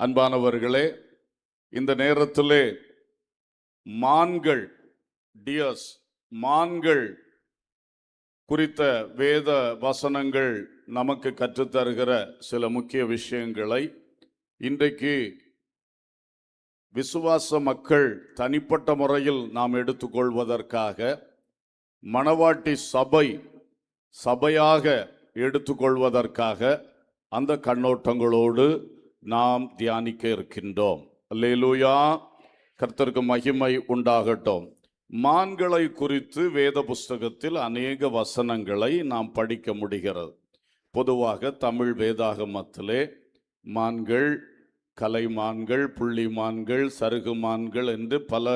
அன்பானவர்களே, இந்த நேரத்திலே மான்கள், டியர்ஸ், மான்கள் குறித்த வேத வசனங்கள் நமக்கு கற்றுத்தருகிற சில முக்கிய விஷயங்களை இன்றைக்கு விசுவாச மக்கள் தனிப்பட்ட முறையில் நாம் எடுத்துக்கொள்வதற்காக, மணவாட்டி சபையாக எடுத்துக்கொள்வதற்காக அந்த கண்ணோட்டங்களோடு நாம் தியானிக்க இருக்கின்றோம். அல்லேலூயா, கர்த்தருக்கு மகிமை உண்டாகட்டும். மான்களை குறித்து வேத புஸ்தகத்தில் அநேக வசனங்களை நாம் படிக்க முடிகிறது. பொதுவாக தமிழ் வேதாகமத்திலே மான்கள், கலைமான்கள், புள்ளிமான்கள், சருகு மான்கள் என்று பல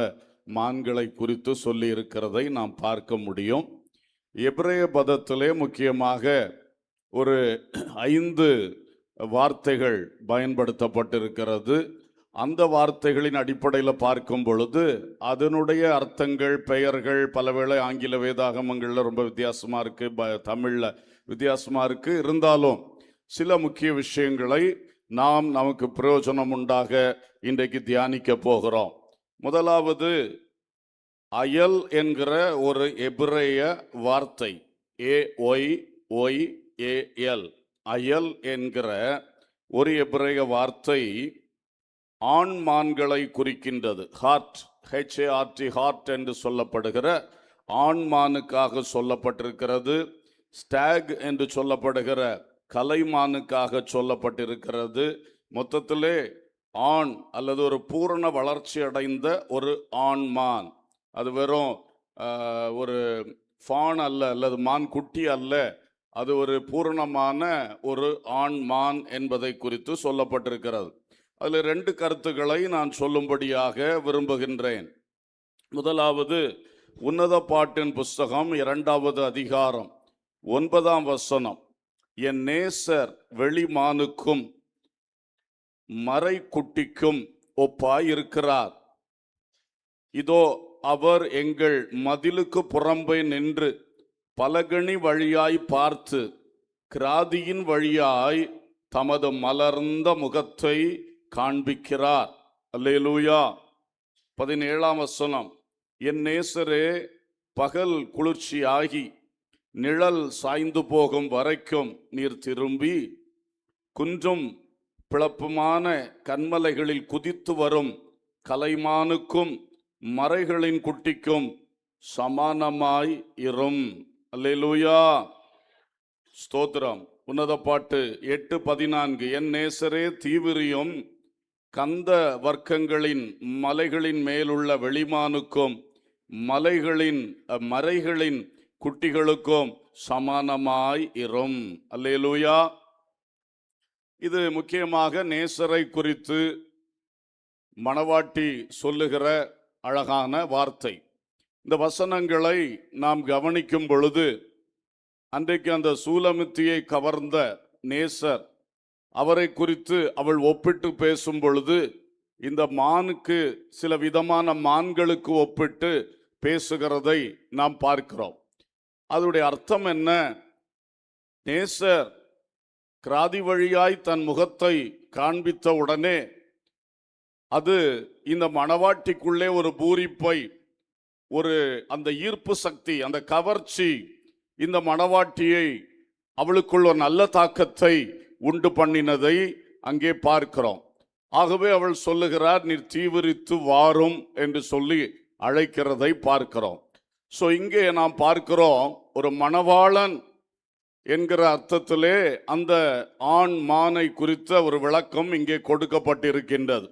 மான்களை குறித்து சொல்லி இருக்கிறதை நாம் பார்க்க முடியும். எபிரேய பதத்திலே முக்கியமாக ஒரு 5 வார்த்தைகள் பயன்படுத்தப்பட்டிருக்கிறது. அந்த வார்த்தைகளின் அடிப்படையில் பார்க்கும் பொழுது அதனுடைய அர்த்தங்கள், பெயர்கள் பலவேளை ஆங்கில வேதாகமங்களில் ரொம்ப வித்தியாசமாக இருக்குது, தமிழில் வித்தியாசமாக இருக்குது. இருந்தாலும் சில முக்கிய விஷயங்களை நமக்கு பிரயோஜனம் உண்டாக இன்றைக்கு தியானிக்க போகிறோம். முதலாவது, அயல் என்கிற ஒரு எபிரேய வார்த்தை, AYOYAL, அயல் என்கிற ஒரு எபிரேய வார்த்தை ஆண் மான்களை குறிக்கின்றது. ஹார்ட், HART, ஹார்ட் என்று சொல்லப்படுகிற ஆண் மானுக்காக சொல்லப்பட்டிருக்கிறது. ஸ்டாக் என்று சொல்லப்படுகிற கலைமானுக்காக சொல்லப்பட்டிருக்கிறது. மொத்தத்திலே ஆண் அல்லது ஒரு பூரண வளர்ச்சி அடைந்த ஒரு ஆண் மான். அது வெறும் ஒரு ஃபான் அல்ல, அல்லது மான் குட்டி அல்ல, அது ஒரு பூரணமான ஒரு ஆண் மான் என்பதை குறித்து சொல்லப்பட்டிருக்கிறது. அதில் 2 கருத்துக்களை நான் சொல்லும்படியாக விரும்புகின்றேன். முதலாவது, உன்னத பாட்டின் புஸ்தகம் 2வது அதிகாரம் 9ஆம் வசனம், என் நேசர் வெளிமானுக்கும் மறை குட்டிக்கும் ஒப்பாய் இருக்கிறார். இதோ அவர் எங்கள் மதிலுக்கு புறம்பே நின்று பலகணி வழியாய் பார்த்து கிராதியின் வழியாய் தமது மலர்ந்த முகத்தை காண்பிக்கிறார். அல்லேலூயா. 17ஆம் வசனம், என் நேசரே பகல் குளிர்ச்சியாகி நிழல் சாய்ந்து போகும் வரைக்கும் நீர் திரும்பி குன்றும் பிளப்புமான கண்மலைகளில் குதித்து வரும் கலைமானுக்கும் மறைகளின் குட்டிக்கும் சமானமாய் இரும். அல்லேலூயா, ஸ்தோத்திரம். உன்னத பாட்டு 8:14, என் நேசரே தீவிரியும் கந்த வர்க்கங்களின் மலைகளின் மேலுள்ள வெளிமானுக்கும் மறைகளின் குட்டிகளுக்கும் சமானமாய் இரும். அல்லேலூயா. இது முக்கியமாக நேசரை குறித்து மணவாட்டி சொல்லுகிற அழகான வார்த்தை. இந்த வசனங்களை நாம் கவனிக்கும் பொழுது, அன்றைக்கு அந்த சூலமித்தியை கவர்ந்த நேசர், அவரை குறித்து அவள் ஒப்பிட்டு பேசும் பொழுது இந்த மானுக்கு சில விதமான மான்களுக்கு ஒப்பிட்டு பேசுகிறதை நாம் பார்க்கிறோம். அதனுடைய அர்த்தம் என்ன? நேசர் கிராதி வழியாய் தன் முகத்தை காண்பித்த உடனே அது இந்த மணவாட்டிக்குள்ளே ஒரு பூரிப்பை, அந்த ஈர்ப்பு சக்தி, அந்த கவர்ச்சி இந்த மணவாட்டியை, அவளுக்குள்ள ஒரு நல்ல தாக்கத்தை உண்டு பண்ணினதை அங்கே பார்க்கிறோம். ஆகவே அவள் சொல்லுகிறார், நீர் தீவிரித்து வாரும் என்று சொல்லி அழைக்கிறதை பார்க்கிறோம். ஸோ இங்கே நாம் பார்க்கிறோம், ஒரு மணவாளன் என்கிற அர்த்தத்திலே அந்த ஆண் மானை குறித்த ஒரு விளக்கம் இங்கே கொடுக்கப்பட்டிருக்கின்றது.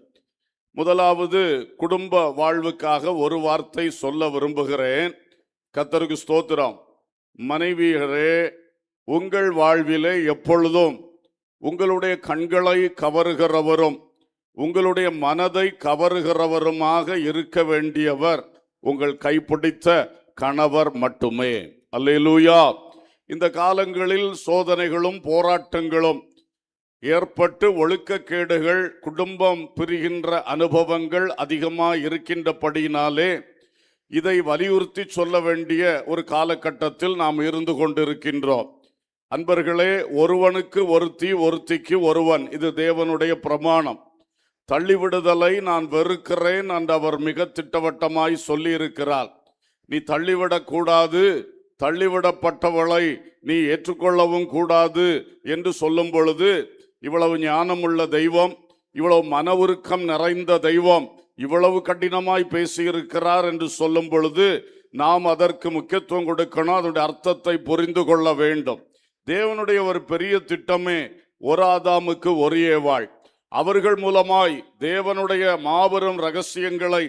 முதலாவது, குடும்ப வாழ்வுக்காக ஒரு வார்த்தை சொல்ல விரும்புகிறேன். கர்த்தருக்கு ஸ்தோத்திரம். மனைவியரே, உங்கள் வாழ்விலே எப்பொழுதும் உங்களுடைய கண்களை கவருகிறவரும் உங்களுடைய மனதை கவருகிறவருமாக இருக்க வேண்டியவர் உங்கள் கைப்பிடித்த கணவர் மட்டுமே. அல்லேலூயா. இந்த காலங்களில் சோதனைகளும் போராட்டங்களும் ஏற்பட்டு ஒழுக்கக்கேடுகள், குடும்பம் பிரிகின்ற அனுபவங்கள் அதிகமாக இருக்கின்றபடியினாலே இதை வலியுறுத்தி சொல்ல வேண்டிய ஒரு காலகட்டத்தில் நாம் இருந்து கொண்டிருக்கின்றோம். அன்பர்களே, ஒருவனுக்கு ஒருத்தி, ஒருத்திக்கு ஒருவன், இது தேவனுடைய பிரமாணம். தள்ளிவிடுதலை நான் வெறுக்கிறேன் என்று அவர் மிக திட்டவட்டமாய் சொல்லி இருக்கிறார். நீ தள்ளிவிடக்கூடாது, தள்ளிவிடப்பட்டவளை நீ ஏற்றுக்கொள்ளவும் கூடாது என்று சொல்லும் பொழுது, இவ்வளவு ஞானமுள்ள தெய்வம், இவ்வளவு மன உருக்கம் நிறைந்த தெய்வம் இவ்வளவு கடினமாய் பேசியிருக்கிறார் என்று சொல்லும் பொழுது நாம் அதற்கு முக்கியத்துவம் கொடுக்கணும். அதனுடைய அர்த்தத்தை புரிந்து கொள்ள வேண்டும். தேவனுடைய ஒரு பெரிய திட்டமே ஒரு ஆதாமுக்கு ஒரு ஏவாள். அவர்கள் மூலமாய் தேவனுடைய மாபெரும் ரகசியங்களை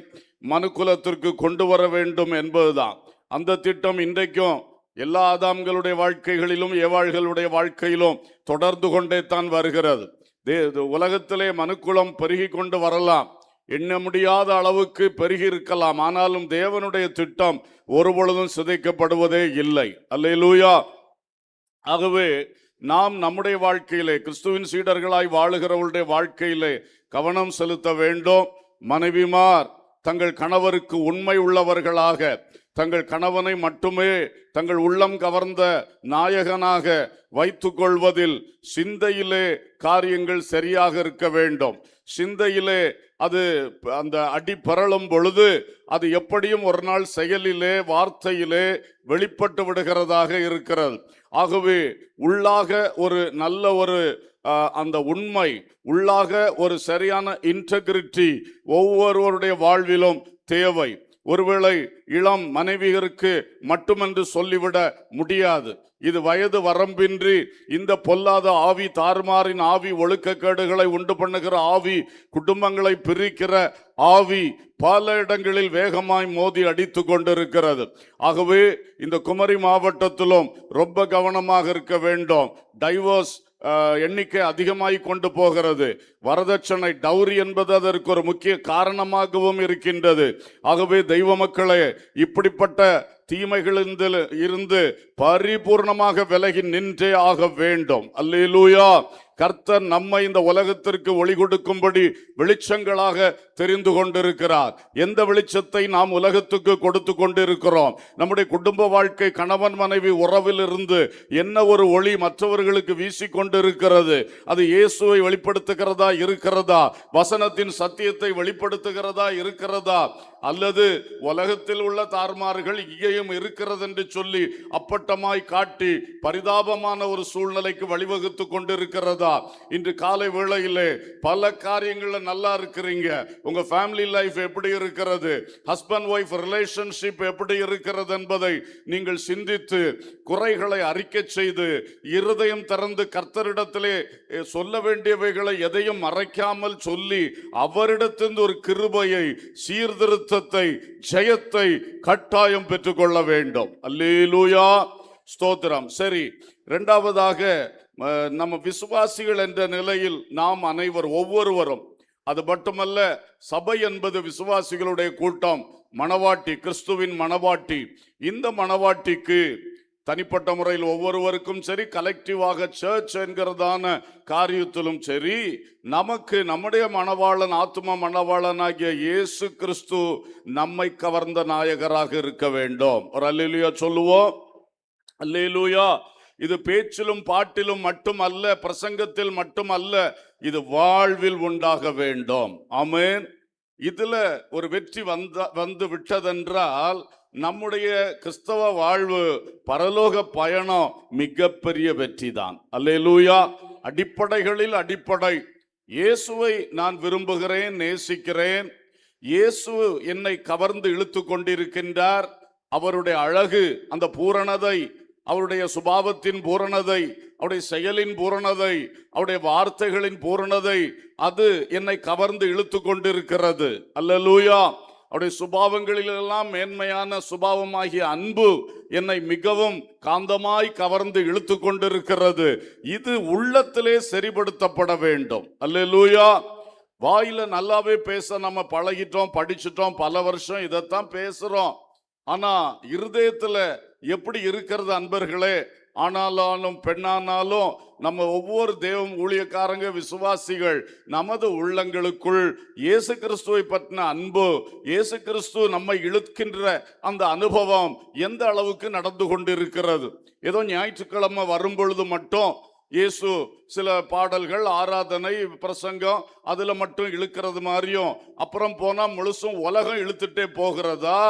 மனுக்குலத்திற்கு கொண்டு வர வேண்டும் என்பதுதான். அந்த திட்டம் இன்றைக்கும் எல்லா ஆதாம்களுடைய வாழ்க்கைகளிலும் ஏவாள்களுடைய வாழ்க்கையிலும் தொடர்ந்து கொண்டே தான் வருகிறது. உலகத்திலே மனுக்குலம் பெருகி கொண்டு வரலாம், எண்ண முடியாத அளவுக்கு பெருகி இருக்கலாம். ஆனாலும் தேவனுடைய திட்டம் ஒருபொழுதும் சிதைக்கப்படுவதே இல்லை. அல்லேலூயா. ஆகவே நாம் நம்முடைய வாழ்க்கையிலே, கிறிஸ்துவின் சீடர்களாய் வாழுகிறவர்களுடைய வாழ்க்கையிலே கவனம் செலுத்த வேண்டும். மனைவிமார் தங்கள் கணவருக்கு உண்மை உள்ளவர்களாக, தங்கள் கணவனை மட்டுமே தங்கள் உள்ளம் கவர்ந்த நாயகனாக வைத்துக் கொள்வதில் சிந்தையிலே காரியங்கள் சரியாக இருக்க வேண்டும். சிந்தையிலே அது அந்த அடி பரளும் பொழுது அது எப்படியும் ஒரு நாள் செயலிலே, வார்த்தையிலே வெளிப்பட்டு விடுகிறதாக இருக்கிறது. ஆகவே உள்ளாக ஒரு நல்ல ஒரு அந்த உண்மை, உள்ளாக ஒரு சரியான இன்டெகிரிட்டி ஒவ்வொருவருடைய வாழ்விலும் தேவை. ஒருவேளை இளம் மனைவியருக்கு மட்டுமென்று சொல்லிவிட முடியாது. இது வயது வரம்பின்றி இந்த பொல்லாத ஆவி, தாறுமாறின் ஆவி, ஒழுக்கக்கேடுகளை உண்டு பண்ணுகிற ஆவி, குடும்பங்களை பிரிக்கிற ஆவி பல இடங்களில் வேகமாய் மோதி அடித்து கொண்டிருக்கிறது. ஆகவே இந்த குமரி மாவட்டத்திலும் ரொம்ப கவனமாக இருக்க வேண்டும். டைவோர்ஸ் எண்ணிக்கை அதிகமாய் கொண்டு போகிறது. வரதட்சணை, டவுரி என்பது அதற்கு ஒரு முக்கிய காரணமாகவும் இருக்கின்றது. ஆகவே தெய்வ மக்களே, இப்படிப்பட்ட தீமைகளில் இருந்து பரிபூர்ணமாக விலகி நின்றே ஆக வேண்டும். அல்லேலூயா. கர்த்தர் நம்மை இந்த உலகத்திற்கு ஒளி கொடுக்கும்படி வெளிச்சங்களாக தெரிந்து கொண்டிருக்கிறார். எந்த வெளிச்சத்தை நாம் உலகத்துக்கு கொடுத்து கொண்டிருக்கிறோம்? நம்முடைய குடும்ப வாழ்க்கை, கணவன் மனைவி உறவில் இருந்து என்ன ஒரு ஒளி மற்றவர்களுக்கு வீசி கொண்டிருக்கிறது? அது இயேசுவை வெளிப்படுத்துகிறதா இருக்கிறதா? வசனத்தின் சத்தியத்தை வெளிப்படுத்துகிறதா இருக்கிறதா? அல்லது உலகத்தில் உள்ள தார்மார்கள் இங்கேயும் இருக்கிறது என்று சொல்லி அப்பட்டமாய் காட்டி பரிதாபமான ஒரு சூழ்நிலைக்கு வழிவகுத்து கொண்டிருக்கிறதா? இன்று காலை வேளையிலே பல காரியங்கள்ல நல்லா இருக்கிறீங்க. உங்க ஃபேமிலி லைஃப் எப்படி இருக்கிறது, ஹஸ்பண்ட் ஒய்ஃப் ரிலேஷன்ஷிப் எப்படி இருக்கிறது என்பதை நீங்கள் சிந்தித்து குறைகளை அறிக்கை செய்து இருதயம் திறந்து கர்த்தரிடத்திலே சொல்ல வேண்டியவைகளை எதையும் மறைக்காமல் சொல்லி அவரிடத்திலிருந்து ஒரு கிருபையை, சீர்திருத்தத்தை, ஜெயத்தை கட்டாயம் பெற்றுக்கொள்ள வேண்டும். அல்லேலூயா, ஸ்தோத்திரம். சரி, இரண்டாவதாக நம்ம விசுவாசிகள் என்ற நிலையில் நாம் ஒவ்வொருவரும், அது மட்டுமல்ல, சபை என்பது விசுவாசிகளுடைய கூட்டம், மணவாட்டி, கிறிஸ்துவின் மணவாட்டி. இந்த மணவாட்டிக்கு தனிப்பட்ட முறையில் ஒவ்வொருவருக்கும் சரி, கலெக்டிவாக சர்ச் என்கிறதான காரியத்திலும் சரி, நமக்கு நம்முடைய மணவாளன், ஆத்தும மணவாளனாகிய இயேசு கிறிஸ்து நம்மை கவர்ந்த நாயகராக இருக்க வேண்டும். ஒரு அல்லேலூயா சொல்லுவோம். அல்லேலூயா. இது பேச்சிலும் பாட்டிலும் மட்டுமல்ல, பிரசங்கத்தில் மட்டுமல்ல, இது வாழ்வில் உண்டாக வேண்டும். ஆமென். இதுல ஒரு வெற்றி வந்து விட்டதென்றால் நம்முடைய கிறிஸ்தவ வாழ்வு, பரலோக பயணம் மிகப்பெரிய வெற்றி தான். அல்லேலூயா. அடிப்படைகளில் அடிப்படை. இயேசுவை நான் விரும்புகிறேன், நேசிக்கிறேன். இயேசு என்னை கவர்ந்து இழுத்து கொண்டிருக்கின்றார். அவருடைய அழகு, அந்த பூரணதை, அவருடைய சுபாவத்தின் பூரணதை, அவருடைய செயலின் பூரணதை, அவருடைய வார்த்தைகளின் பூரணதை, அது என்னை கவர்ந்து இழுத்து கொண்டிருக்கிறது. அல்லேலூயா. அவருடைய சுபாவங்களிலெல்லாம் மேன்மையான சுபாவமாகிய அன்பு என்னை மிகவும் காந்தமாய் கவர்ந்து இழுத்து கொண்டிருக்கிறது. இது உள்ளத்திலே சரிபடுத்தப்பட வேண்டும். அல்லேலூயா. வாயில நல்லாவே பேச நம்ம பழகிட்டோம், படிச்சுட்டோம், பல வருஷம் இதைத்தான் பேசுறோம். ஆனா இருதயத்துல எப்படி இருக்கிறது அன்பர்களே? ஆனாலும் பெண்ணானாலும் நம்ம ஒவ்வொரு தேவம் ஊழியக்காரங்க, விசுவாசிகள், நமது உள்ளங்களுக்குள் இயேசு கிறிஸ்துவை பற்றின அன்பு, இயேசு கிறிஸ்து நம்மை இழுக்கின்ற அந்த அனுபவம் எந்த அளவுக்கு நடந்து கொண்டிருக்கிறது? ஏதோ ஞாயிற்றுக்கிழமை வரும் பொழுது மட்டும் இயேசு சில பாடல்கள், ஆராதனை, பிரசங்கம் அதுல மட்டும் இழுக்கிறது மாதிரியும், அப்புறம் போனா முழுசும் உலகம் இழுத்துட்டே போகிறதா?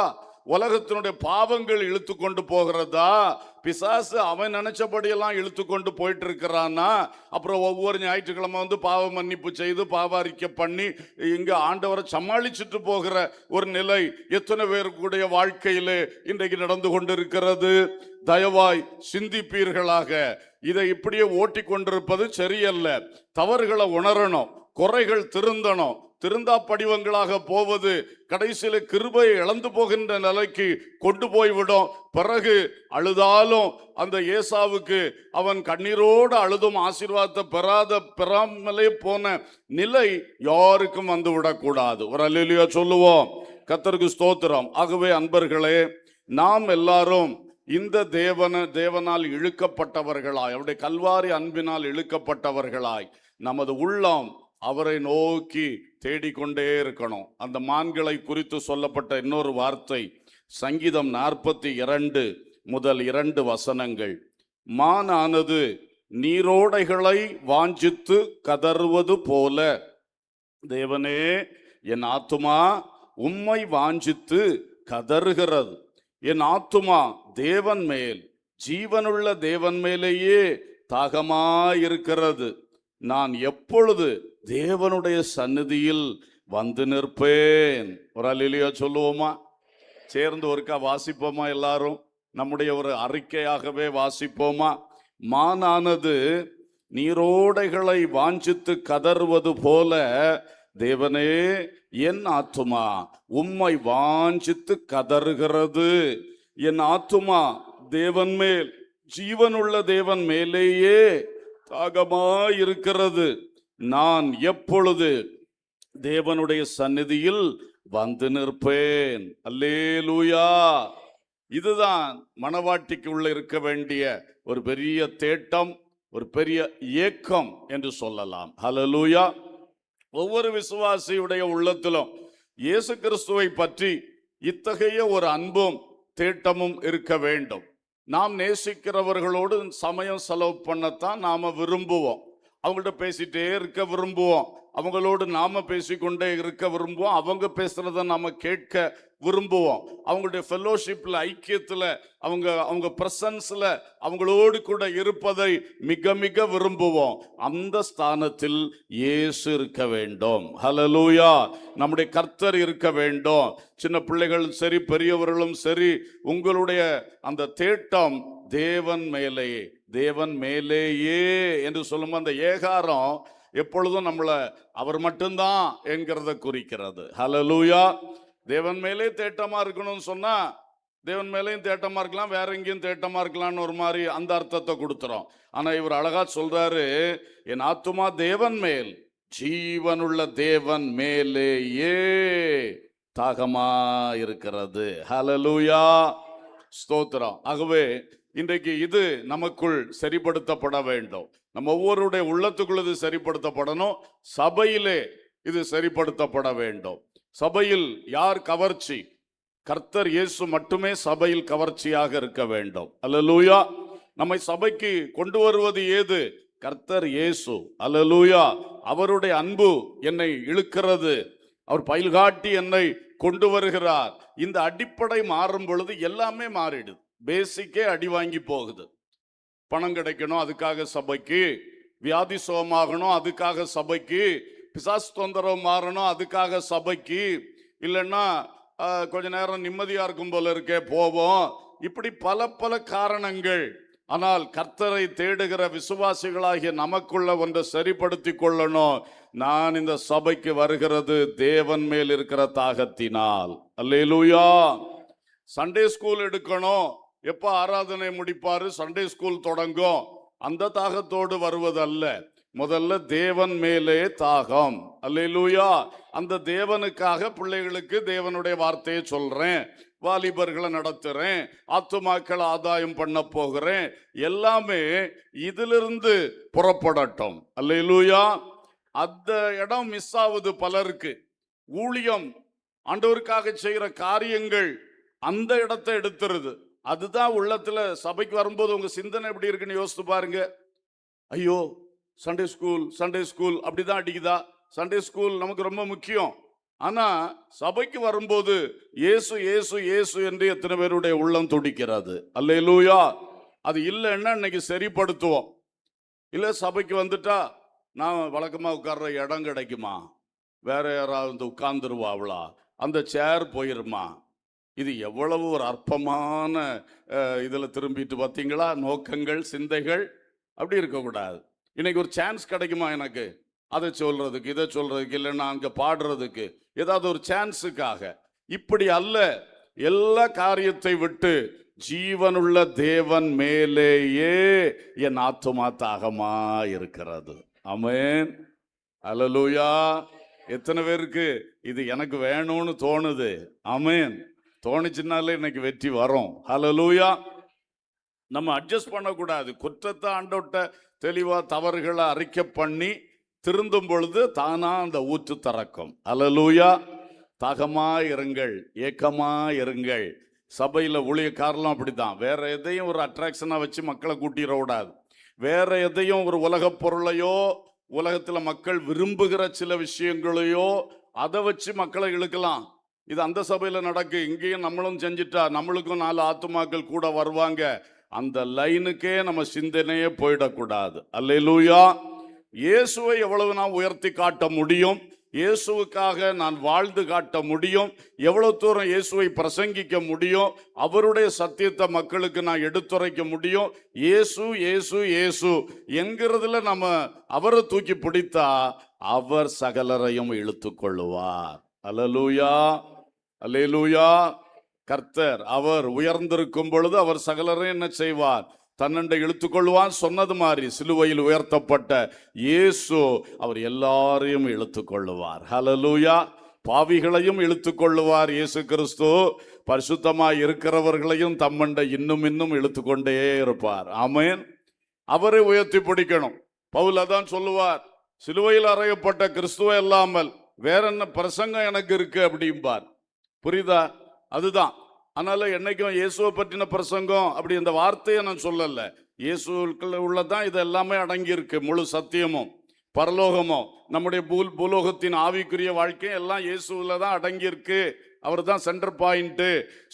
உலகத்தினுடைய பாவங்கள் இழுத்து கொண்டு போகிறதா? பிசாசு அவன் நினைச்சபடியெல்லாம் இழுத்து கொண்டு போயிட்டு இருக்கிறான்னா, அப்புறம் ஒவ்வொரு ஞாயிற்றுக்கிழமை வந்து பாவ மன்னிப்பு செய்து பாவாரிக்கை பண்ணி இங்க ஆண்டவரை சமாளிச்சுட்டு போகிற ஒரு நிலை எத்தனை பேருக்குடைய வாழ்க்கையிலே இன்றைக்கு நடந்து கொண்டிருக்கிறது? தயவாய் சிந்திப்பீர்களாக. இதை இப்படியே ஓட்டி கொண்டிருப்பது சரியல்ல. தவறுகளை உணரணும், குறைகள் திருந்தணும். திருந்தா படிவங்களாக போவது கடைசியில கிருபையை இழந்து போகின்ற நிலைக்கு கொண்டு போய்விடும். பிறகு அழுதாலும் அந்த ஏசாவுக்கு அவன் கண்ணீரோடு அழுதும் ஆசீர்வாதத்தை பெறாமலே போன நிலை யாருக்கும் வந்து விடக்கூடாது. ஒரு அல்லேலூயா சொல்லுவோம். கர்த்தருக்கு ஸ்தோத்திரம். ஆகவே அன்பர்களே, நாம் எல்லாரும் இந்த தேவனால் இழுக்கப்பட்டவர்களாய், அவருடைய கல்வாரி அன்பினால் இழுக்கப்பட்டவர்களாய் நமது உள்ளம் அவரை நோக்கி தேடிக்கொண்டே இருக்கணும். அந்த மான்களை குறித்து சொல்லப்பட்ட இன்னொரு வார்த்தை சங்கீதம் 42 முதல் 2 வசனங்கள். மானானது நீரோடைகளை வாஞ்சித்து கதறுவது போல, தேவனே என் ஆத்துமா உம்மை வாஞ்சித்து கதறுகிறது. என் ஆத்துமா தேவன் மேல், ஜீவனுள்ள தேவன் மேலேயே தாகமாயிருக்கிறது. நான் எப்பொழுது தேவனுடைய சந்நிதியில் வந்து நிற்பேன்? ஒரு அல்லேலூயா சொல்லுவோமா? சேர்ந்து ஒருக்கா வாசிப்போமா? எல்லாரும் நம்முடைய ஒரு அறிக்கையாகவே வாசிப்போமா? மானானது நீரோடைகளை வாஞ்சித்து கதறுவது போல, தேவனே என் ஆத்துமா உம்மை வாஞ்சித்து கதறுகிறது. என் ஆத்துமா தேவன் மேல், ஜீவனுள்ள தேவன் மேலேயே தாகமாயிருக்கிறது. நான் எப்பொழுது தேவனுடைய சந்நிதியில் வந்து நிற்பேன்? அல்லேலூயா. இதுதான் மனவாட்டிக்கு உள்ள இருக்க வேண்டிய ஒரு பெரிய தேட்டம், ஒரு பெரிய ஏக்கம் என்று சொல்லலாம். ஹல்லேலூயா. ஒவ்வொரு விசுவாசியுடைய உள்ளத்திலும் இயேசு கிறிஸ்துவை பற்றி இத்தகைய ஒரு அன்பும் தேட்டமும் இருக்க வேண்டும். நாம் நேசிக்கிறவர்களோடு சமயம் செலவு பண்ணத்தான் நாம விரும்புவோம். அவங்கள்ட்ட பேசிட்டே இருக்க விரும்புவோம். அவங்களோடு நாம பேசிக்கொண்டே இருக்க விரும்புவோம். அவங்க பேசுறத நாம கேட்க விரும்புவோம். அவங்களுடைய ஃபெல்லோஷிப்ல, ஐக்கியத்துல, அவங்க பிரசன்ஸ்ல அவங்களோடு கூட இருப்பதை மிக மிக விரும்புவோம். அந்த ஸ்தானத்தில் இயேசு இருக்க வேண்டும். ஹல்லேலூயா. நம்முடைய கர்த்தர் இருக்க வேண்டும். சின்ன பிள்ளைகள் சரி, பெரியவர்களும் சரி, உங்களுடைய அந்த தேட்டம் தேவன் மேலேயே, தேவன் மேலேயே என்று சொல்லும் அந்த ஏகாரம் எப்பொழுதும் நம்மளை அவர் மட்டும்தான் என்கிறத குறிக்கிறது. ஹல்லேலூயா. தேவன் மேலே தேட்டமா இருக்கணும்னு சொன்னா, தேவன் மேலேயும் தேட்டமா இருக்கலாம், வேற எங்கேயும் தேட்டமா இருக்கலாம்னு ஒரு மாதிரி அந்த அர்த்தத்தை கொடுத்துறோம். ஆனா இவர் அழகா சொல்றாரு, என் ஆத்துமா தேவன் மேல், ஜீவனுள்ள தேவன் மேலேயே தாகமா இருக்கிறது. ஹல்லேலூயா. ஸ்தோத்திரம். ஆகவே இன்றைக்கு இது நமக்குள் சரிப்படுத்தப்பட வேண்டும். நம்ம ஒவ்வொருடைய உள்ளத்துக்குள் இது சரிப்படுத்தப்படணும். சபையிலே இது சரிப்படுத்தப்பட வேண்டும். சபையில் யார் கவர்ச்சி? கர்த்தர் இயேசு மட்டுமே சபையில் கவர்ச்சியாக இருக்க வேண்டும். அல்லேலூயா. நம்மை சபைக்கு கொண்டு வருவது ஏது? கர்த்தர் இயேசு. அல்லேலூயா. அவருடைய அன்பு என்னை இழுக்கிறது. அவர் பயில்காட்டி என்னை கொண்டு வருகிறார். இந்த அடிப்படை மாறும் பொழுது எல்லாமே மாறிடுது. பேசிக்கே அடி வாங்கி போகுது. பணம் கிடைக்கணும் அதுக்காக சபைக்கு, வியாதி சுகமாகணும் அதுக்காக சபைக்கு, பிசாசு தொந்தரவு மாறணும் அதுக்காக சபைக்கு, இல்லைன்னா கொஞ்ச நேரம் நிம்மதியா இருக்கும் போல இருக்கே போவோம். இப்படி பல பல காரணங்கள். ஆனால் கர்த்தரை தேடுகிற விசுவாசிகளாகிய நமக்குள்ள ஒன்றை சரிப்படுத்தி கொள்ளணும். நான் இந்த சபைக்கு வருகிறது தேவன் மேல் இருக்கிற தாகத்தினால். அல்லேலூயா. சண்டே ஸ்கூல் எடுக்கணும், எப்ப ஆராதனை முடிப்பாரு, சண்டே ஸ்கூல் தொடங்கும், அந்த தாகத்தோடு வருவதல்ல. முதல்ல தேவன் மேலே தாகம். அல்லேலூயா. அந்த தேவனுக்காக பிள்ளைகளுக்கு தேவனுடைய வார்த்தையை சொல்றேன், வாலிபர்களை நடத்துறேன், ஆத்துமாக்களை ஆதாயம் பண்ண போகிறேன். எல்லாமே இதிலிருந்து புறப்படட்டும். அல்லேலூயா. அந்த இடம் மிஸ் ஆகுது பலருக்கு. ஊழியம், ஆண்டவருக்காக செய்கிற காரியங்கள் அந்த இடத்தை எடுத்துருது. அதுதான் உள்ளத்துல சபைக்கு வரும்போது உங்க சிந்தனை எப்படி இருக்குன்னு யோசித்து பாருங்க. ஐயோ சண்டே ஸ்கூல் அப்படிதான் அடிக்குதா? சண்டே ஸ்கூல் நமக்கு ரொம்ப முக்கியம். ஆனா சபைக்கு வரும்போது இயேசு இயேசு இயேசு என்று எத்தனை பேருடைய உள்ளம் துடிக்கிறது? அல்லேலூயா. அது இல்லைன்னா இன்னைக்கு சரிப்படுத்துவோம். இல்லை சபைக்கு வந்துட்டா நான் வழக்கமாக உட்கார்ற இடம் கிடைக்குமா? வேற யாராவது உட்கார்ந்துருவாங்களா? அந்த சேர் போயிருமா? இது எவ்வளவு ஒரு அற்பமான இதில் திரும்பிட்டு பார்த்தீங்களா? நோக்கங்கள், சிந்தைகள் அப்படி இருக்கக்கூடாது. இன்னைக்கு ஒரு சான்ஸ் கிடைக்குமா எனக்கு அதை சொல்றதுக்கு, இதை சொல்றதுக்கு, இல்லைன்னா அங்கே பாடுறதுக்கு, ஏதாவது ஒரு சான்ஸுக்காக? இப்படி அல்ல. எல்லா காரியத்தை விட்டு ஜீவனுள்ள தேவன் மேலேயே என் ஆத்துமா தாகமா இருக்கிறது. ஆமென், அல்லேலூயா. எத்தனை பேருக்கு இது எனக்கு வேணும்னு தோணுது? ஆமென். தோணுச்சுனாலே இன்னைக்கு வெற்றி வரும். அல்லேலூயா. நம்ம அட்ஜஸ்ட் பண்ணக்கூடாது. குற்றத்தை ஆண்டவர்ட்ட தெளிவா தவறுகளை அறிக்கை பண்ணி திருந்தும் பொழுது தானா அந்த ஊற்று திறக்கும். அல்லேலூயா. தாகமா இருங்கள், ஏக்கமா இருங்கள். சபையில் ஊழியக்காரலாம் அப்படித்தான். வேற எதையும் ஒரு அட்ராக்ஷனா வச்சு மக்களை கூட்டிட கூடாது. வேற எதையும் ஒரு உலகப் பொருளையோ, உலகத்தில் மக்கள் விரும்புகிற சில விஷயங்களையோ அதை வச்சு மக்களை இழுக்கலாம். இது அந்த சபையில் நடக்கு. இங்கேயும் நம்மளும் செஞ்சுட்டா நம்மளுக்கும் 4 ஆத்துமாக்கள் கூட வருவாங்க. அந்த லைனுக்கே நம்ம சிந்தனையே போயிடக்கூடாது. அல்லேலூயா. இயேசுவை எவ்வளவு நான் உயர்த்தி காட்ட முடியும், இயேசுவுக்காக நான் வாழ்ந்து காட்ட முடியும், எவ்வளவு தூரம் இயேசுவை பிரசங்கிக்க முடியும், அவருடைய சத்தியத்தை மக்களுக்கு நான் எடுத்துரைக்க முடியும். இயேசு இயேசு இயேசு என்கிறதுல நம்ம அவரை தூக்கி பிடித்தா அவர் சகலரையும் இழுத்து கொள்ளுவார். அல்லேலூயா, அல்லேலூயா. கர்த்தர் அவர் உயர்ந்திருக்கும் பொழுது அவர் சகலரையும் என்ன செய்வார்? தன்னண்டை இழுத்துக்கொள்வான். சொன்னது மாதிரி சிலுவையில் உயர்த்தப்பட்ட இயேசு அவர் எல்லாரையும் இழுத்துக்கொள்ளுவார். ஹல்லேலூயா. பாவிகளையும் இழுத்துக்கொள்ளுவார் இயேசு கிறிஸ்து. பரிசுத்தமாய் இருக்கிறவர்களையும் தம்மண்டை இன்னும் இன்னும் இழுத்துக்கொண்டே இருப்பார். ஆமென். அவரை உயர்த்தி பிடிக்கணும். பவுல் அதான் சொல்லுவார், சிலுவையில் அறையப்பட்ட கிறிஸ்துவ இல்லாமல் வேற என்ன பிரசங்கம் எனக்கு இருக்கு அப்படிம்பார். புரியுதா? அதுதான். அதனால என்னைக்கும் இயேசுவை பற்றின பிரசங்கம் அப்படி இந்த வார்த்தையை நான் சொல்லல. இயேசுக்குள்ள உள்ளதான் இது எல்லாமே அடங்கி இருக்கு. முழு சத்தியமும் பரலோகமும் நம்முடைய பூலோகத்தின் ஆவிக்குரிய வாழ்க்கை எல்லாம் இயேசுல தான் அடங்கி இருக்கு. அவர் தான் சென்டர் பாயிண்ட்.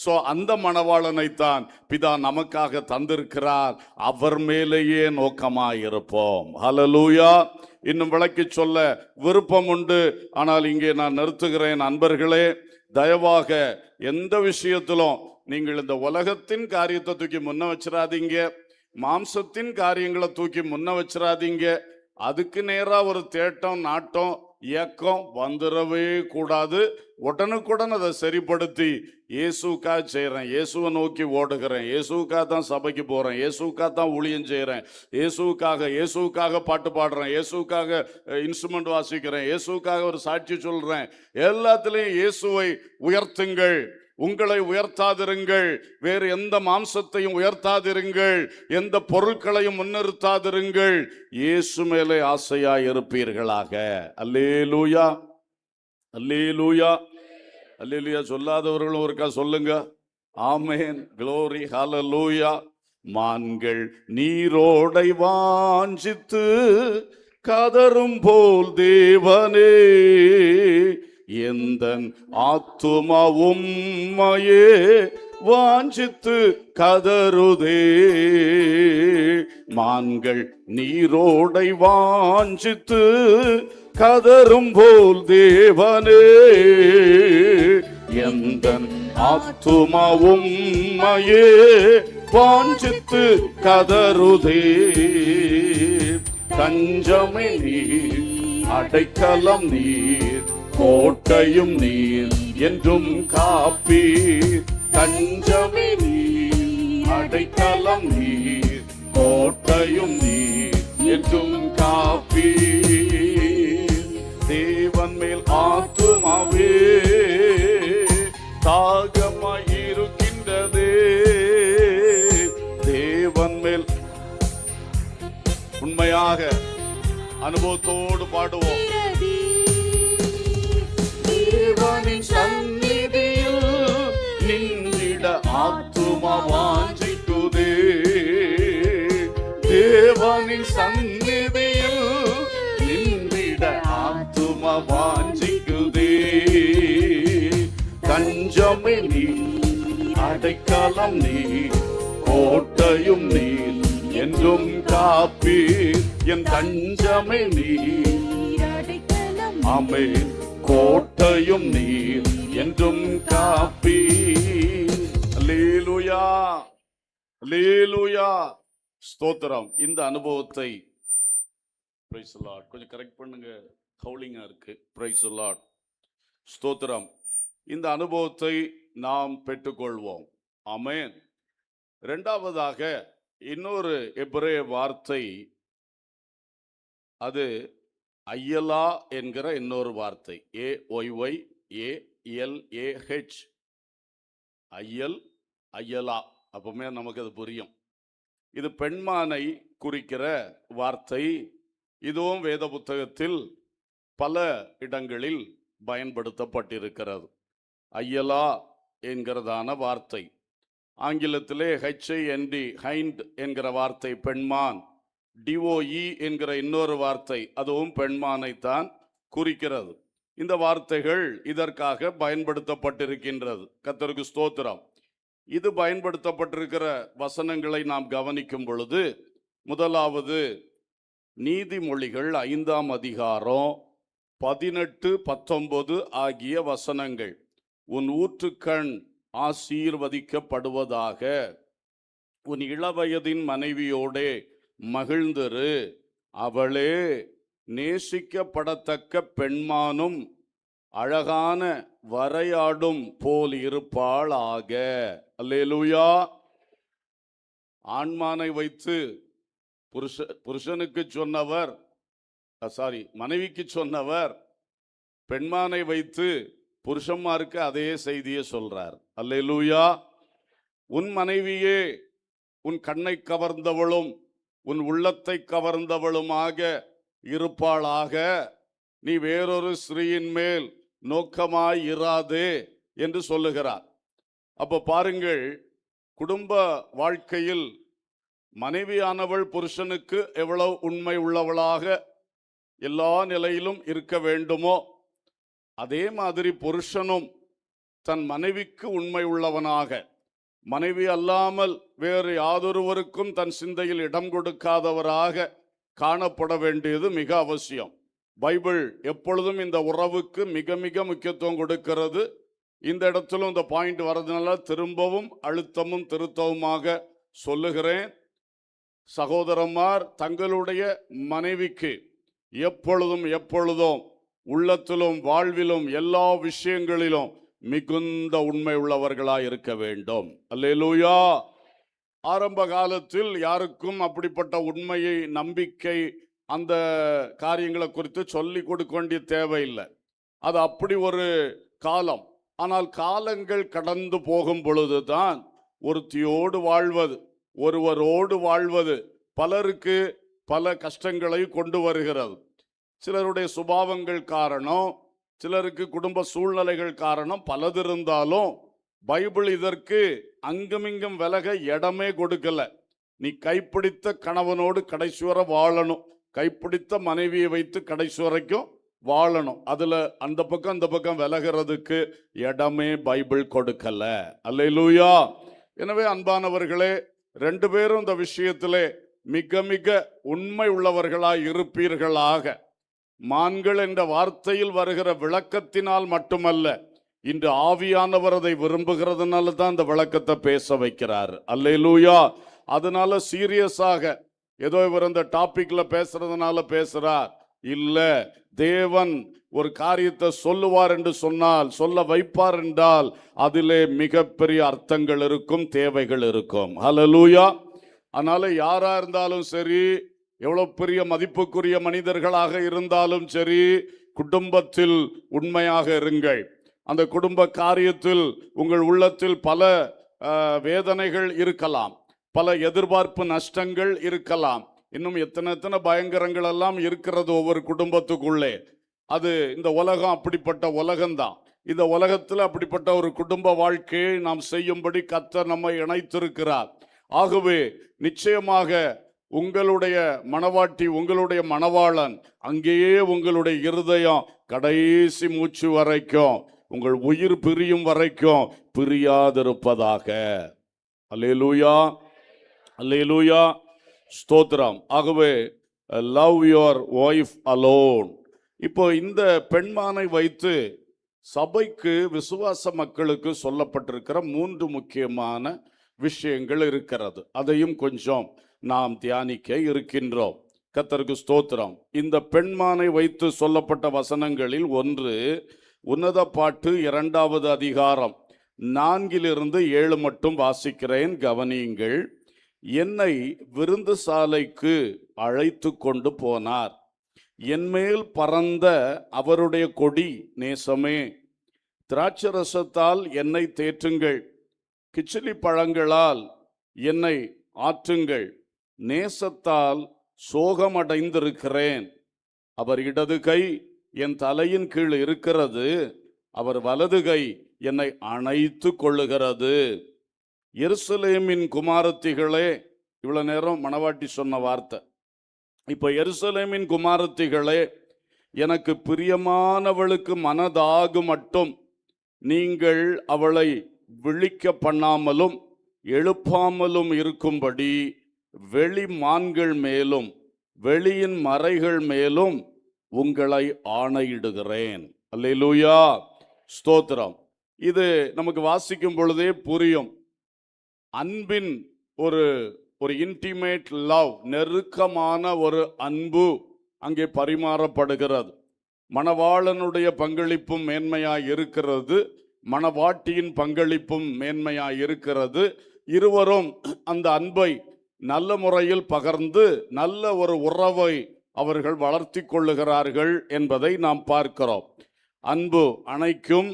ஸோ அந்த மணவாளனைத்தான் பிதா நமக்காக தந்திருக்கிறார். அவர் மேலேயே நோக்கமாய் இருப்போம். ஹல்லேலூயா. இன்னும் விளக்கி சொல்ல விருப்பம் உண்டு, ஆனால் இங்கே நான் நிறுத்துகிறேன். அன்பர்களே, தயவாக எந்த விஷயத்திலும் நீங்கள் இந்த உலகத்தின் காரியத்தை தூக்கி முன்ன வச்சிடாதீங்க, மாம்சத்தின் காரியங்களை தூக்கி முன்ன வச்சிடாதீங்க. அதுக்கு நேரா ஒரு தேட்டம், நாட்டம், இயக்கம் வந்துடவே கூடாது. உடனுக்குடன் அதை சரிப்படுத்தி இயேசுக்காக செய்கிறேன், இயேசுவை நோக்கி ஓடுகிறேன், இயேசுக்காக தான் சபைக்கு போகிறேன், இயேசுக்காக தான் ஊழியம் செய்கிறேன், இயேசுக்காக பாட்டு பாடுறேன், இயேசுக்காக இன்ஸ்ட்ருமெண்ட் வாசிக்கிறேன், இயேசுக்காக ஒரு சாட்சி சொல்கிறேன். எல்லாத்துலேயும் இயேசுவை உயர்த்துங்கள். உங்களை உயர்த்தாதிருங்கள். வேறு எந்த மாம்சத்தையும் உயர்த்தாதிருங்கள். எந்த பொருட்களையும் முன்னிறுத்தாதிருங்கள். இயேசு மேலே ஆசையாய் இருப்பீர்களாக. அல்லேலூயா, அல்லேலூயா, அல்லேலூயா. சொல்லாதவர்களும் ஒருக்கா சொல்லுங்க. ஆமென், க்ளோரி, ஹல்லேலூயா. மான்கள் நீரோடை வாஞ்சித்து கதரும் போல் தேவனே, எந்தன் ஆத்துமா உம்மையே வாஞ்சித்து கதறுதே. மான்கள் நீரோடை வாஞ்சித்து கதரும் போல் தேவனே, எந்தன் ஆத்துமா உம்மையே வாஞ்சித்து கதறுதே. தஞ்சமே நீர், அடைக்கலம் நீர், கோட்டையும் நீர், என்றும் காப்பீர். தஞ்சமே நீர், அடைக்கலம் நீர், கோட்டையும் நீர், என்றும் காப்பீர். தேவன் மேல் ஆத்துமாவே தாகமாயிருக்கின்றதே. தேவன் மேல் உண்மையாக அனுபவத்தோடு பாடுவோம். தேவனின் சந்நிதியில் நின்றிட ஆத்துமா வாஞ்சிக்குதே. தேவனின் சந்நிதி வாஞ்சிக்குதே. தஞ்சமே நீர், அடைக்கலம் நீர், கோட்டையும் நீர், என்றும் காப்பீர். என் தஞ்சமே நீர், ஆமென், கோட்டையும் நீர், என்றும் காப்பீர். அல்லேலூயா, அல்லேலூயா, ஸ்தோத்திரம். இந்த அனுபவத்தை பிரைஸ் தி லார்ட் கொஞ்சம் கரெக்ட் பண்ணுங்க, கவுலிங்கா இருக்கு. பிரைஸ் தி லார்ட், ஸ்தோத்திரம். இந்த அனுபவத்தை நாம் பெற்றுக்கொள்வோம். ஆமென். இரண்டாவதாக இன்னொரு எபிரேய வார்த்தை, அது அயலா என்கிற இன்னொரு வார்த்தை. AYYALAH, அயல், அயலா. அப்பவுமே நமக்கு அது புரியும். இது பெண்மானை குறிக்கிற வார்த்தை. இதுவும் வேத புத்தகத்தில் பல இடங்களில் பயன்படுத்தப்பட்டிருக்கிறது. அயலா என்கிறதான வார்த்தை. ஆங்கிலத்திலே HIND, ஹைண்ட் என்கிற வார்த்தை பெண்மான். DOE என்கிற இன்னொரு வார்த்தை, அதுவும் பெண்மானைத்தான் குறிக்கிறது. இந்த வார்த்தைகள் இதற்காக பயன்படுத்தப்பட்டிருக்கின்றது. கர்த்தருக்கு ஸ்தோத்திரம். இது பயன்படுத்தப்பட்டிருக்கிற வசனங்களை நாம் கவனிக்கும் பொழுது, முதலாவது நீதிமொழிகள் 5ஆம் அதிகாரம் 18, 19 ஆகிய வசனங்கள். உன் ஊற்றுக்கண் ஆசீர்வதிக்கப்படுவதாக, உன் இளவயதின் மனைவியோடே மகிழ்ந்திரு, அவளே நேசிக்கப்படத்தக்க பெண்மானும் அழகான வரையாடும் போல் இருப்பாளாக. அல்லேலூயா. ஆண்மானை வைத்து புருஷனுக்கு சொன்னவர், மனைவிக்கு சொன்னவர், பெண்மானை வைத்து புருஷன்மாருக்கு அதே செய்தியை சொல்றார். அல்லேலூயா. உன் மனைவியே உன் கண்ணை கவர்ந்தவளும் உன் உள்ளத்தை கவர்ந்தவளுமாக இருப்பாளாக, நீ வேறொரு ஸ்திரீயின் மேல் நோக்கமாய் இராதே என்று சொல்லுகிறார். அப்ப பாருங்கள், குடும்ப வாழ்க்கையில் மனைவியானவள் புருஷனுக்கு எவ்வளவு உண்மை உள்ளவளாக எல்லா நிலையிலும் இருக்க வேண்டுமோ, அதே மாதிரி புருஷனும் தன் மனைவிக்கு உண்மை உள்ளவனாக, மனைவி அல்லாமல் வேறு யாதொருவருக்கும் தன் சிந்தையில் இடம் கொடுக்காதவராக காணப்பட வேண்டியது மிக அவசியம். பைபிள் எப்பொழுதும் இந்த உறவுக்கு மிக மிக முக்கியத்துவம் கொடுக்கிறது. இந்த இடத்திலும் இந்த பாயிண்ட் வரதுனால திரும்பவும் அழுத்தமும் திருத்தவுமாக சொல்லுகிறேன். சகோதரமார் தங்களுடைய மனைவிக்கு எப்பொழுதும் உள்ளத்திலும் வாழ்விலும் எல்லா விஷயங்களிலும் மிகுந்த உண்மை உள்ளவர்களாய் இருக்க வேண்டும். அல்லேலூயா. ஆரம்ப காலத்தில் யாருக்கும் அப்படிப்பட்ட உண்மையை, நம்பிக்கை, அந்த காரியங்களை குறித்து சொல்லி கொடுக்க வேண்டிய தேவையில்லை. அது அப்படி ஒரு காலம். ஆனால் காலங்கள் கடந்து போகும் பொழுதுதான் ஒருத்தியோடு வாழ்வது, ஒருவரோடு வாழ்வது பலருக்கு பல கஷ்டங்களை கொண்டு வருகிறது. சிலருடைய சுபாவங்கள் காரணம், சிலருக்கு குடும்ப சூழ்நிலைகள் காரணம், பலது இருந்தாலும் பைபிள் இதற்கு அங்குமிங்கும் விலக இடமே கொடுக்கல. நீ கைப்பிடித்த கணவனோடு கடைசி வரை வாழணும், கைப்பிடித்த மனைவியை வைத்து கடைசி வரைக்கும் வாழணும். அதுல அந்த பக்கம் இந்த பக்கம் விலகிறதுக்கு இடமே பைபிள் கொடுக்கல. அல்லேலூயா. எனவே அன்பானவர்களே, ரெண்டு பேரும் இந்த விஷயத்திலே மிக மிக உண்மை உள்ளவர்களாய் இருப்பீர்களாக. மான்கள் என்ற வார்த்தையில் வருகிற விளக்கத்தினால் மட்டுமல்ல, இன்று ஆவியானவர் அதை விரும்புகிறதுனால தான் இந்த விளக்கத்தை பேச வைக்கிறார். அல்லேலூயா. அதனால சீரியஸாக ஏதோ இவர் இந்த டாபிக்ல பேசுறதுனால பேசுறார் இல்ல. தேவன் ஒரு காரியத்தை சொல்லுவார் என்று சொன்னால், சொல்ல வைப்பார் என்றால் அதிலே மிகப்பெரிய அர்த்தங்கள் இருக்கும், தேவைகள் இருக்கும். ஹல்லேலூயா. அதனால யாரா இருந்தாலும் சரி, எவ்வளவு பெரிய மதிப்புக்குரிய மனிதர்களாக இருந்தாலும் சரி, குடும்பத்தில் உண்மையாக இருங்கள். அந்த குடும்ப காரியத்தில் உங்கள் உள்ளத்தில் பல வேதனைகள் இருக்கலாம், பல எதிர்பார்ப்பு நஷ்டங்கள் இருக்கலாம், இன்னும் எத்தனை பயங்கரங்கள் எல்லாம் இருக்கிறது ஒவ்வொரு குடும்பத்துக்குள்ளே. அது இந்த உலகம் அப்படிப்பட்ட உலகம்தான். இந்த உலகத்தில் அப்படிப்பட்ட ஒரு குடும்ப வாழ்க்கையை நாம் செய்யும்படி கர்த்தர் நம்மை இணைத்திருக்கிறார். ஆகவே நிச்சயமாக உங்களுடைய மணவாட்டி, உங்களுடைய மணவாளன், அங்கேயே உங்களுடைய இருதயம் கடைசி மூச்சு வரைக்கும், உங்கள் உயிர் பிரியும் வரைக்கும் பிரியாதிருப்பதாக. அல்லேலூயா, அல்லேலூயா, ஸ்தோத்திரம். ஆகவே லவ் யுவர் ஒய்ஃப் அலோன். இப்போ இந்த பெண்மானை வைத்து சபைக்கு, விசுவாச மக்களுக்கு சொல்லப்பட்டிருக்கிற 3 முக்கியமான விஷயங்கள் இருக்கிறது. அதையும் கொஞ்சம் நாம் தியானிக்க இருக்கின்றோம். கர்த்தருக்கு ஸ்தோத்திரம். இந்த பெண்மானை வைத்து சொல்லப்பட்ட வசனங்களில் ஒன்று உன்னத பாட்டு 2வது அதிகாரம் 4-7 மட்டும் வாசிக்கிறேன், கவனியுங்கள். என்னை விருந்து சாலைக்கு அழைத்து கொண்டு போனார். என்மேல் பறந்த அவருடைய கொடி நேசமே. திராட்சரசத்தால் என்னை தேற்றுங்கள், கிச்சிலி பழங்களால் என்னை ஆற்றுங்கள். நேசத்தால் சோகமடைந்திருக்கிறேன். அவர் இடது கை என் தலையின் கீழ் இருக்கிறது, அவர் வலது கை என்னை அணைத்து கொள்ளுகிறது. எருசலேமின் குமாரத்திகளே, இவ்வளவு நேரம் மணவாட்டி சொன்ன வார்த்தை. இப்ப எருசலேமின் குமாரத்திகளே, எனக்கு பிரியமானவளுக்கு மனதாகு மட்டும் நீங்கள் அவளை விழிக்க பண்ணாமலும் எழுப்பாமலும் இருக்கும்படி வெளி மான்கள் மேலும் வெளியின் மறைகள் மேலும் உங்களை ஆணையிடுகிறேன். அல்லேலூயா, ஸ்தோத்திரம். இது நமக்கு வாசிக்கும் பொழுதே புரியும். அன்பின் ஒரு இன்டிமேட் லவ், நெருக்கமான ஒரு அன்பு அங்கே பரிமாறப்படுகிறது. மணவாளனுடைய பங்களிப்பும் மேன்மையாய் இருக்கிறது, மணவாட்டியின் பங்களிப்பும் மேன்மையாய் இருக்கிறது. இருவரும் அந்த அன்பை நல்ல முறையில் பகர்ந்து நல்ல ஒரு உறவை அவர்கள் வளர்த்தி கொள்ளுகிறார்கள் என்பதை நாம் பார்க்கிறோம். அன்பு அணைக்கும்,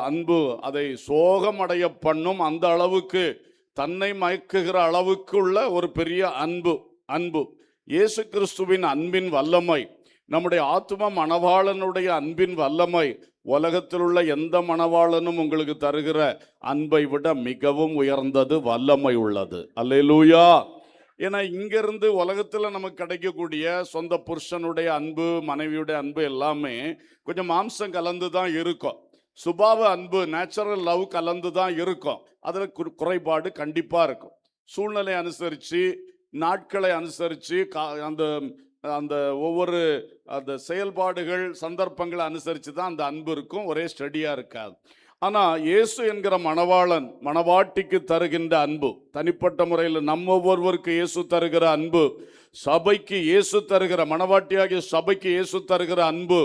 அன்பு அதை சோகமடைய பண்ணும். அந்த அளவுக்கு, தன்னை மயக்குகிற அளவுக்குள்ள ஒரு பெரிய அன்பு. இயேசு கிறிஸ்துவின் அன்பின் வல்லமை, நம்முடைய ஆத்தும மணவாளனுடைய அன்பின் வல்லமை உலகத்தில் உள்ள எந்த மணவாளனும் உங்களுக்கு தருகிற அன்பை விட மிகவும் உயர்ந்தது, வல்லமை உள்ளது. அல்லேலூயா. ஏன்னா இங்கிருந்து உலகத்துல நமக்கு கிடைக்கக்கூடிய சொந்த புருஷனுடைய அன்பு, மனைவியுடைய அன்பு எல்லாமே கொஞ்சம் மாம்சம் கலந்து தான் இருக்கும். சுபாவ அன்பு, நேச்சுரல் லவ் கலந்து தான் இருக்கும். அதுல குறைபாடு கண்டிப்பா இருக்கும். சூழ்நிலை அனுசரிச்சு, நாட்களை அனுசரிச்சு, அந்த ஒவ்வொரு அந்த செயல்பாடுகள், சந்தர்ப்பங்களை அனுசரித்து தான் அந்த அன்பு இருக்கும். ஒரே ஸ்டடியா இருக்காது. ஆனா இயேசு என்கிற மணவாளன் மணவாட்டிக்கு தருகின்ற அன்பு, தனிப்பட்ட முறையில் நம்ம ஒவ்வொருவருக்கு இயேசு தருகிற அன்பு, சபைக்கு இயேசு தருகிற, மணவாட்டியாகிய சபைக்கு இயேசு தருகிற அன்பு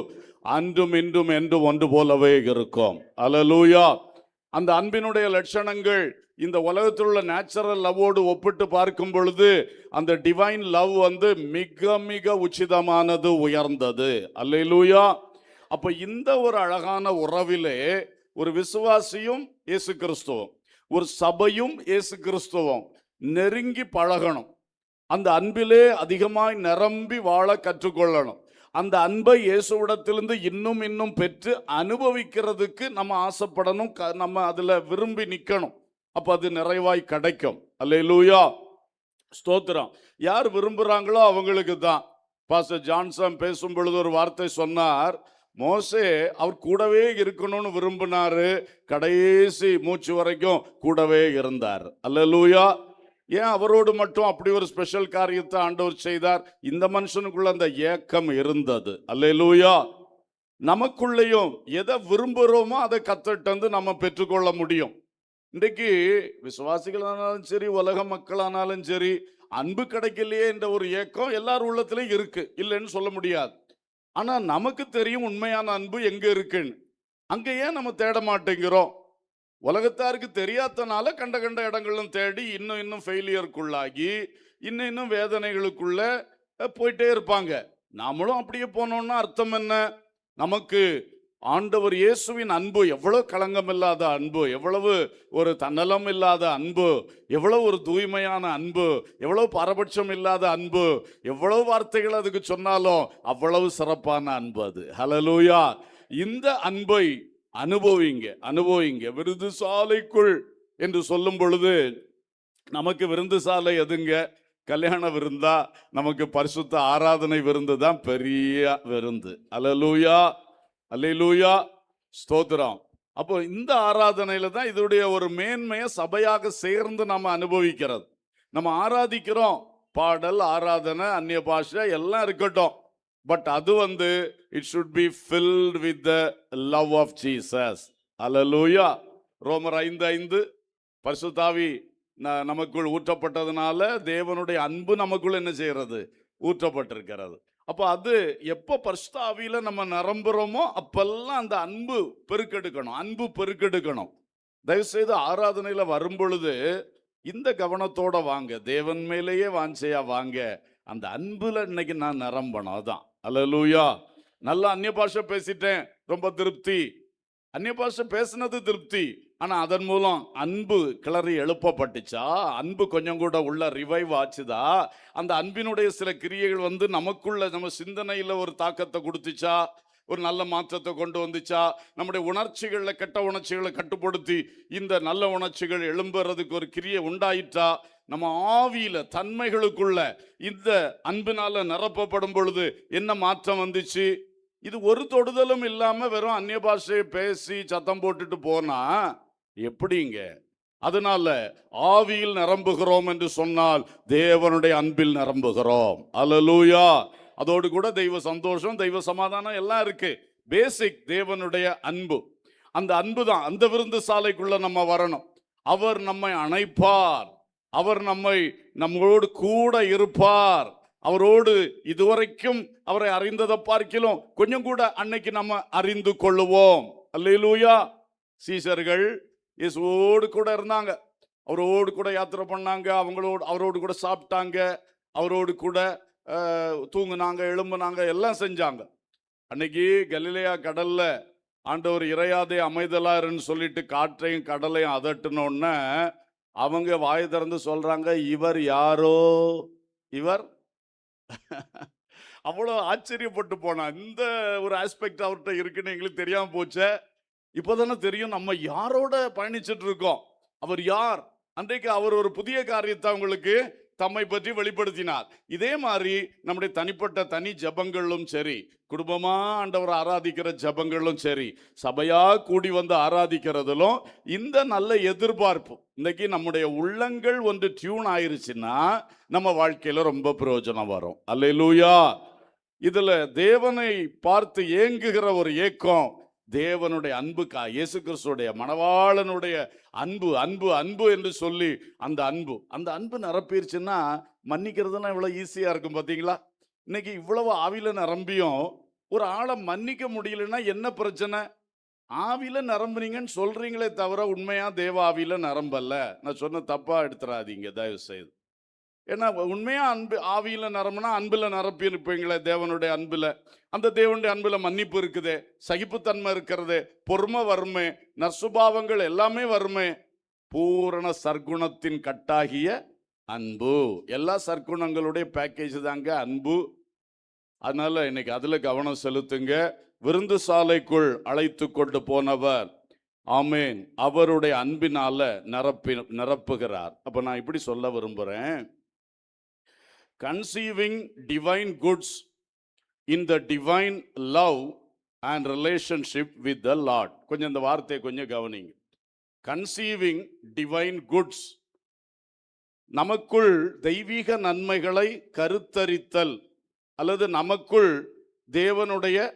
அன்றும் இன்றும் என்றும் ஒன்று போலவே இருக்கும். அல்லேலூயா. அந்த அன்பினுடைய லட்சணங்கள் இந்த உலகத்தில் உள்ள நேச்சுரல் லவ்வோடு ஒப்பிட்டு பார்க்கும் பொழுது அந்த டிவைன் லவ் மிக மிக உச்சிதமானது, உயர்ந்தது. அல்லேலூயா. அப்ப இந்த ஒரு அழகான உறவிலே ஒரு விசுவாசியும் இயேசு கிறிஸ்துவும், ஒரு சபையும் இயேசு கிறிஸ்துவும் நெருங்கி பழகணும். அந்த அன்பிலே அதிகமாய் நிரம்பி வாழ கற்றுக்கொள்ளணும். அந்த அன்பை இயேசுவிடத்திலிருந்து இன்னும் இன்னும் பெற்று அனுபவிக்கிறதுக்கு நம்ம ஆசைப்படணும், நம்ம அதுல விரும்பி நிற்கணும். அப்ப அது நிறைவாய் கிடைக்கும். அல்லேலூயா, ஸ்தோத்திரம். யார் விரும்புறாங்களோ அவங்களுக்கு தான். பாஸ்டர் ஜான்சன் பேசும் பொழுது ஒரு வார்த்தை சொன்னார். மோசே அவர் கூடவே இருக்கணும்னு விரும்பினாரு, கடைசி மூச்சு வரைக்கும் கூடவே இருந்தார். அல்லேலூயா. ஏன் அவரோடு மட்டும் அப்படி ஒரு ஸ்பெஷல் காரியத்தை ஆண்டவர் செய்தார்? இந்த மனுஷனுக்குள்ள அந்த ஏக்கம் இருந்தது. அல்லேலூயா. நமக்குள்ளேயும் எதை விரும்புகிறோமோ அதை கத்துட்டு நம்ம பெற்றுக்கொள்ள முடியும். இன்றைக்கு விசுவாசிகளானாலும் சரி, உலக மக்களானாலும் சரி, அன்பு கிடைக்கலையே என்ற ஒரு ஏக்கம் எல்லார் உள்ளத்திலையும் இருக்கு, இல்லைன்னு சொல்ல முடியாது. ஆனா நமக்கு தெரியும் உண்மையான அன்பு எங்க இருக்குன்னு. அங்க ஏன் நம்ம தேட மாட்டேங்கிறோம்? உலகத்தாருக்கு தெரியாதனால கண்ட இடங்களும் தேடி இன்னும் ஃபெயிலியருக்குள்ளாகி இன்னும் வேதனைகளுக்குள்ள போயிட்டே இருப்பாங்க. நாமளும் அப்படியே போனோம்னா அர்த்தம் என்ன? நமக்கு ஆண்டவர் இயேசுவின் அன்பு எவ்வளவு களங்கம் இல்லாத அன்பு, எவ்வளவு ஒரு தன்னலம் இல்லாத அன்பு, எவ்வளவு ஒரு தூய்மையான அன்பு, எவ்வளவு பாரபட்சம் இல்லாத அன்பு, எவ்வளவு வார்த்தைகள் அதுக்கு சொன்னாலும் அவ்வளவு சிறப்பான அன்பு அது. ஹல்லேலூயா. இந்த அன்பை அனுபவிங்க. விருந்து சாலைக்குள் என்று சொல்லும் பொழுது நமக்கு விருந்து சாலை எதுங்க? கல்யாண விருந்தா, நமக்கு பரிசுத்த ஆராதனை விருந்து தான் பெரிய விருந்து. அல்லேலூயா, அல்லேலூயா, ஸ்தோத்திரம். அப்போ இந்த ஆராதனையில தான் இதோடைய ஒரு மேன்மையை சபையாக சேர்ந்து நம்ம அனுபவிக்கிறது. நம்ம ஆராதிக்கிறோம், பாடல், ஆராதனை, அந்நிய பாஷை எல்லாம் இருக்கட்டும். பட் அது it should be filled with the love of Jesus. அல்லேலூயா. ரோமர் 5:5 பரிசுத்த ஆவி நமக்குள் ஊற்றப்பட்டதுனால தேவனுடைய அன்பு நமக்குள் என்ன செய்யறது? ஊற்றப்பட்டிருக்கிறது. அப்போ அது எப்போ பரிசுத்த ஆவியில நம்ம நிரம்புறோமோ அப்பெல்லாம் அந்த அன்பு பெருக்கெடுக்கணும், அன்பு பெருக்கெடுக்கணும். தயவுசெய்து ஆராதனையில வரும் பொழுது இந்த கவனத்தோட வாங்க, தேவன் மேலேயே வாஞ்சையா வாங்க. அந்த அன்புல இன்னைக்கு நான் நிரம்பணும். அதான் அல்லேலூயா. நல்லா அந்நிய பாஷை பேசிட்டேன், ரொம்ப திருப்தி. அந்நிய பாஷை பேசினது திருப்தி, ஆனா அதன் மூலம் அன்பு கிளறி எழுப்பப்பட்டுச்சா? அன்பு கொஞ்சம் கூட உள்ள ரிவைவ் ஆச்சுதா? அந்த அன்பினுடைய சில கிரியைகள் நமக்குள்ள, நம்ம சிந்தனையில ஒரு தாக்கத்தை கொடுத்துச்சா? ஒரு நல்ல மாற்றத்தை கொண்டு வந்துச்சா? நம்முடைய உணர்ச்சிகள்ல கெட்ட உணர்ச்சிகளை கட்டுப்படுத்தி இந்த நல்ல உணர்ச்சிகள் எழும்புறதுக்கு ஒரு கிரியை உண்டாயிற்றா? நம்ம ஆவியில தன்மைகளுக்குள்ள இந்த அன்பினால நிரப்பப்படும் பொழுது என்ன மாற்றம் வந்துச்சு? இது ஒரு தொடுதலும் இல்லாம வெறும் அந்நிய பாஷையை பேசி சத்தம் போட்டுட்டு போனா எப்படிங்க? அதனால ஆவியில் நிரம்புகிறோம் என்று சொன்னால் தேவனுடைய அன்பில் நிரம்புகிறோம். அல்லேலூயா. அதோடு கூட தெய்வ சந்தோஷம், தெய்வ சமாதானம் எல்லாம் இருக்கு. பேசிக் தேவனுடைய அன்பு. அந்த அன்பு தான் அந்த விருந்து சாலைக்குள்ள நம்ம வரணும். அவர் நம்மை அணைப்பார், அவர் நம்மளோடு கூட இருப்பார். அவரோடு இதுவரைக்கும் அவரை அறிந்ததை பார்க்கிலும் கொஞ்சம் கூட அன்னைக்கு நம்ம அறிந்து கொள்ளுவோம். அல்லேலூயா. சீஷர்கள் இயேசுவோடு கூட இருந்தாங்க, அவரோடு கூட யாத்திரை பண்ணாங்க, அவரோடு கூட சாப்பிட்டாங்க, அவரோடு கூட தூங்குனாங்க, எழும்புனாங்க, எல்லாம் செஞ்சாங்க. அன்னைக்கு கலிலேயா கடல்ல ஆண்டவர் இறையாதே அமைதலாருன்னு சொல்லிட்டு காற்றையும் கடலையும் அதட்டினோன்னு அவங்க வாய் திறந்து சொல்றாங்க, இவர் யாரோ? இவர் அவ்வளோ ஆச்சரியப்பட்டு போனா. இந்த ஒரு ஆஸ்பெக்ட் அவர்கிட்ட இருக்குன்னு எங்களுக்கு தெரியாம போச்சே. இப்போதானே தெரியும் நம்ம யாரோட பயணிச்சுட்டு இருக்கோம், அவர் யார். அன்றைக்கு அவர் ஒரு புதிய காரியத்தை அவங்களுக்கு தம்மை பற்றி வெளிப்படுத்தினார். இதே மாதிரி நம்முடைய தனிப்பட்ட தனி ஜபங்களும் சரி, குடும்பமா ஆண்டவர் ஆராதிக்கிற ஜபங்களும் சரி, சபையா கூடி வந்து ஆராதிக்கிறதிலும் இந்த நல்ல எதிர்பார்ப்பு. இன்னைக்கு நம்முடைய உள்ளங்கள் டியூன் ஆயிருச்சுன்னா நம்ம வாழ்க்கையில ரொம்ப பிரயோஜனம் வரும். அல்லேலூயா. இதுல தேவனை பார்த்து ஏங்குகிற ஒரு ஏக்கம், தேவனுடைய அன்புக்கா, இயேசு கிறிஸ்துடைய மணவாளனுடைய அன்பு அன்பு அன்பு என்று சொல்லி அந்த அன்பு நிரப்பிருச்சுன்னா மன்னிக்கிறதுனா இவ்வளவு ஈஸியா இருக்கும். பார்த்தீங்களா? இன்னைக்கு இவ்வளவு ஆவியில நிரம்பியும் ஒரு ஆளை மன்னிக்க முடியலன்னா என்ன பிரச்சனை? ஆவியில நிரம்புறீங்கன்னு சொல்றீங்களே தவிர உண்மையா தேவ ஆவியில நிரம்பல்ல. நான் சொன்ன தப்பா எடுத்துறாதீங்க தயவு செய்து. ஏன்னா உண்மையா அன்பு ஆவியில நிரம்பினா அன்புல நிரப்பி இருப்பீங்களே, தேவனுடைய அன்புல. அந்த தேவனுடைய அன்புல மன்னிப்பு இருக்குதே, சகிப்புத்தன்மை இருக்கிறது, பொறுமை வருமே, நற்சுபாவங்கள் எல்லாமே வருமே. பூரண சர்க்குணத்தின் கட்டாகிய அன்பு. எல்லா சர்க்குணங்களுடைய பேக்கேஜ் தாங்க அன்பு. அதனால இன்னைக்கு அதுல கவனம் செலுத்துங்க. விருந்து சாலைக்குள் அழைத்து கொண்டு போனவர், ஆமேன், அவருடைய அன்பினால நிரப்புகிறார். அப்ப நான் இப்படி சொல்ல விரும்புறேன், conceiving divine goods in the divine love and relationship with the Lord. கொஞ்சம் இந்த வார்த்தையை கொஞ்சம் கவனிங்க. conceiving divine goods, நமக்குள் தெய்வீக நன்மைகளை கருத்தரித்தல், அல்லது நமக்குள் தேவனுடைய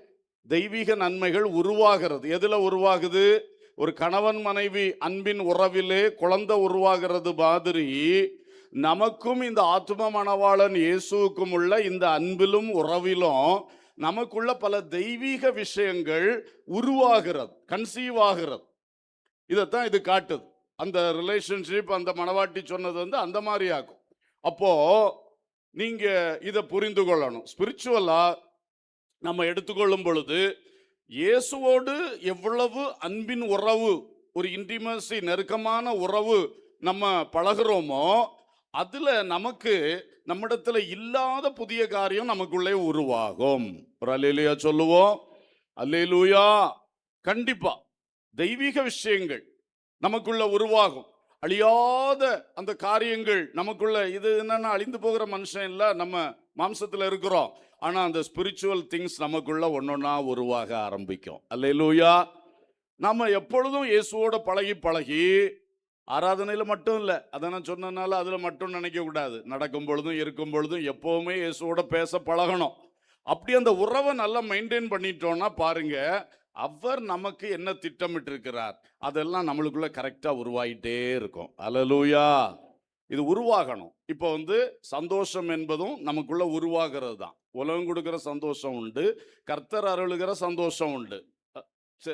தெய்வீக நன்மைகள் உருவாகிறது. எதுல உருவாகுது? ஒரு கணவன் மனைவி அன்பின் உறவிலே குழந்தை உருவாகிறது மாதிரி நமக்கும் இந்த ஆத்தும மணவாளன் இயேசுவுக்கும் உள்ள இந்த அன்பிலும் உறவிலும் நமக்குள்ள பல தெய்வீக விஷயங்கள் உருவாகிறது, கன்சீவ் ஆகிறது. இதைத்தான் இது காட்டுது. அந்த ரிலேஷன்ஷிப், அந்த மணவாட்டி சொன்னது அந்த மாதிரி ஆகும். அப்போ நீங்க இதை புரிந்து கொள்ளணும். ஸ்பிரிச்சுவலா நம்ம எடுத்துக்கொள்ளும் பொழுது இயேசுவோடு எவ்வளவு அன்பின் உறவு, ஒரு இன்டிமசி, நெருக்கமான உறவு நம்ம பழகிறோமோ அதுல நமக்கு நம்மிடத்துல இல்லாத புதிய காரியம் நமக்குள்ளே உருவாகும். ஒரு அல்லேலூயா சொல்லுவோம். அல்லேலூயா. கண்டிப்பா தெய்வீக விஷயங்கள் நமக்குள்ள உருவாகும். அழியாத அந்த காரியங்கள் நமக்குள்ள. இது என்னன்னா, அழிந்து போகிற மனுஷன் இல்ல, நம்ம மாம்சத்துல இருக்கிறோம். ஆனா அந்த ஸ்பிரிச்சுவல் திங்ஸ் நமக்குள்ள ஒன்னொன்னா உருவாக ஆரம்பிக்கும். அல்லேலூயா. நம்ம எப்பொழுதும் இயேசுவோட பழகி பழகி, ஆராதனையில மட்டும் இல்ல, அதை நான் சொன்னனால அதுல மட்டும் நினைக்க கூடாது. நடக்கும் பொழுதும் இருக்கும் பொழுதும் எப்பவுமே இயேசுவோட பேச பழகணும். அப்படி அந்த உறவை நல்லா மெயின்டைன் பண்ணிட்டோம்னா பாருங்க, அவர் நமக்கு என்ன திட்டமிட்டு இருக்கிறார் அதெல்லாம் நம்மளுக்குள்ள கரெக்டா உருவாயிட்டே இருக்கும். அல்லேலூயா. இது உருவாகணும். இப்போ சந்தோஷம் என்பதும் நமக்குள்ள உருவாகிறது தான். உலகம் கொடுக்கிற சந்தோஷம் உண்டு, கர்த்தர் அருளுகிற சந்தோஷம் உண்டு.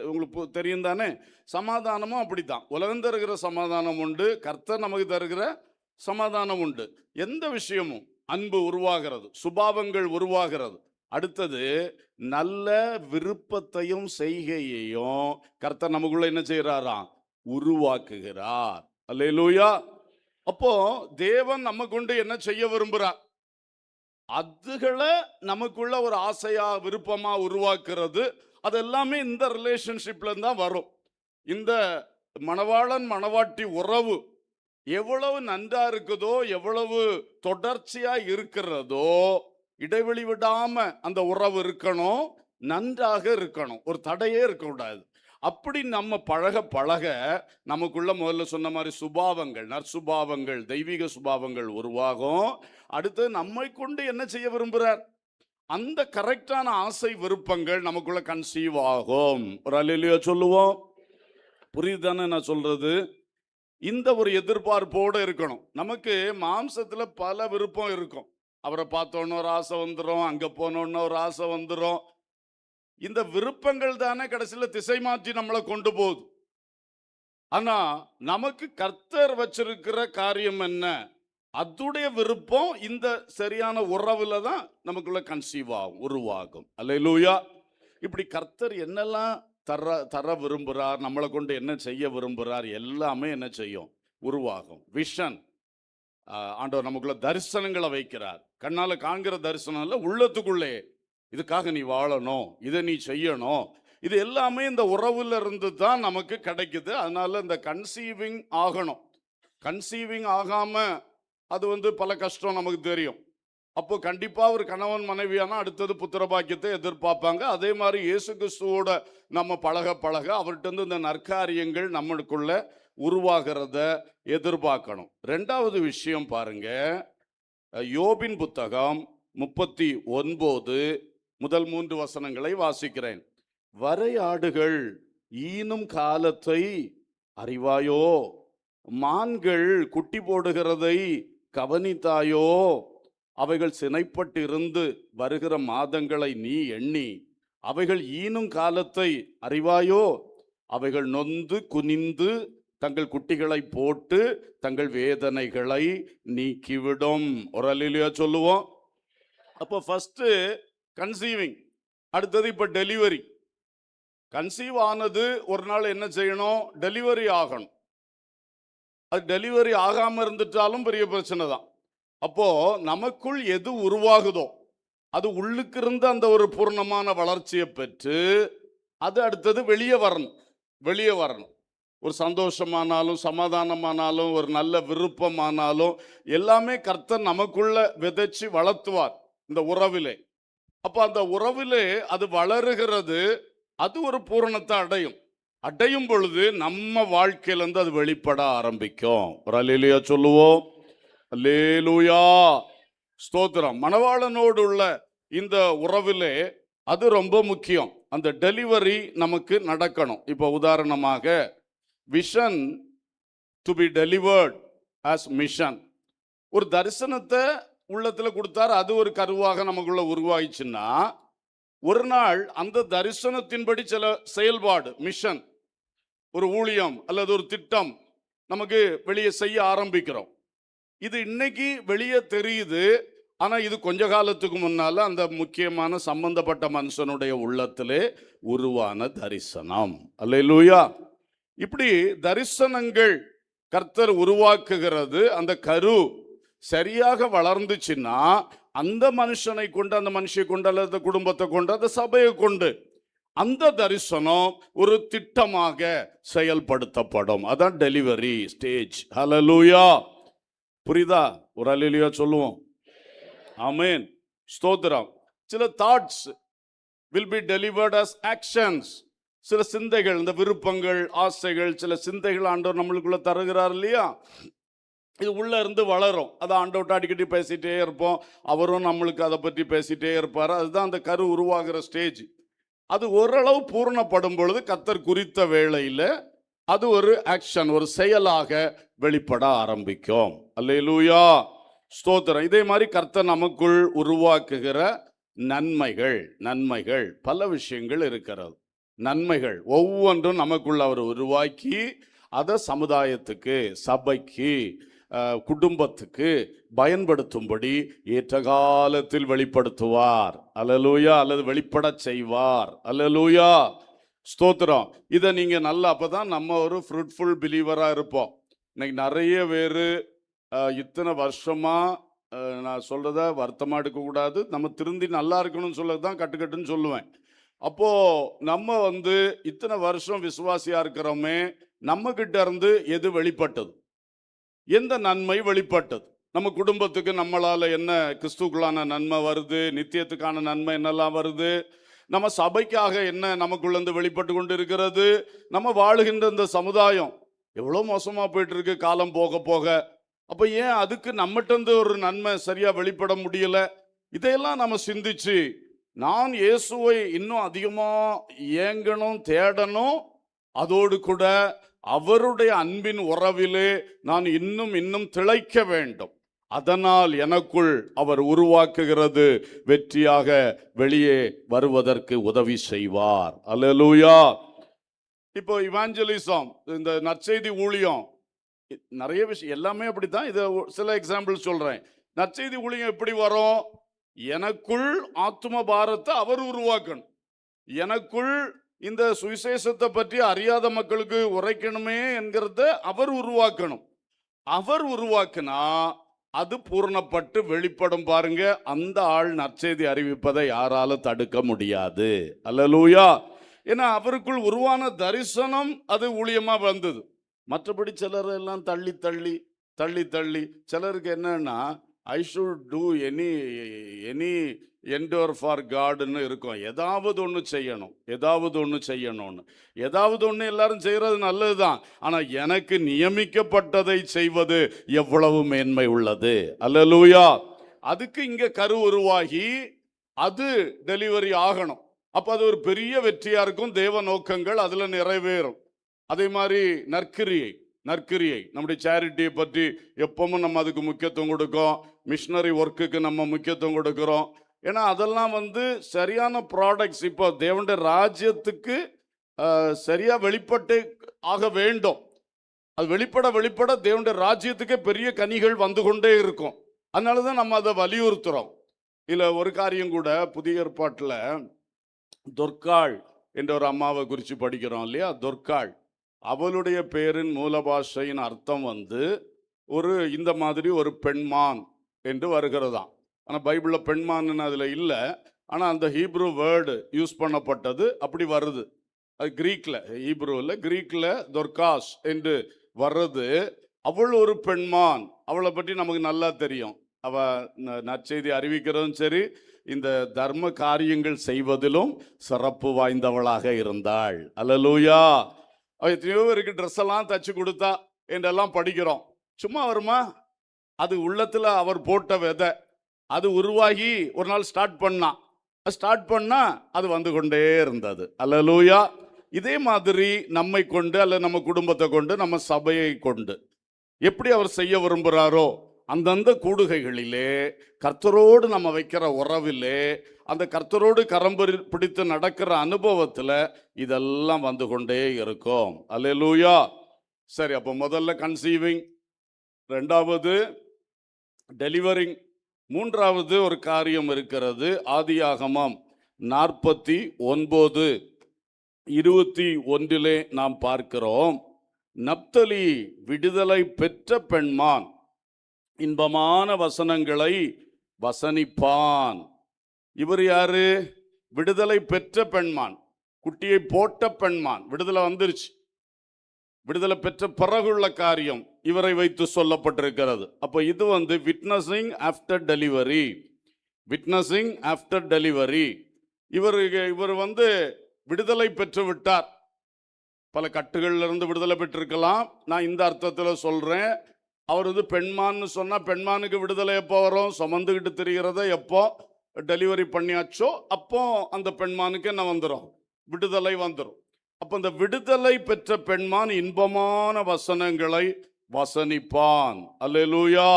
உங்களுக்கு தெரியும் தானே. சமாதானமும் அப்படித்தான். உலகம் தருகிற சமாதானம் உண்டு, கர்த்தர் நமக்கு தருகிற சமாதானம் உண்டு. எந்த விஷயமும் அன்பு உருவாகிறது, சுபாவங்கள் உருவாகிறது. அடுத்தது நல்ல விருப்பத்தையும் செய்கையையும் கர்த்தர் நமக்குள்ள என்ன செய்யறாராம், உருவாக்குகிறார். அல்லேலூயா. அப்போ தேவன் நம்ம கொண்டு என்ன செய்ய விரும்புறார், அதுகளை நமக்குள்ள ஒரு ஆசையா விருப்பமா உருவாக்குறது. அது எல்லாமே இந்த ரிலேஷன்ஷிப்ல தான் வரும். இந்த மணவாளன் மணவாட்டி உறவு எவ்வளவு நன்றா இருக்குதோ, எவ்வளவு தொடர்ச்சியா இருக்கிறதோ, இடைவெளி விடாம அந்த உறவு இருக்கணும், நன்றாக இருக்கணும், ஒரு தடையே இருக்கக்கூடாது. அப்படி நம்ம பழக பழக நமக்குள்ள முதல்ல சொன்ன மாதிரி சுபாவங்கள், நற்சுபாவங்கள், தெய்வீக சுபாவங்கள் உருவாகும். அடுத்து நம்மை கொண்டு என்ன செய்ய விரும்புறார், அந்த கரெக்டான ஆசை விருப்பங்கள் நமக்குள்ள கன்சீவ் ஆகும். ஒரு அல்லேலூயா சொல்லுவோம். புரியுதானே நான் சொல்றது? இந்த ஒரு எதிர்பார்ப்போடு இருக்கணும். நமக்கு மாம்சத்துல பல விருப்பம் இருக்கும். அவரை பார்த்தோன்னு ஒரு ஆசை வந்துடும், அங்க போனோன்னு ஒரு ஆசை வந்துடும். இந்த விருப்பங்கள் தானே கடைசியில் திசை மாற்றி நம்மளை கொண்டு போகுது. ஆனா நமக்கு கர்த்தர் வச்சிருக்கிற காரியம் என்ன, அதுடைய விருப்பம் இந்த சரியான உறவுல தான் நமக்குள்ள கன்சீவ் ஆகும், உருவாகும். அல்லேலூயா. இப்படி கர்த்தர் என்னெல்லாம் தர விரும்புகிறார், நம்மளை கொண்டு என்ன செய்ய விரும்புகிறார், எல்லாமே என்ன செய்யும், உருவாகும். விஷன், ஆண்டவர் நமக்குள்ள தரிசனங்களை வைக்கிறார். கண்ணால காண்கிற தரிசனம் இல்லை, உள்ளத்துக்குள்ளே இதுக்காக நீ வாழணும், இதை நீ செய்யணும். இது எல்லாமே இந்த உறவுல இருந்து தான் நமக்கு கிடைக்குது. அதனால இந்த கன்சீவிங் ஆகணும். கன்சீவிங் ஆகாம அது பல கஷ்டம் நமக்கு தெரியும். அப்போ கண்டிப்பா ஒரு கணவன் மனைவியானா அடுத்தது புத்திர பாக்கியத்தை எதிர்பார்ப்பாங்க. அதே மாதிரி இயேசு கிறிஸ்துவோட நம்ம பழக பழக அவர்கிட்ட இந்த நற்காரியங்கள் நம்மளுக்குள்ள உருவாகிறத எதிர்பார்க்கணும். ரெண்டாவது விஷயம் பாருங்க, யோபின் புத்தகம் 39 முதல் 3 வசனங்களை வாசிக்கிறேன். வரையாடுகள் ஈனும் காலத்தை அறிவாயோ, மான்கள் குட்டி போடுகிறதை கவனித்தாயோ, அவைகள் சினைப்பட்டு இருந்து வருகிற மாதங்களை நீ எண்ணி அவைகள் ஈனும் காலத்தை அறிவாயோ, அவைகள் நொந்து குனிந்து தங்கள் குட்டிகளை போட்டு தங்கள் வேதனைகளை நீக்கிவிடும். ஒரு அல்லேலூயா சொல்லுவோம். அப்போ ஃபர்ஸ்ட் கன்சீவிங், அடுத்தது இப்ப டெலிவரி. கன்சீவ் ஆனது ஒரு நாள் என்ன செய்யணும், டெலிவரி ஆகணும். அது டெலிவரி ஆகாம இருந்துட்டாலும் பெரிய பிரச்சனை தான். அப்போ நமக்குள் எது உருவாகுதோ அது உள்ளுக்கு இருந்த அந்த ஒரு பூர்ணமான வளர்ச்சியை பெற்று அது அடுத்தது வெளியே வரணும். ஒரு சந்தோஷமானாலும் சமாதானமானாலும் ஒரு நல்ல விருப்பமானாலும் எல்லாமே கர்த்தர் நமக்குள்ள விதைச்சு வளர்த்துவார் இந்த உறவிலே. அப்ப அந்த உறவிலே அது வளருகிறது, அது ஒரு பூரணத்தை அடையும் பொழுது நம்ம வாழ்க்கையிலிருந்து அது வெளிப்பட ஆரம்பிக்கும். ஒரு அல்லேலூயா சொல்லுவோம். அல்லேலூயா, ஸ்தோத்திரம். மணவாளனோடு உள்ள இந்த உறவிலே அது ரொம்ப முக்கியம். அந்த டெலிவரி நமக்கு நடக்கணும். இப்போ உதாரணமாக, vision to be delivered as mission. ஒரு தரிசனத்தை உள்ளத்துல கொடுத்தார், அது ஒரு கருவாக நமக்குள்ள உருவாயிச்சுன்னா ஒரு நாள் அந்த தரிசனத்தின்படி சில செயல்பாடு, மிஷன், ஒரு ஊழியம் அல்லது ஒரு திட்டம் நமக்கு வெளியே செய்ய ஆரம்பிக்கிறோம். இது இன்னைக்கு வெளியே தெரியுது, ஆனா இது கொஞ்ச காலத்துக்கு முன்னால அந்த முக்கியமான சம்பந்தப்பட்ட மனுஷனுடைய உள்ளத்திலே உருவான தரிசனம். அல்லேலூயா. இப்படி தரிசனங்கள் கர்த்தர் உருவாக்குகிறது. அந்த கரு சரியாக வளர்ந்துச்சுன்னா அந்த மனுஷனை கொண்டு, அந்த மனுஷியை கொண்டு, அல்லது குடும்பத்தை கொண்டு, அந்த சபையை கொண்டு அந்த தரிசனம் ஒரு திட்டமாக செயல்படுத்தப்படும். அதான் டெலிவரி ஸ்டேஜ். ஹல்லேலூயா. புரியுதா? ஒரு அல்லேலூயா சொல்லுவோம். ஆமென். ஸ்தோத்திரம். சில thoughts will be delivered as actions. சில சிந்தைகள், இந்த விருப்பங்கள், ஆசைகள், சில சிந்தைகள் ஆண்டவர் நம்மளுக்குள்ள தருகிறார் இல்லையா? இது உள்ள இருந்து வளரும். அதை ஆண்டவர்ட்ட அடிக்கடி பேசிட்டே இருப்போம், அவரும் நம்மளுக்கு அதை பற்றி பேசிட்டே இருப்பார். அதுதான் அந்த கரு உருவாகிற ஸ்டேஜ். அது ஓரளவு பூரணப்படும் பொழுது கர்த்தர் குறித்த வேளையில் அது ஒரு ஆக்ஷன், ஒரு செயலாக வெளிப்பட ஆரம்பிக்கும். அல்லேலூயா. ஸ்தோத்திரம். இதே மாதிரி கர்த்தர் நமக்குள் உருவாக்குகிற நன்மைகள் பல விஷயங்கள் இருக்கிறது. நன்மைகள் ஒவ்வொன்றும் நமக்குள்ள அவர் உருவாக்கி அதை சமுதாயத்துக்கு, சபைக்கு, குடும்பத்துக்கு பயன்படுத்தும்படி ஏற்ற காலத்தில் வெளிப்படுத்துவார். அல்லேலூயா. அல்லது வெளிப்பட செய்வார். அல்லேலூயா. ஸ்தோத்திரம். இதை நீங்க நல்லா, அப்பதான் நம்ம ஒரு ஃப்ரூட்ஃபுல் பிலீவரா இருப்போம். இன்னைக்கு நிறைய பேர் இத்தனை வருஷமா நான் சொல்றத வருத்தமா எடுக்க கூடாது, நம்ம திருந்தி நல்லா இருக்கணும்னு சொல்லதான் கட்டுக்கட்டுன்னு சொல்லுவேன். அப்போ நம்ம இத்தனை வருஷம் விசுவாசியா இருக்கிறோமே, நம்ம கிட்ட இருந்து எது வெளிப்பட்டது? எந்த நன்மை வெளிப்பட்டது? நம்ம குடும்பத்துக்கு நம்மளால என்ன கிறிஸ்துக்குள்ளான நன்மை வருது? நித்தியத்துக்கான நன்மை என்னெல்லாம் வருது? நம்ம சபைக்காக என்ன நமக்குள்ள இருந்து வெளிப்பட்டு கொண்டு இருக்கிறது? நம்ம வாழுகின்ற இந்த சமுதாயம் எவ்வளோ மோசமா போயிட்டு இருக்கு காலம் போக போக. அப்ப ஏன் அதுக்கு நம்மகிட்ட இருந்து ஒரு நன்மை சரியா வெளிப்பட முடியல? இதையெல்லாம் நம்ம சிந்திச்சு, நான் இயேசுவை இன்னும் அதிகமா ஏங்கணும், தேடணும். அதோடு கூட அவருடைய அன்பின் உறவிலே நான் இன்னும் திளைக்க வேண்டும். அதனால் எனக்குள் அவர் உருவாக்குகிறது வெற்றியாக வெளியே வருவதற்கு உதவி செய்வார். அல்லேலூயா. இப்போ இவாஞ்சலிசம், இந்த நற்செய்தி ஊழியம், நிறைய விஷயம் எல்லாமே அப்படித்தான். இதை சில எக்ஸாம்பிள் சொல்றேன். நற்செய்தி ஊழியம் எப்படி வரும்? எனக்குள் ஆத்தும பாரத்தை அவர் உருவாக்கணும். எனக்குள் இந்த சுவிசேஷத்தை பற்றி அறியாத மக்களுக்கு உரைக்கணுமே என்கிறத அவர் உருவாக்கணும். அவர் உருவாக்குனா அது பூரணப்பட்டு வெளிப்படும். பாருங்க, அந்த ஆள் நற்செய்தி அறிவிப்பதை யாராலும் தடுக்க முடியாது. அல்லேலூயா. ஏன்னா அவருக்குள் உருவான தரிசனம் அது ஊழியமா வந்தது. மற்றபடி சிலர் எல்லாம் தள்ளி தள்ளி தள்ளி தள்ளி சிலருக்கு என்னன்னா, I should do any endure for காட்னு இருக்கும். ஏதாவது ஒன்று செய்யணும், ஏதாவது ஒன்று செய்யணும்னு. ஏதாவது ஒன்று எல்லாரும் செய்கிறது நல்லது தான். ஆனால் எனக்கு நியமிக்கப்பட்டதை செய்வது எவ்வளவு மேன்மை உள்ளது. அல்லேலூயா. அதுக்கு இங்கே கரு உருவாகி அது டெலிவரி ஆகணும். அப்போ அது ஒரு பெரிய வெற்றியாக இருக்கும். தேவ நோக்கங்கள் அதில் நிறைவேறும். அதே மாதிரி நற்கிரியை நம்முடைய சேரிட்டியை பற்றி எப்பவும் நம்ம அதுக்கு முக்கியத்துவம் கொடுக்கோம். மிஷனரி ஒர்க்குக்கு நம்ம முக்கியத்துவம் கொடுக்கிறோம். ஏன்னா அதெல்லாம் சரியான ப்ராடக்ட்ஸ். இப்போ தேவனுடைய ராஜ்யத்துக்கு சரியா வெளிப்பட்டு ஆக வேண்டும். அது வெளிப்பட தேவனுடைய ராஜ்யத்துக்கே பெரிய கனிகள் வந்து கொண்டே இருக்கும். அதனால தான் நம்ம அதை வலியுறுத்துறோம். இல்லை ஒரு காரியம் கூட புதிய ஏற்பாட்டில் தொர்க்காள் என்ற ஒரு அம்மாவை குறித்து படிக்கிறோம் இல்லையா? தொர்க்காள், அவளுடைய பேரின் மூல பாஷையின் அர்த்தம் ஒரு இந்த மாதிரி ஒரு பெண்மான் என்று வருகிறதாம். ஆனால் பைபிளில் பெண்மான்னு அதில் இல்லை. ஆனால் அந்த ஹீப்ரு வேர்டு யூஸ் பண்ணப்பட்டது அப்படி வருது. அது கிரீக்கில், ஹீப்ருவில் கிரீக்கில் தொர்காஸ் என்று வர்றது. அவள் ஒரு பெண்மான். அவளை பற்றி நமக்கு நல்லா தெரியும். அவள் நற்செய்தி அறிவிக்கிறதும் சரி, இந்த தர்ம காரியங்கள் செய்வதிலும் சிறப்பு வாய்ந்தவளாக இருந்தாள். அல்லேலூயா. எத்தனையோ பேருக்கு ட்ரெஸ் எல்லாம் தச்சு கொடுத்தா என்றெல்லாம் படிக்கிறோம். சும்மா வருமா? அது உள்ளத்தில் அவர் போட்ட விதை. அது உருவாகி ஒரு நாள் ஸ்டார்ட் பண்ணா அது வந்து கொண்டே இருந்தது. அல்லேலூயா. இதே மாதிரி நம்மை கொண்டு, அல்ல நம்ம குடும்பத்தை கொண்டு, நம்ம சபையை கொண்டு எப்படி அவர் செய்ய விரும்புகிறாரோ அந்தந்த கூடுகைகளிலே கர்த்தரோடு நம்ம வைக்கிற உறவிலே, அந்த கர்த்தரோடு கரம் பிடித்து நடக்கிற அனுபவத்தில் இதெல்லாம் வந்து கொண்டே இருக்கும். அல்லேலூயா. சரி, அப்போ முதல்ல கன்சீவிங், ரெண்டாவது டெலிவரிங், மூன்றாவது ஒரு காரியம் இருக்கிறது. ஆதியாகமம் 49:21 நாம் பார்க்கிறோம். நப்தலி விடுதலை பெற்ற பெண்மான், இன்பமான வசனங்களை வசனிப்பான். இவர் யாரு? விடுதலை பெற்ற பெண்மான். குட்டியை போட்ட பெண்மான் விடுதலை வந்துருச்சு. விடுதலை பெற்ற பிறகுள்ள காரியம் இவரை வைத்து சொல்லப்பட்டிருக்கிறது. அப்போ இது witnessing after delivery. Witnessing after delivery. இவர் விடுதலை பெற்று விட்டார். பல கட்டுகள்ல இருந்து விடுதலை பெற்றிருக்கலாம். நான் இந்த அர்த்தத்தில் சொல்றேன். அவர் பெண்மான்னு சொன்னா பெண்மானுக்கு விடுதலை எப்போ வரும்? சுமந்துக்கிட்டு திரிகிறத எப்போ டெலிவரி பண்ணியாச்சோ அப்போ அந்த பெண்மானுக்கு என்ன வந்துடும்? விடுதலை வந்துடும். அப்ப இந்த விடுதலை பெற்ற பெண்மான் இன்பமான வசனங்களை வசனிப்பான். அல்லேலூயா.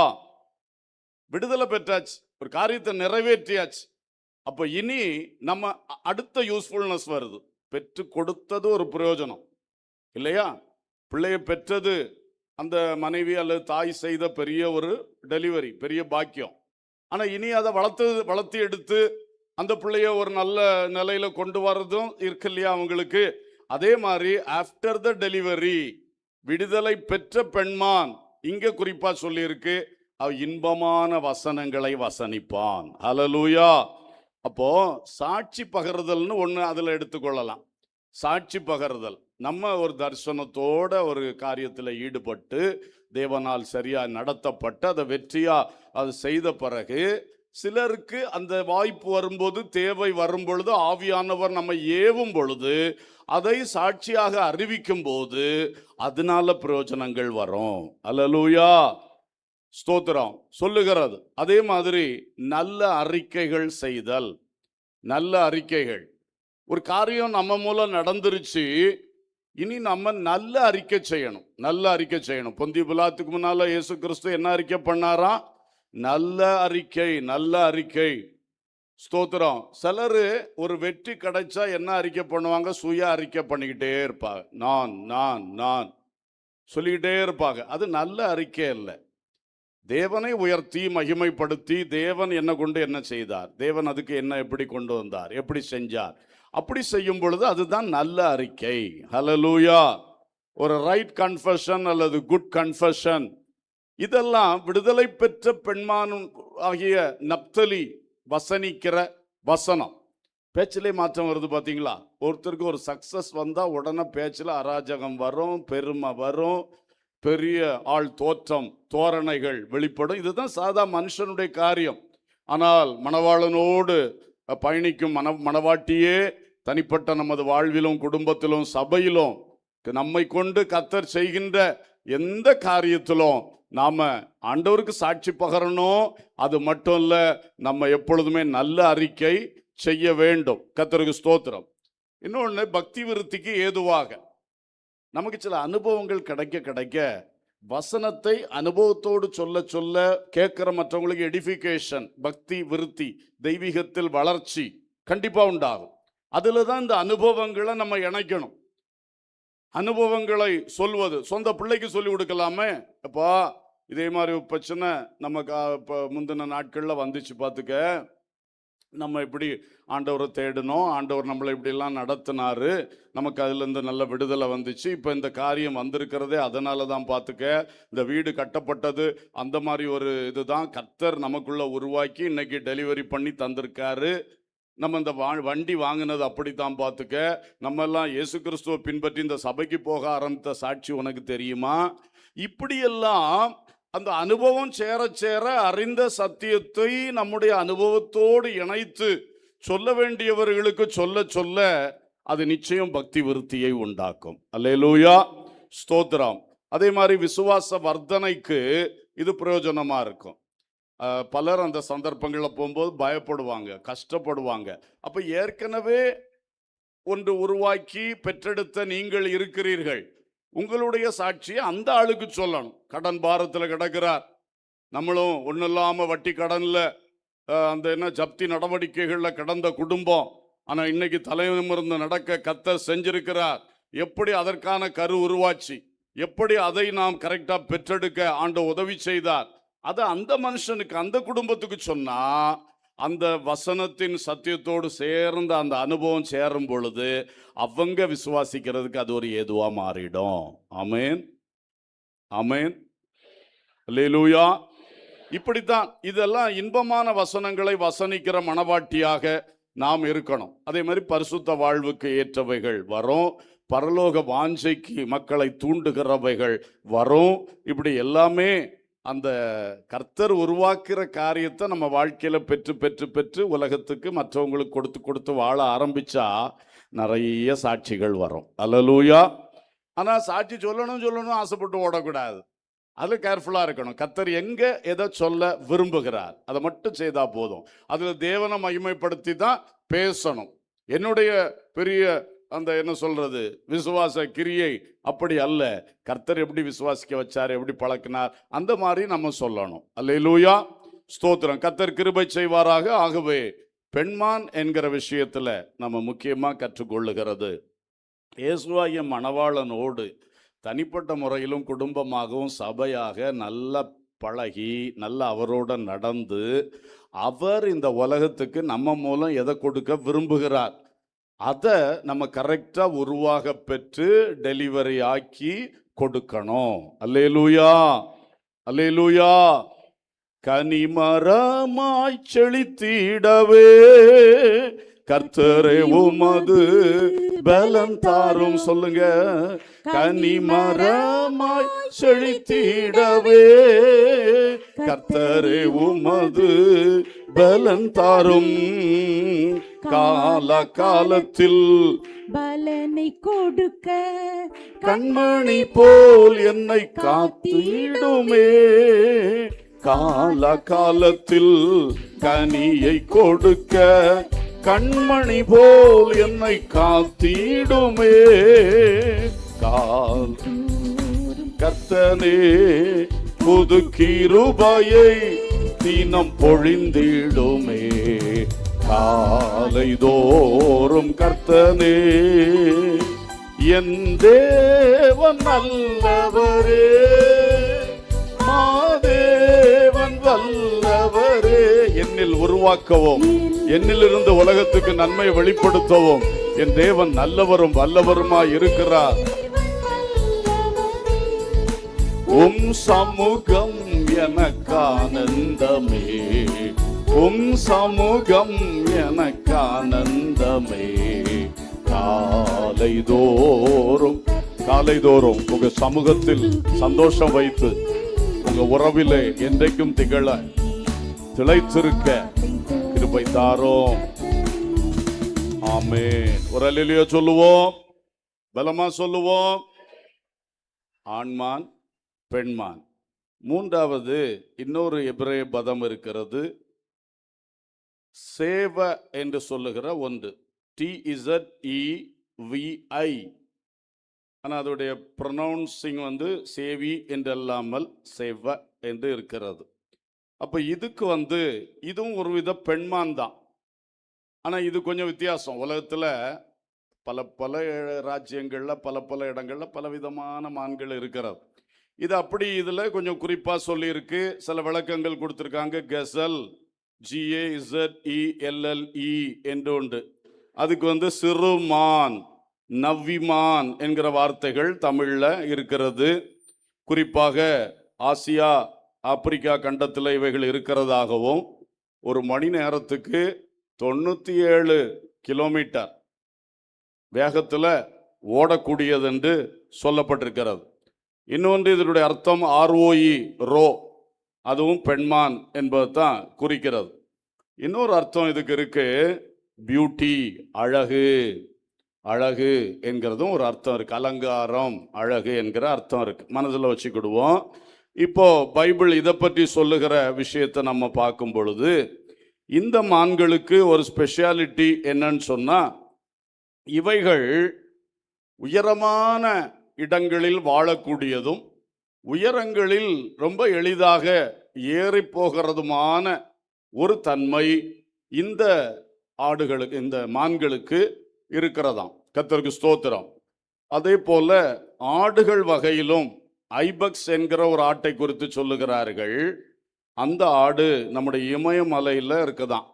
விடுதலை பெற்றாச்சு, ஒரு காரியத்தை நிறைவேற்றியாச்சு. அப்ப இனி நம்ம அடுத்த யூஸ்ஃபுல்னஸ் வருது. பெற்று கொடுத்தது ஒரு பிரயோஜனம் இல்லையா? பிள்ளையை பெற்றது அந்த மனைவி அல்லது தாய் செய்த பெரிய ஒரு டெலிவரி, பெரிய பாக்கியம். ஆனா இனி அதை வளர்த்து எடுத்து அந்த பிள்ளைய ஒரு நல்ல நிலையில கொண்டு வர்றதும் இருக்கு இல்லையா அவங்களுக்கு. அதே மாதிரி ஆஃப்டர் த டெலிவரி விடுதலை பெற்ற பெண்மான் இங்க குறிப்பா சொல்லி இருக்கு, அவ இன்பமான வசனங்களை வசனிப்பான். ஹல்லேலூயா. அப்போ சாட்சி பகர்தல்னு ஒண்ணு அதுல எடுத்துக்கொள்ளலாம். சாட்சி பகர்தல், நம்ம ஒரு தரிசனத்தோட ஒரு காரியத்தில் ஈடுபட்டு தேவனால் சரியா நடத்தப்பட்டு அதை வெற்றியா அது செய்த பிறகு சிலருக்கு அந்த வாய்ப்பு வரும்போது, தேவை வரும் பொழுது, ஆவியானவர் நம்ம ஏவும் பொழுது அதை சாட்சியாக அறிவிக்கும் போது அதனால பிரயோஜனங்கள் வரும். அல்லேலூயா, ஸ்தோத்திரம் சொல்லுகிறது. அதே மாதிரி நல்ல அறிக்கைகள் செய்தல். நல்ல அறிக்கைகள், ஒரு காரியம் நம்ம மூலம் நடந்துருச்சு, இனி நம்ம நல்ல அறிக்கை செய்யணும். நல்ல அறிக்கை செய்யணும். பொந்திய பிலாத்துக்கு முன்னால இயேசு கிறிஸ்து என்ன அறிக்கை பண்ணாரா? நல்ல அறிக்கை, நல்ல அறிக்கை. ஸ்தோத்திரம். சிலரு ஒரு வெற்றி கிடைச்சா என்ன அறிக்கை பண்ணுவாங்க? சுய அறிக்கை பண்ணிக்கிட்டே இருப்பாங்க. நான் நான் நான் சொல்லிக்கிட்டே இருப்பாங்க. அது நல்ல அறிக்கை இல்லை. தேவனை உயர்த்தி மகிமைப்படுத்தி தேவன் என்ன கொண்டு என்ன செய்தார், தேவன் அதுக்கு என்ன எப்படி கொண்டு வந்தார், எப்படி செஞ்சார், அப்படி செய்யும் பொழுது அதுதான் நல்ல அறிக்கை. ஹல்லேலூயா. ஒரு ரைட் கன்ஃபெஷன் அல்லது குட் கன்ஃபெஷன், இதெல்லாம் விடுதலை பெற்ற பெண்மானும் ஆகிய நப்தலி வசனிக்கிற வசனம். பேச்சிலே மாற்றம் வருது பார்த்தீங்களா? ஒருத்தருக்கு ஒரு சக்சஸ் வந்தா உடனே பேச்சில் அராஜகம் வரும், பெருமை வரும், பெரிய ஆள் தோற்றம், தோரணைகள் வெளிப்படும். இதுதான் சாதா மனுஷனுடைய காரியம். ஆனால் மணவாளனோடு பயணிக்கும் மணவாட்டியே தனிப்பட்ட நமது வாழ்விலும் குடும்பத்திலும் சபையிலும் நம்மை கொண்டு கர்த்தர் செய்கின்ற எந்த காரியத்திலும் நாம ஆண்டவருக்கு சாட்சி பகரணும். அது மட்டும் இல்ல, நம்ம எப்பொழுதுமே நல்ல அறிக்கை செய்ய வேண்டும். கர்த்தருக்கு ஸ்தோத்திரம். இன்னொன்று, பக்தி விருத்திக்கு ஏதுவாக நமக்கு சில அனுபவங்கள் கிடைக்க வசனத்தை அனுபவத்தோடு சொல்ல சொல்ல கேட்கிற மற்றவங்களுக்கு எடிஃபிகேஷன், பக்தி விருத்தி, தெய்வீகத்தில் வளர்ச்சி கண்டிப்பா உண்டாகும். அதுல தான் இந்த அனுபவங்களை நம்ம இணைக்கணும். அனுபவங்களை சொல்வது சொந்த பிள்ளைக்கு சொல்லி கொடுக்கலாமே. அப்பா இதே மாதிரி பிரச்சனை நமக்கு முந்தின நாட்கள்ல வந்துச்சு பார்த்துக்க, நம்ம இப்படி ஆண்டவரை தேடணும், ஆண்டவர் நம்மளை இப்படிலாம் நடத்தினாரு, நமக்கு அதுலேருந்து நல்ல விடுதலை வந்துச்சு, இப்போ இந்த காரியம் வந்திருக்கிறதே அதனால தான் பார்த்துக்க, இந்த வீடு கட்டப்பட்டது அந்த மாதிரி ஒரு இதுதான் கர்த்தர் நமக்குள்ள உருவாக்கி இன்னைக்கு டெலிவரி பண்ணி தந்திருக்காரு, நம்ம இந்த வண்டி வாங்கினது அப்படித்தான் பார்த்துக்க, நம்ம எல்லாம் இயேசு கிறிஸ்துவை பின்பற்றி இந்த சபைக்கு போக ஆரம்பித்த சாட்சி உனக்கு தெரியுமா? இப்படியெல்லாம் அந்த அனுபவம் சேர சேர அறிந்த சத்தியத்தை நம்முடைய அனுபவத்தோடு இணைத்து சொல்ல வேண்டியவர்களுக்கு சொல்ல சொல்ல அது நிச்சயம் பக்தி விருத்தியை உண்டாக்கும். அல்லேலூயா, ஸ்தோத்திரம். அதே மாதிரி விசுவாச வர்த்தனைக்கு இது பிரயோஜனமா இருக்கும். பலர் அந்த சந்தர்ப்பங்களில் போகும்போது பயப்படுவாங்க, கஷ்டப்படுவாங்க. அப்ப ஏற்கனவே ஒன்று உருவாக்கி பெற்றெடுத்த நீங்கள் இருக்கிறீர்கள், உங்களுடைய சாட்சியை அந்த ஆளுக்கு சொல்லணும். கடன் பாரத்தில் கிடக்கிறார், நம்மளும் ஒன்றும் இல்லாமல் வட்டி கடன்ல அந்த என்ன ஜப்தி நடவடிக்கைகளில் கிடந்த குடும்பம், ஆனால் இன்னைக்கு தலைநிமிர்ந்து நடக்க கர்த்தர் செஞ்சிருக்கிறார். எப்படி அதற்கான கரு உருவாச்சு, எப்படி அதை நாம் கரெக்டாக பெற்றெடுக்க ஆண்டவர் உதவி செய்தார், அதை அந்த மனுஷனுக்கு அந்த குடும்பத்துக்கு சொன்னா அந்த வசனத்தின் சத்தியத்தோடு சேர்ந்த அந்த அனுபவம் சேரும் பொழுது அவங்க விசுவாசிக்கிறதுக்கு அது ஒரு ஏதுவா மாறிடும். ஆமென், ஆமென், அல்லேலூயா. இப்படித்தான் இதெல்லாம் இன்பமான வசனங்களை வசனிக்கிற மணவாட்டியாக நாம் இருக்கணும். அதே மாதிரி பரிசுத்த வாழ்வுக்கு ஏற்றவைகள் வரும், பரலோக வாஞ்சைக்கு மக்களை தூண்டுகிறவைகள் வரும். இப்படி எல்லாமே அந்த கர்த்தர் உருவாக்குற காரியத்தை நம்ம வாழ்க்கையில பெற்று பெற்று பெற்று உலகத்துக்கு மற்றவங்களுக்கு கொடுத்து கொடுத்து வாழ ஆரம்பிச்சா நிறைய சாட்சிகள் வரும். அல்லேலூயா. ஆனா சாட்சி சொல்லணும் ஆசைப்பட்டு ஓடக்கூடாது. அதுல கேர்ஃபுல்லா இருக்கணும். கர்த்தர் எங்க எதை சொல்ல விரும்புகிறார் அதை மட்டும் செய்தா போதும். அதுல தேவனை மகிமைப்படுத்தி தான் பேசணும். என்னுடைய பெரிய அந்த என்ன சொல்றது விசுவாச கிரியை அப்படி அல்ல. கர்த்தர் எப்படி விசுவாசிக்க வச்சார், எப்படி பழக்கினார், அந்த மாதிரி நம்ம சொல்லணும். அல்லேலூயா, ஸ்தோத்திரம். கர்த்தர் கிருபை செய்வாராக. ஆகவே பெண்மான் என்கிற விஷயத்துல நம்ம முக்கியமா கற்றுக்கொள்ளுகிறது, இயேசுவாகிய மணவாளனோடு தனிப்பட்ட முறையிலும் குடும்பமாகவும் சபையாக நல்ல பழகி நல்ல அவரோட நடந்து அவர் இந்த உலகத்துக்கு நம்ம மூலம் எதை கொடுக்க விரும்புகிறார் அதை நம்ம கரெக்டா உருவாக பெற்று டெலிவரி ஆக்கி கொடுக்கணும். அல்லேலூயா, அல்லேலூயா. கனிமரமாய் செழித்திடவே கர்த்தரே உமது பலன் தாரும். சொல்லுங்க. கனிமரமாய் செழித்திடவே கர்த்தரே உமது பலன் தாரும். கால காலத்தில் பலனை கொடுக்க கண்மணி போல் என்னை காத்திடுமே. கால காலத்தில் கனியை கொடுக்க கண்மணி போல் என்னை காத்திடுமே. கர்த்தனே புது கிருபையை தினம் பொழிந்திடுமே. காலை தோறும் கர்த்தனே என் தேவன் நல்லவரே, மாதேவன் வல்லவரே. என்னில் உருவாக்கவும் என்னிலிருந்து உலகத்துக்கு நன்மை வெளிப்படுத்தவும் என் தேவன் நல்லவரும் வல்லவருமாய் இருக்கிறார். உம் சமூகம் எனக்கு ஆனந்தமே, உம் சமூகம் எனக்கு ஆனந்தமே. காலைதோறும் காலைதோறும் உங்க சமூகத்தில் சந்தோஷம் வைத்து உங்க உறவிலே என்றைக்கும் திகழ திளைத்திருக்க கிருபை தாரோம். ஆமென். ஒரு அல்லேலூயா சொல்லுவோம், பலமா சொல்லுவோம். ஆண்மான் பெண்மான். மூன்றாவது இன்னொரு எபிரேய பதம் இருக்கிறது, சேவ என்று சொல்லுகிற ஒன்று. TZEVI. ஆனால் அதோடைய ப்ரொனவுன்சிங் சேவி என்றல்லாமல் சேவ என்று இருக்கிறது. அப்போ இதுக்கு இதுவும் ஒரு வித பெண்மான் தான். ஆனால் இது கொஞ்சம் வித்தியாசம். உலகத்தில் பல பல ராஜ்யங்களில் பல பல இடங்களில் பல விதமான மான்கள் இருக்கிறது. இது அப்படி இதில் கொஞ்சம் குறிப்பாக சொல்லியிருக்கு. சில விளக்கங்கள் கொடுத்துருக்காங்க. கெசல், GAZELLE என்று உண்டு. அதுக்கு சிறுமான், நவ்விமான் என்கிற வார்த்தைகள் தமிழில் இருக்கிறது. குறிப்பாக ஆசியா ஆப்பிரிக்கா கண்டத்தில் இவைகள் இருக்கிறதாகவும் ஒரு மணி நேரத்துக்கு 97 கிலோமீட்டர் வேகத்தில் ஓடக்கூடியது என்று சொல்லப்பட்டிருக்கிறது. இன்னொன்று இதனுடைய அர்த்தம் ROE, ரோ, அதுவும் பெண்மான் என்பது தான் குறிக்கிறது. இன்னொரு அர்த்தம் இதுக்கு இருக்கு, பியூட்டி, அழகு. அழகு என்கிறதும் ஒரு அர்த்தம் இருக்கு. அலங்காரம், அழகு என்கிற அர்த்தம் இருக்கு. மனதில் வச்சுக்கிடுவோம். இப்போ பைபிள் இதை பற்றி சொல்லுகிற விஷயத்தை நம்ம பார்க்கும் பொழுது இந்த மான்களுக்கு ஒரு ஸ்பெஷாலிட்டி என்னன்னு சொன்னா, இவைகள் உயரமான இடங்களில் வாழக்கூடியதும் உயரங்களில் ரொம்ப எளிதாக ஏறி போகிறதுமான ஒரு தன்மை இந்த ஆடுகளுக்கு, இந்த மான்களுக்கு இருக்கிறதாம். கர்த்தருக்கு ஸ்தோத்திரம். அதே போல ஆடுகள் வகையிலும் ஐபக்ஸ் என்கிற ஒரு ஆட்டை குறித்து சொல்லுகிறார்கள். அந்த ஆடு நம்முடைய இமயமலையில் இருக்குதான்.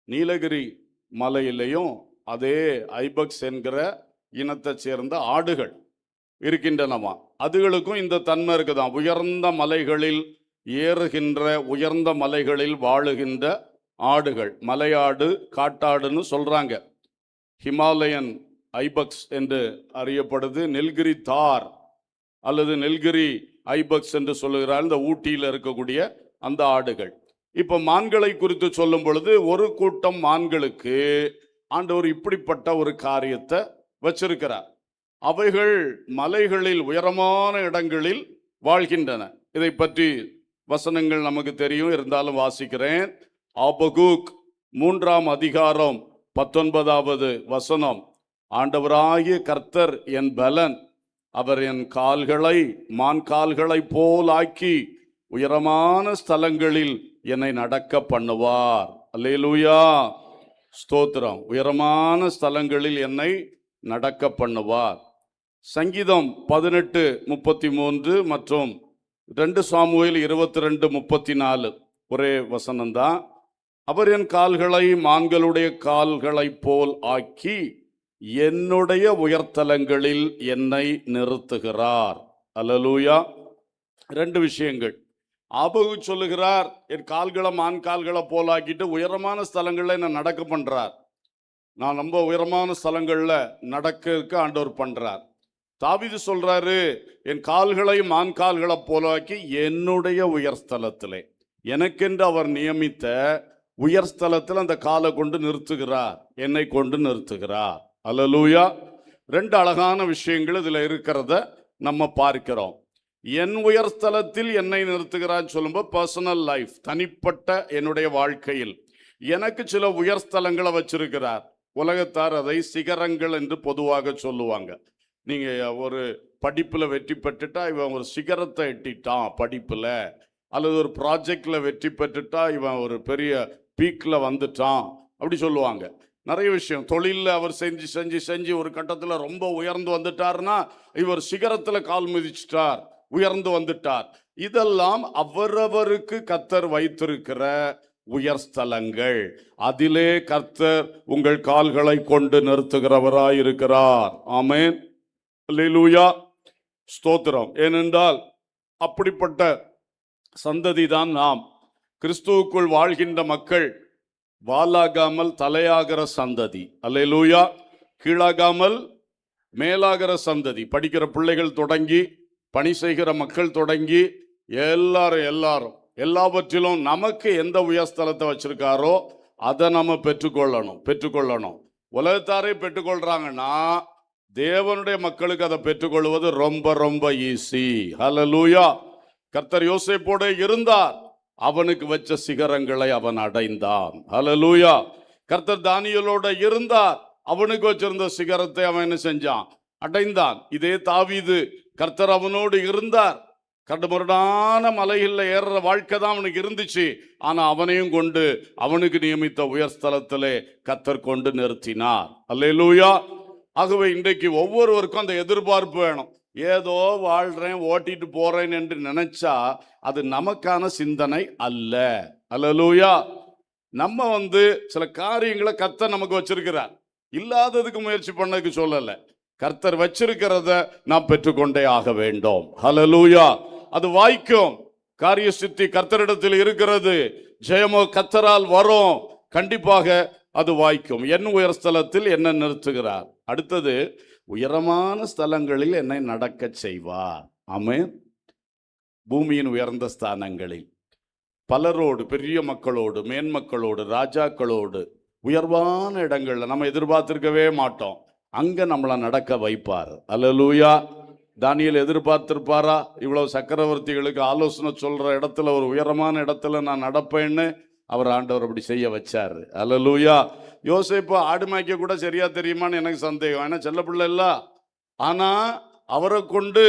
நீலகிரி மலையிலையும் அதே ஐபக்ஸ் என்கிற இனத்தை சேர்ந்த ஆடுகள் இருக்கின்றனவா. அதுகளுக்கும் இந்த தன்மை இருக்குதான். உயர்ந்த மலைகளில் ஏறுகின்ற, உயர்ந்த மலைகளில் வாழுகின்ற ஆடுகள், மலையாடு, காட்டாடுன்னு சொல்றாங்க. ஹிமாலயன் ஐபக்ஸ் என்று அறியப்படுது. நெல்கிரி தார் அல்லது நெல்கிரி ஐபக்ஸ் என்று சொல்லுகிறார், இந்த ஊட்டியில் இருக்கக்கூடிய அந்த ஆடுகள். இப்ப மான்களை குறித்து சொல்லும் பொழுது ஒரு கூட்டம் மான்களுக்கு ஆண்டவர் இப்படிப்பட்ட ஒரு காரியத்தை வச்சிருக்கிறார். அவைகள் மலைகளில் உயரமான இடங்களில் வாழ்கின்றன. இதை பற்றி வசனங்கள் நமக்கு தெரியும், இருந்தாலும் வாசிக்கிறேன். ஆபகுக் 3ஆம் அதிகாரம் 19வது வசனம். ஆண்டவராகிய கர்த்தர் என் பலன், அவர் என் கால்களை மான் கால்களை போல் ஆக்கி உயரமான ஸ்தலங்களில் என்னை நடக்க பண்ணுவார். அல்லேலூயா, ஸ்தோத்திரம். உயரமான ஸ்தலங்களில் என்னை நடக்க பண்ணுவார். சங்கீதம் 18:33 மற்றும் 2 சாமுவேல் 22:34 ஒரே வசனம்தான். அவர் என் கால்களை மான்களுடைய கால்களை போல் ஆக்கி என்னுடைய உயர்த்தலங்களில் என்னை நிறுத்துகிறார். அல்லேலூயா. 2 விஷயங்கள். ஆபகு சொல்லுகிறார், என் கால்களை மான் கால்களை போல் ஆக்கிட்டு உயரமான ஸ்தலங்களில் என்ன நடக்க பண்றார். நான் ரொம்ப உயரமான ஸ்தலங்கள்ல நடக்க ஆண்டவர் பண்றார். தாவீது சொல்றாரு, என் கால்களை மான் கால்களை போலாக்கி என்னுடைய உயர்ஸ்தலத்திலே, எனக்கென்று அவர் நியமித்த உயர்ஸ்தலத்தில் அந்த காலை கொண்டு நிறுத்துகிறார், என்னை கொண்டு நிறுத்துகிறார். அல்லேலூயா. 2 அழகான விஷயங்கள் இதுல இருக்கிறத நம்ம பார்க்கிறோம். என் உயர்ஸ்தலத்தில் என்னை நிறுத்துகிறார் சொல்லும்போது பர்சனல் லைஃப், தனிப்பட்ட என்னுடைய வாழ்க்கையில் எனக்கு சில உயர்ஸ்தலங்களை வச்சிருக்கிறார். உலகத்தார் அதை சிகரங்கள் என்று பொதுவாக சொல்லுவாங்க. நீங்க ஒரு படிப்புல வெற்றி பெற்றுட்டா இவன் ஒரு சிகரத்தை எட்டிட்டான் படிப்புல, அல்லது ஒரு ப்ராஜெக்ட்ல வெற்றி பெற்றுட்டா இவன் ஒரு பெரிய பீக்ல வந்துட்டான் அப்படி சொல்லுவாங்க. நிறைய விஷயம் தொழிலில் அவர் செஞ்சு செஞ்சு செஞ்சு ஒரு கட்டத்தில் ரொம்ப உயர்ந்து வந்துட்டார்னா இவர் சிகரத்துல கால் மிதிச்சிட்டார், உயர்ந்து வந்துட்டார். இதெல்லாம் அவரவருக்கு கர்த்தர் வைத்திருக்கிற உயர்ஸ்தலங்கள். அதிலே கர்த்தர் உங்கள் கால்களை கொண்டு நிறுத்துகிறவராய் இருக்கிறார். ஆமென், அல்லேலூயா, ஸ்தோத்திரம். ஏனென்றால் அப்படிப்பட்ட சந்ததி தான் நாம். கிறிஸ்துவுக்குள் வாழ்கின்ற மக்கள் வாலாகாமல் தலையாகிற சந்ததி. அல்லேலூயா. கீழாகாமல் மேலாகிற சந்ததி. படிக்கிற பிள்ளைகள் தொடங்கி பணி செய்கிற மக்கள் தொடங்கி எல்லாரும் எல்லாவற்றிலும் நமக்கு எந்த உயர்ஸ்தலத்தை வச்சிருக்காரோ அதை நம்ம பெற்றுக்கொள்ளணும். உலகத்தாரே பெற்றுக்கொள்றாங்கன்னா தேவனுடைய மக்களுக்கு அதை பெற்றுக்கொள்வது ரொம்ப ரொம்ப ஈஸி. ஹல்லேலூயா. கர்த்தர் யோசேப்போடு இருந்தார், அவனுக்கு வச்ச சிகரங்களை அவன் அடைந்தான். ஹல்லேலூயா. கர்த்தர் தானியேலோட இருந்தார், அவனுக்கு வச்சிருந்த சிகரத்தை அவன் என்ன செஞ்சான்? அடைந்தான். இதே தாவீது, கர்த்தர் அவனோடு இருந்தார். கடுமுரடான மலையில் ஏறுற வாழ்க்கை தான் அவனுக்கு இருந்துச்சு. ஆனா அவனையும் கொண்டு அவனுக்கு நியமித்த உயர்ஸ்தலத்திலே கர்த்தர் கொண்டு நிறுத்தினார். அல்லேலூயா. ஆகவே இன்றைக்கு ஒவ்வொருவருக்கும் அந்த எதிர்பார்ப்பு வேணும். ஏதோ வாழ்றேன் ஓட்டிட்டு போறேன் என்று நினைச்சா அது நமக்கான சிந்தனை அல்ல. அல்லேலூயா. நம்ம சில காரியங்களை கர்த்தர் நமக்கு வச்சிருக்கிறார், இல்லாததுக்கு முயற்சி பண்ணதுக்கு சொல்லல. கர்த்தர் வச்சிருக்கிறத நாம் பெற்றுக்கொண்டே ஆக வேண்டும். ஹல்லேலூயா. அது வாய்க்கும். காரிய சித்தி கர்த்தரிடத்தில் இருக்கிறது. ஜெயமோ கர்த்தரால் வரும். கண்டிப்பாக அது வாய்க்கும். என் உயர்ஸ்தலத்தில் என்ன நிறுத்துகிறார். அடுத்தது, உயரமான ஸ்தலங்களில் என்னை நடக்க செய்வார். ஆமென். பூமியின் உயர்ந்த ஸ்தானங்களில் பலரோடு, பெரிய மக்களோடு, மேன்மக்களோடு, ராஜாக்களோடு, உயர்வான இடங்கள்ல நம்ம எதிர்பார்த்திருக்கவே மாட்டோம், அங்க நம்மளை நடக்க வைப்பார். அல்லேலூயா. தானியேல் எதிர்பார்த்திருப்பாரா? இவ்வளவு சக்கரவர்த்திகளுக்கு ஆலோசனை சொல்ற இடத்துல ஒரு உயரமான இடத்துல நான் நடப்பேன்னு அவர் ஆண்டவர் அப்படி செய்ய வச்சாரு. அல்லேலூயா. யோசேப்பு ஆடு மேய்க்க கூட சரியா தெரியுமான்னு எனக்கு சந்தேகம். ஏன்னா செல்ல பிள்ளை இல்ல. ஆனா அவரை கொண்டு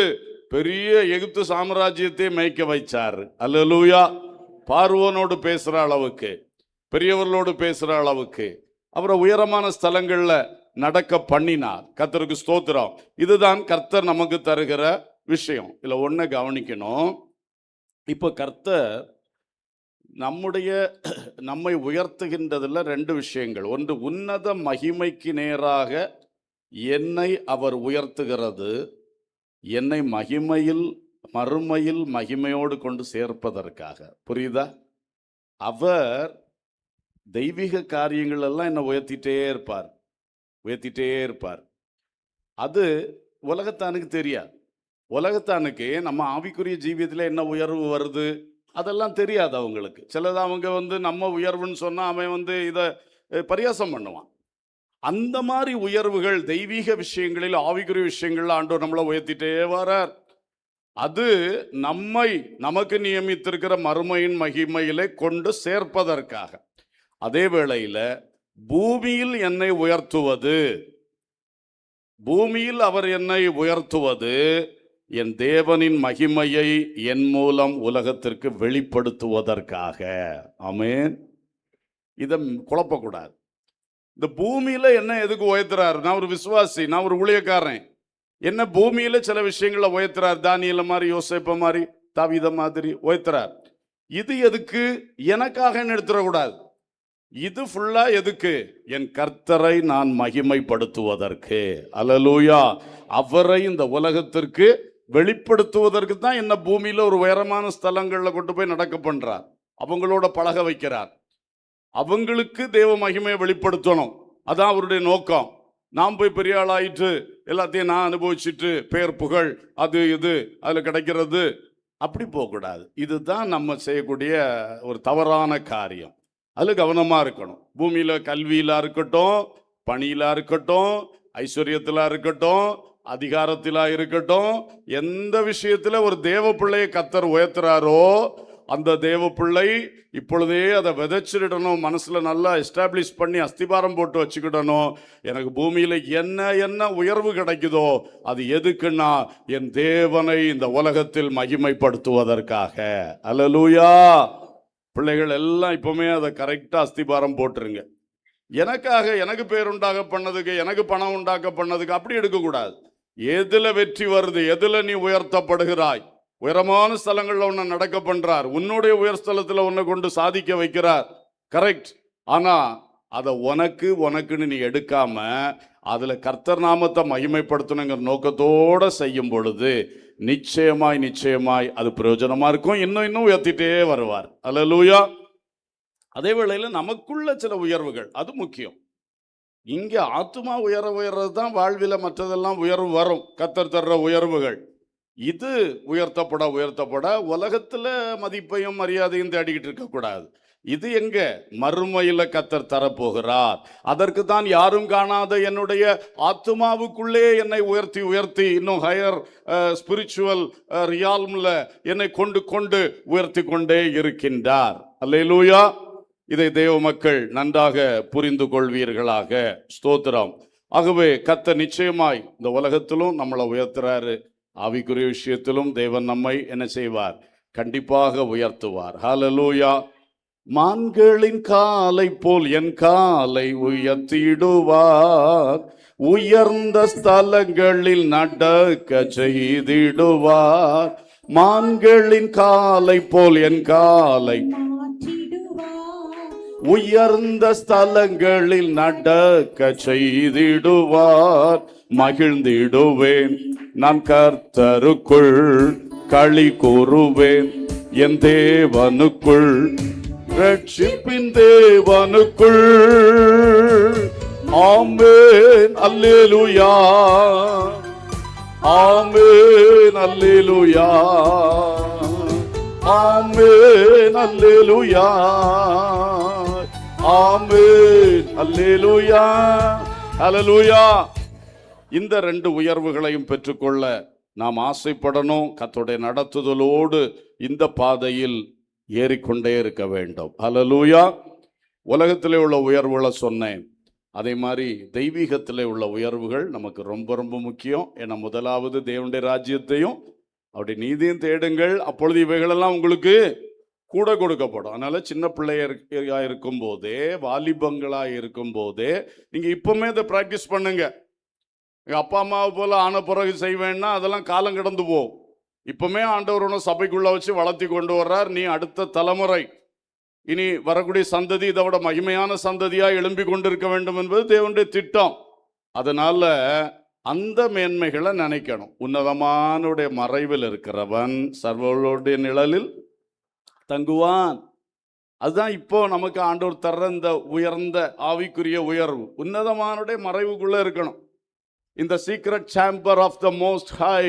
பெரிய எகிப்து சாம்ராஜ்யத்தை மேய்க்க வைச்சாரு. அல்லேலூயா. பார்வோனோடு பேசுற அளவுக்கு, பெரியவர்களோடு பேசுற அளவுக்கு அவரை உயரமான ஸ்தலங்கள்ல நடக்க பண்ணினார். கர்த்தருக்கு ஸ்தோத்திரம். இதுதான் கர்த்தர் நமக்கு தருகிற விஷயம். இதுல ஒண்ணு கவனிக்கணும். இப்ப கர்த்தர் நம்மை உயர்த்துகின்றதுல 2 விஷயங்கள். ஒன்று, உன்னத மகிமைக்கு நேராக என்னை அவர் உயர்த்துகிறது, என்னை மறுமையில் மகிமையோடு கொண்டு சேர்ப்பதற்காக. புரியுதா? அவர் தெய்வீக காரியங்கள் எல்லாம் என்ன உயர்த்திட்டே இருப்பார், உயர்த்திட்டே இருப்பார். அது உலகத்தானுக்கு தெரியாது. உலகத்தானுக்கு நம்ம ஆவிக்குரிய ஜீவியத்தில் என்ன உயர்வு வருது அதெல்லாம் தெரியாது அவங்களுக்கு. சிலது அவங்க நம்ம உயர்வுன்னு சொன்னா அவன் இதை பரியாசம் பண்ணுவான். அந்த மாதிரி உயர்வுகள் தெய்வீக விஷயங்களில், ஆவிக்குரிய விஷயங்கள்ல ஆண்டவர் நம்மளை உயர்த்திட்டே வரார். அது நமக்கு நியமித்திருக்கிற மறுமையின் மகிமையிலே கொண்டு சேர்ப்பதற்காக. அதே வேளையில பூமியில் என்னை உயர்த்துவது, பூமியில் அவர் என்னை உயர்த்துவது என் தேவனின் மகிமையை என் மூலம் உலகத்திற்கு வெளிப்படுத்துவதற்காக. ஆமென். இதை குழப்பக்கூடாது. இந்த பூமியில என்ன எதுக்கு உயர்த்துறாரு? நான் ஒரு விசுவாசி, நான் ஒரு ஊழியக்காரன். என்ன பூமியில சில விஷயங்களை உயர்த்துறார். தானியேல மாதிரி, யோசேப்ப மாதிரி, தாவீத மாதிரி உயர்த்துறார். இது எதுக்கு? எனக்காக எடுத்துடக்கூடாது. இது ஃபுல்லா எதுக்கு? என் கர்த்தரை நான் மகிமைப்படுத்துவதற்கு. அல்லேலூயா. அவரை இந்த உலகத்திற்கு வெளிப்படுத்துவதற்கு தான் என்ன பூமியில ஒரு உயரமான ஸ்தலங்கள்ல கொண்டு போய் நடக்க பண்றார். அவங்களோட பழக வைக்கிறார். அவங்களுக்கு தேவ மகிமையை வெளிப்படுத்தணும். அதான் அவருடைய நோக்கம். நாம் போய் பெரிய ஆளாயிட்டு எல்லாத்தையும் நான் அனுபவிச்சுட்டு பேர் புகழ் அது இது அதுல கிடைக்கிறது, அப்படி போகக்கூடாது. இதுதான் நம்ம செய்யக்கூடிய ஒரு தவறான காரியம். அதுல கவனமா இருக்கணும். பூமியில கல்வியில இருக்கட்டும், பணியில இருக்கட்டும், ஐஸ்வர்யத்திலா இருக்கட்டும், அதிகாரத்திலா இருக்கட்டும், எந்த விஷயத்துல ஒரு தேவ பிள்ளையை கர்த்தர் உயர்த்துறாரோ அந்த தேவ பிள்ளை இப்பொழுதே அதை விதைச்சிடணும். மனசுல நல்லா எஸ்டாப்ளிஷ் பண்ணி அஸ்திபாரம் போட்டு வச்சுக்கிடணும். எனக்கு பூமியில என்ன என்ன உயர்வு கிடைக்குதோ அது எதுக்குன்னா என் தேவனை இந்த உலகத்தில் மகிமைப்படுத்துவதற்காக. அல்லேலூயா. பிள்ளைகள் எல்லாம் இப்பவுமே அதை கரெக்டா அஸ்திபாரம் போட்டுருங்க. எனக்காக, எனக்கு பேர் உண்டாக பண்ணதுக்கு, எனக்கு பணம் உண்டாக்க பண்ணதுக்கு அப்படி எடுக்கக்கூடாது. எதுல வெற்றி வருது, எதுல நீ உயர்த்தப்படுகிறாய், உயரமான ஸ்தலங்கள்ல உன்னை நடக்க பண்றார், உன்னுடைய உயர் ஸ்தலத்துல உன்னை கொண்டு சாதிக்க வைக்கிறார், கரெக்ட். ஆனா அதை உனக்குன்னு நீ எடுக்காம அதுல கர்த்தர் நாமத்தை மகிமைப்படுத்தணுங்கிற நோக்கத்தோட செய்யும் பொழுது நிச்சயமாய் அது பிரயோஜனமா இருக்கும். இன்னும் உயர்த்திட்டே வருவார். அல்லேலூயா. அதே வேளையில நமக்குள்ள சில உயர்வுகள், அது முக்கியம். இங்க ஆத்துமா உயர்றது தான் வாழ்வில மற்றதெல்லாம் உயர்வு வரும். கர்த்தர் தர்ற உயர்வுகள் இது உயர்த்தப்பட உலகத்துல மதிப்பையும் மரியாதையும் தேடிக்கிட்டு இருக்க கூடாது. இது எங்க? மறுமையில கர்த்தர் தரப்போகிறார். அதற்கு தான் யாரும் காணாத என்னுடைய ஆத்துமாவுக்குள்ளே என்னை உயர்த்தி இன்னும் ஹையர் ஸ்பிரிச்சுவல் ரியால்ம்ல என்னை கொண்டு உயர்த்தி கொண்டே இருக்கின்றார். அல்லேலூயா. இதை தேவ மக்கள் நன்றாக புரிந்து கொள்வீர்களாக. ஸ்தோத்திரம். ஆகவே கர்த்தர் நிச்சயமாய் இந்த உலகத்திலும் நம்மளை உயர்த்துறாரு. ஆவிக்குரிய விஷயத்திலும் தேவன் நம்மை என்ன செய்வார்? கண்டிப்பாக உயர்த்துவார். ஹல்லேலூயா. மான்களின் காலை போல் என் காலை உயர்த்திடுவார், உயர்ந்த ஸ்தலங்களில் நடக்க செய்திடுவார். மான்களின் காலை போல் என் காலை உயர்ந்த ஸ்தலங்களில் நடக்க செய்திடுவார். மகிழ்ந்திடுவேன் நான் கர்த்தருக்குள், களி கூறுவேன் என் தேவனுக்குள், ரட்சிப்பின் தேவனுக்குள். ஆமென். அல்லேலூயா. ஆமென். அல்லேலூயா. ஆமென். அல்லேலூயா. ஆமென். அல்லேலூயா. அல்லேலூயா. இந்த ரெண்டு உயர்வுகளையும் பெற்றுக்கொள்ள நாம் ஆசைப்படணும். கர்த்தருடைய நடத்துதலோடு இந்த பாதையில் ஏறிக்கொண்டே இருக்க வேண்டும். அல்லேலூயா. உலகத்திலே உள்ள உயர்வுகளை சொன்னேன். அதே மாதிரி தெய்வீகத்திலே உள்ள உயர்வுகள் நமக்கு ரொம்ப ரொம்ப முக்கியம். ஏன்னா முதலாவது தேவனுடைய ராஜ்யத்தையும் அவருடைய நீதியும் தேடுங்கள், அப்பொழுது இவைகளெல்லாம் உங்களுக்கு கூட கொடுக்கப்படும். அதனால சின்ன பிள்ளையா இருக்கும் போதே, வாலிபங்களா இருக்கும் போதே நீங்க இப்பவுமே இதை பிராக்டிஸ் பண்ணுங்க. எங்க அப்பா அம்மாவை போல ஆன பிறகு செய்வேன்னா அதெல்லாம் காலம் கடந்து போகும். இப்பவுமே ஆண்டவர் உன்னை சபைக்குள்ள வச்சு வளர்த்தி கொண்டு வர்றார். நீ அடுத்த தலைமுறை, இனி வரக்கூடிய சந்ததி இதை விட மகிமையான சந்ததியா எழும்பி கொண்டிருக்க வேண்டும் என்பது தேவனுடைய திட்டம். அதனால அந்த மேன்மைகளை நினைக்கணும். உன்னதமானுடைய மறைவில் இருக்கிறவன் சர்வர்களுடைய நிழலில் தங்குவான். அதுதான் இப்போ நமக்கு ஆண்டவர் தர்ற இந்த உயர்ந்த ஆவிக்குரிய உயர்வு. உன்னதமானுடைய மறைவுக்குள்ள இருக்கணும். இந்த secret chamber of the most high,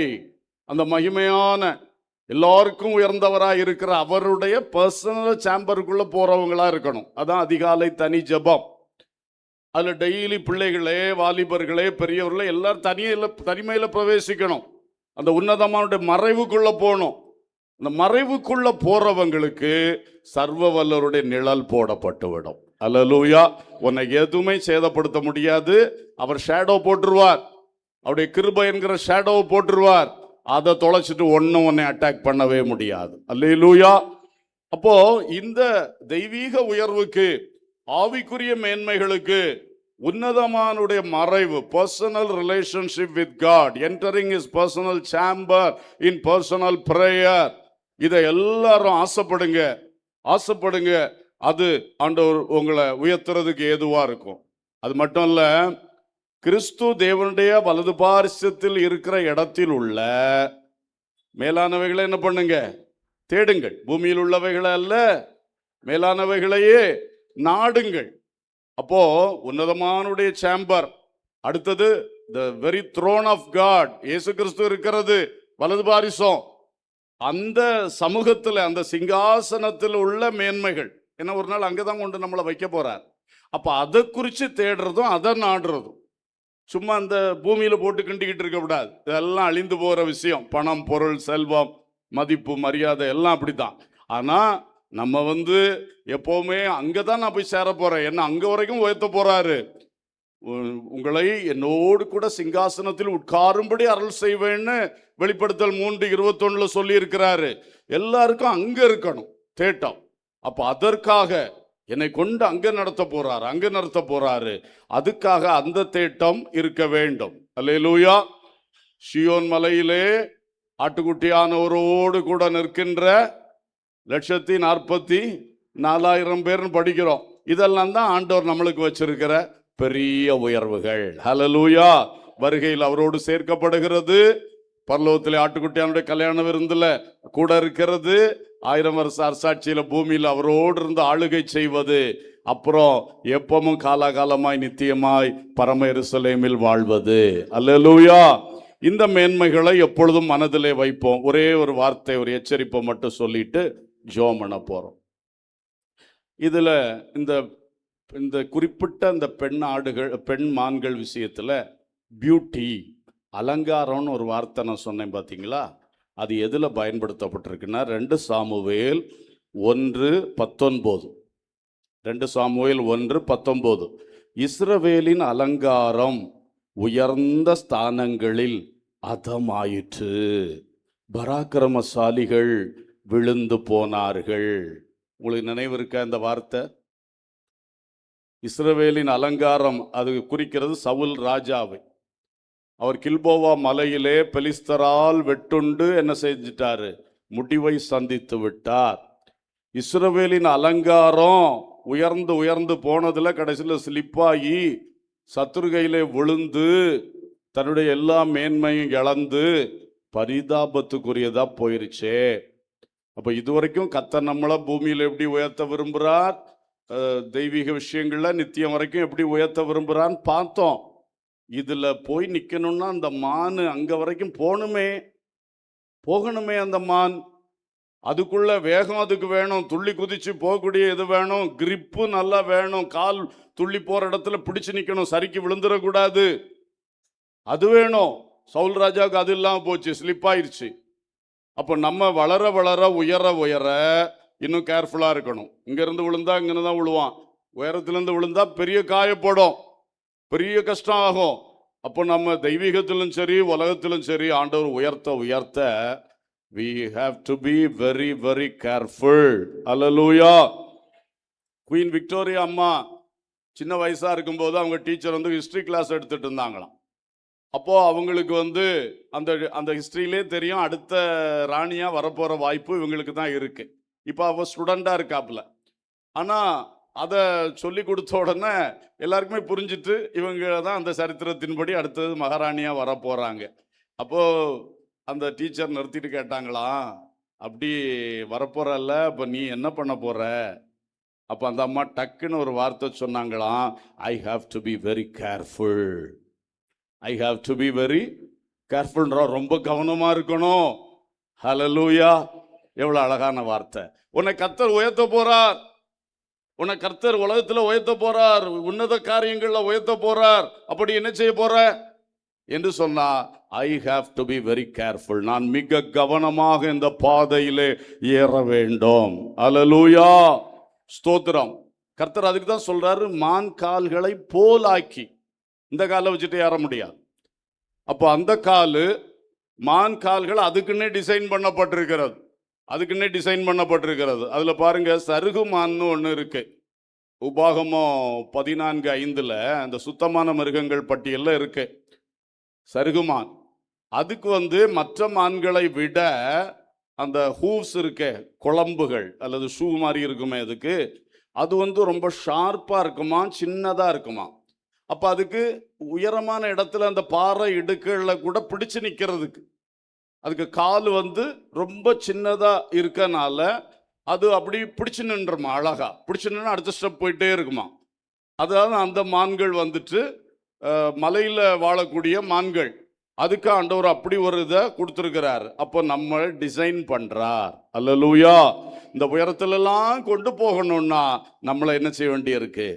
அந்த மகிமையான எல்லாருக்கும் உயர்ந்தவராக இருக்கிற அவருடைய பர்சனல் சேம்பருக்குள்ள போறவங்களா இருக்கணும். அதான் அதிகாலை தனி ஜெபம். அதுல டெய்லி பிள்ளைகளே, வாலிபர்களே, பெரியவர்களே எல்லாரும் தனிமையில பிரவேசிக்கணும். அந்த உன்னதமானுடைய மறைவுக்குள்ள போகணும். அந்த மறைவுக்குள்ள போறவங்களுக்கு சர்வ வல்லவருடைய நிழல் போடப்பட்டு விடும். அல்லேலூயா. உன்னை எதுவுமே சேதப்படுத்த முடியாது. அவர் ஷேடோ போட்டுருவார். அவருடைய கிருபை என்கிற ஷேடோவை போட்டுருவார். அதை தொலைச்சிட்டு ஒன்னும் உன்னை அட்டாக் பண்ணவே முடியாது. அல்லேலூயா. அப்போ இந்த தெய்வீக உயர்வுக்கு, ஆவிக்குரிய மேன்மைகளுக்கு, உன்னதமானுடைய மறைவு, personal relationship with God, entering is personal chamber in personal prayer, இதை எல்லாரும் ஆசைப்படுங்க, ஆசைப்படுங்க. அது ஆண்டவர் உங்களை உயர்த்துறதுக்கு ஏதுவா இருக்கும். அது மட்டும் இல்ல, கிறிஸ்து தேவனுடைய வலது பார்சத்தில் இருக்கிற இடத்தில் உள்ள மேலானவைகளை என்ன பண்ணுங்க? தேடுங்கள். பூமியில் உள்ளவைகளை அல்ல, மேலானவைகளையே நாடுங்கள். அப்போ உன்னதமானுடைய சேம்பர், அடுத்தது the very throne of God, இயேசு கிறிஸ்து இருக்கிறது வலது பாரிசம். அந்த சமூகத்தில், அந்த சிங்காசனத்தில் உள்ள மேன்மைகள் என்ன ஒரு நாள் அங்கதான் கொண்டு நம்மளை வைக்க போறார். அப்ப அதை குறித்து தேடுறதும் அதை நாடுறதும் சும்மா அந்த பூமியில போட்டு கிண்டிக்கிட்டு இருக்க கூடாது. இதெல்லாம் அழிந்து போற விஷயம். பணம், பொருள், செல்வம், மதிப்பு, மரியாதை எல்லாம் அப்படித்தான். ஆனா நம்ம எப்பவுமே அங்கதான் நான் போய் சேர போறேன், என்ன அங்க வரைக்கும் உயர்த்த போறாரு. உங்களை என்னோடு கூட சிங்காசனத்தில் உட்காரும்படி அருள் செய்வேன்னு வெளிப்படுத்தல் 3:21 சொல்லி இருக்கிறாரு. எல்லாருக்கும் அங்க இருக்கணும் தேட்டம். அப்ப அதற்காக என்னை கொண்டு அங்க நடத்த போறாரு, அங்க நடத்த போறாரு. அதுக்காக அந்த தேட்டம் இருக்க வேண்டும். அல்லேலூயா. சியோன் மலையிலே ஆட்டுக்குட்டியானவரோடு கூட நிற்கின்ற 1,44,000 பேர்னு படிக்கிறோம். இதெல்லாம் தான் ஆண்டவர் நம்மளுக்கு வச்சிருக்கிற பெரிய உயர்வுகள். ஹல்லேலூயா. வருகையில் அவரோடு சேர்க்கப்படுகிறது, பரலோகத்திலே ஆட்டுக்குட்டியானுடைய கல்யாண விருந்துல கூட இருக்கிறது, 1000 வருஷ அரசாட்சியில பூமியில் அவரோடு இருந்து ஆளுகை செய்வது, அப்புறம் எப்பவும் காலாகாலமாய் நித்தியமாய் பரம எருசலேமில் வாழ்வது. அல்லேலூயா. இந்த மேன்மைகளை எப்பொழுதும் மனதிலே வைப்போம். ஒரே ஒரு வார்த்தை, ஒரு எச்சரிப்பை மட்டும் சொல்லிட்டு ஜெபம் பண்ண போறோம். இதுல இந்த குறிப்பிட்ட இந்த பெண் மான்கள் விஷயத்துல பியூட்டி, அலங்காரம்னு ஒரு வார்த்தை நான் சொன்னேன் பார்த்தீங்களா? அது எதில் பயன்படுத்தப்பட்டிருக்குன்னா 2 சாமுவேல் 1:19. 2 சாமுவேல் 1:19. இஸ்ரவேலின் அலங்காரம் உயர்ந்த ஸ்தானங்களில் அதமாயிற்று, பராக்கிரமசாலிகள் விழுந்து போனார்கள். உங்களுக்கு நினைவு இருக்க இந்த வார்த்தை? இஸ்ரவேலின் அலங்காரம் அது குறிக்கிறது சவுல் ராஜாவை. அவர் கில்போவா மலையிலே பெலிஸ்தரால் வெட்டுண்டு என்ன செஞ்சிட்டாரு? முடிவை சந்தித்து விட்டார். இஸ்ரவேலின் அலங்காரம் உயர்ந்து உயர்ந்து போனதுல கடைசியில் ஸ்லிப்பாகி சத்துருகையிலே விழுந்து தன்னுடைய எல்லா மேன்மையும் இழந்து பரிதாபத்துக்குரியதா போயிருச்சே. அப்ப இதுவரைக்கும் கர்த்தர் நம்மளை பூமியில எப்படி உயர்த்த விரும்புகிறார், தெய்வீக விஷயங்கள்ல நித்தியம் வரைக்கும் எப்படி உயர்த்த விரும்புகிறான்னு பார்த்தோம். இதுல போய் நிக்கணும்னா அந்த மான் அங்க வரைக்கும் போகணுமே. அந்த மான் அதுக்குள்ள வேகம் அதுக்கு வேணும், துள்ளி குதிச்சு போகக்கூடிய இது வேணும், கிரிப்பு நல்லா வேணும், கால் துள்ளி போற இடத்துல பிடிச்சு நிக்கணும், சரிக்கு விழுந்துடக்கூடாது, அது வேணும். சவுல் ராஜாவுக்கு அது இல்லாம போச்சு, ஸ்லிப் ஆயிடுச்சு. அப்போ நம்ம வளர வளர உயர உயர இன்னும் கேர்ஃபுல்லா இருக்கணும். இங்க இருந்து விழுந்தா இங்கன்னு தான் விழுவான், உயரத்திலிருந்து விழுந்தா பெரிய காயப்படும், பெரிய கஷ்டம் ஆகும். அப்போ நம்ம தெய்வீகத்திலும் சரி உலகத்திலும் சரி ஆண்டவர் உயர்த்த we have to be very very careful. Hallelujah. Queen Victoria அம்மா சின்ன வயசா இருக்கும்போது அவங்க டீச்சர் ஹிஸ்டரி கிளாஸ் எடுத்துட்டு இருந்தாங்களாம். அப்போ அவங்களுக்கு அந்த ஹிஸ்டரியிலே தெரியும் அடுத்த ராணியா வரப்போற வாய்ப்பு இவங்களுக்கு தான் இருக்கு. இப்போ அவ ஸ்டூடெண்டா இருக்காப்புல. ஆனா அதை சொல்லி கொடுத்த உடனே எல்லாருக்குமே புரிஞ்சிட்டு இவங்க தான் அந்த சரித்திரத்தின்படி அடுத்தது மகாராணியா வர போறாங்க. அப்போ அந்த டீச்சர் நிறுத்திட்டு கேட்டாங்களாம், அப்படி வரப்போறல்ல, இப்போ நீ என்ன பண்ண போற அப்ப அந்த அம்மா டக்குன்னு ஒரு வார்த்தை சொன்னாங்களாம், I have to be very careful. I have to be very கேர்ஃபுல்ன்றா, ரொம்ப கவனமா இருக்கணும். ஹல்லேலூயா. எவ்வளவு அழகான வார்த்தை. உன்னை கர்த்தர் உயர்த்த போறார். உன்னை கர்த்தர் உலகத்துல உயர்த்த போறார், உன்னத காரியங்கள்ல உயர்த்த போறார். அப்படி என்ன செய்ய போற என்று சொன்னா, ஐ have to be very careful. நான் மிக கவனமாக இந்த பாதையிலே ஏற வேண்டும். அல்லேலூயா, ஸ்தோத்திரம். கர்த்தர் அதுக்கு தான் சொல்றாரு, மான் கால்களை போலாக்கி. இந்த காலை வச்சுட்டு ஏற முடியாது. அப்போ அந்த காலு, மான் கால்கள் அதுக்குன்னே டிசைன் பண்ணப்பட்டிருக்கிறது. அதுக்குன்னே டிசைன் பண்ணப்பட்டிருக்கிறது. அதுல பாருங்க, சருகு மான்னு ஒன்று இருக்கு. உபாகமம் 14:5 அந்த சுத்தமான மிருகங்கள் பட்டியல்ல இருக்கு சருகுமான். அதுக்கு மற்ற மான்களை விட அந்த ஹூவ்ஸ் இருக்கே, குழம்புகள் அல்லது ஷூ மாதிரி இருக்குமே, அதுக்கு அது ரொம்ப ஷார்ப்பா இருக்குமா, சின்னதா இருக்குமா. அப்ப அதுக்கு உயரமான இடத்துல அந்த பாறை இடுக்குல கூட பிடிச்சு நிக்கிறதுக்கு அதுக்கு கால் ரொம்ப சின்னதா இருக்கனால அது அப்படி பிடிச்சு நின்றுமா, அழகா பிடிச்சு நின்று அடுத்த ஸ்டெப் போயிட்டே இருக்குமா. அதாவது அந்த மான்கள் மலையில வாழக்கூடிய மான்கள். அதுக்கு ஆண்டவர் அப்படி ஒரு இதை கொடுத்துருக்கிறார். அப்போ நம்ம டிசைன் பண்றார். அல்லேலூயா. இந்த உயரத்துல எல்லாம் கொண்டு போகணும்னா நம்மளை என்ன செய்ய வேண்டியிருக்கு,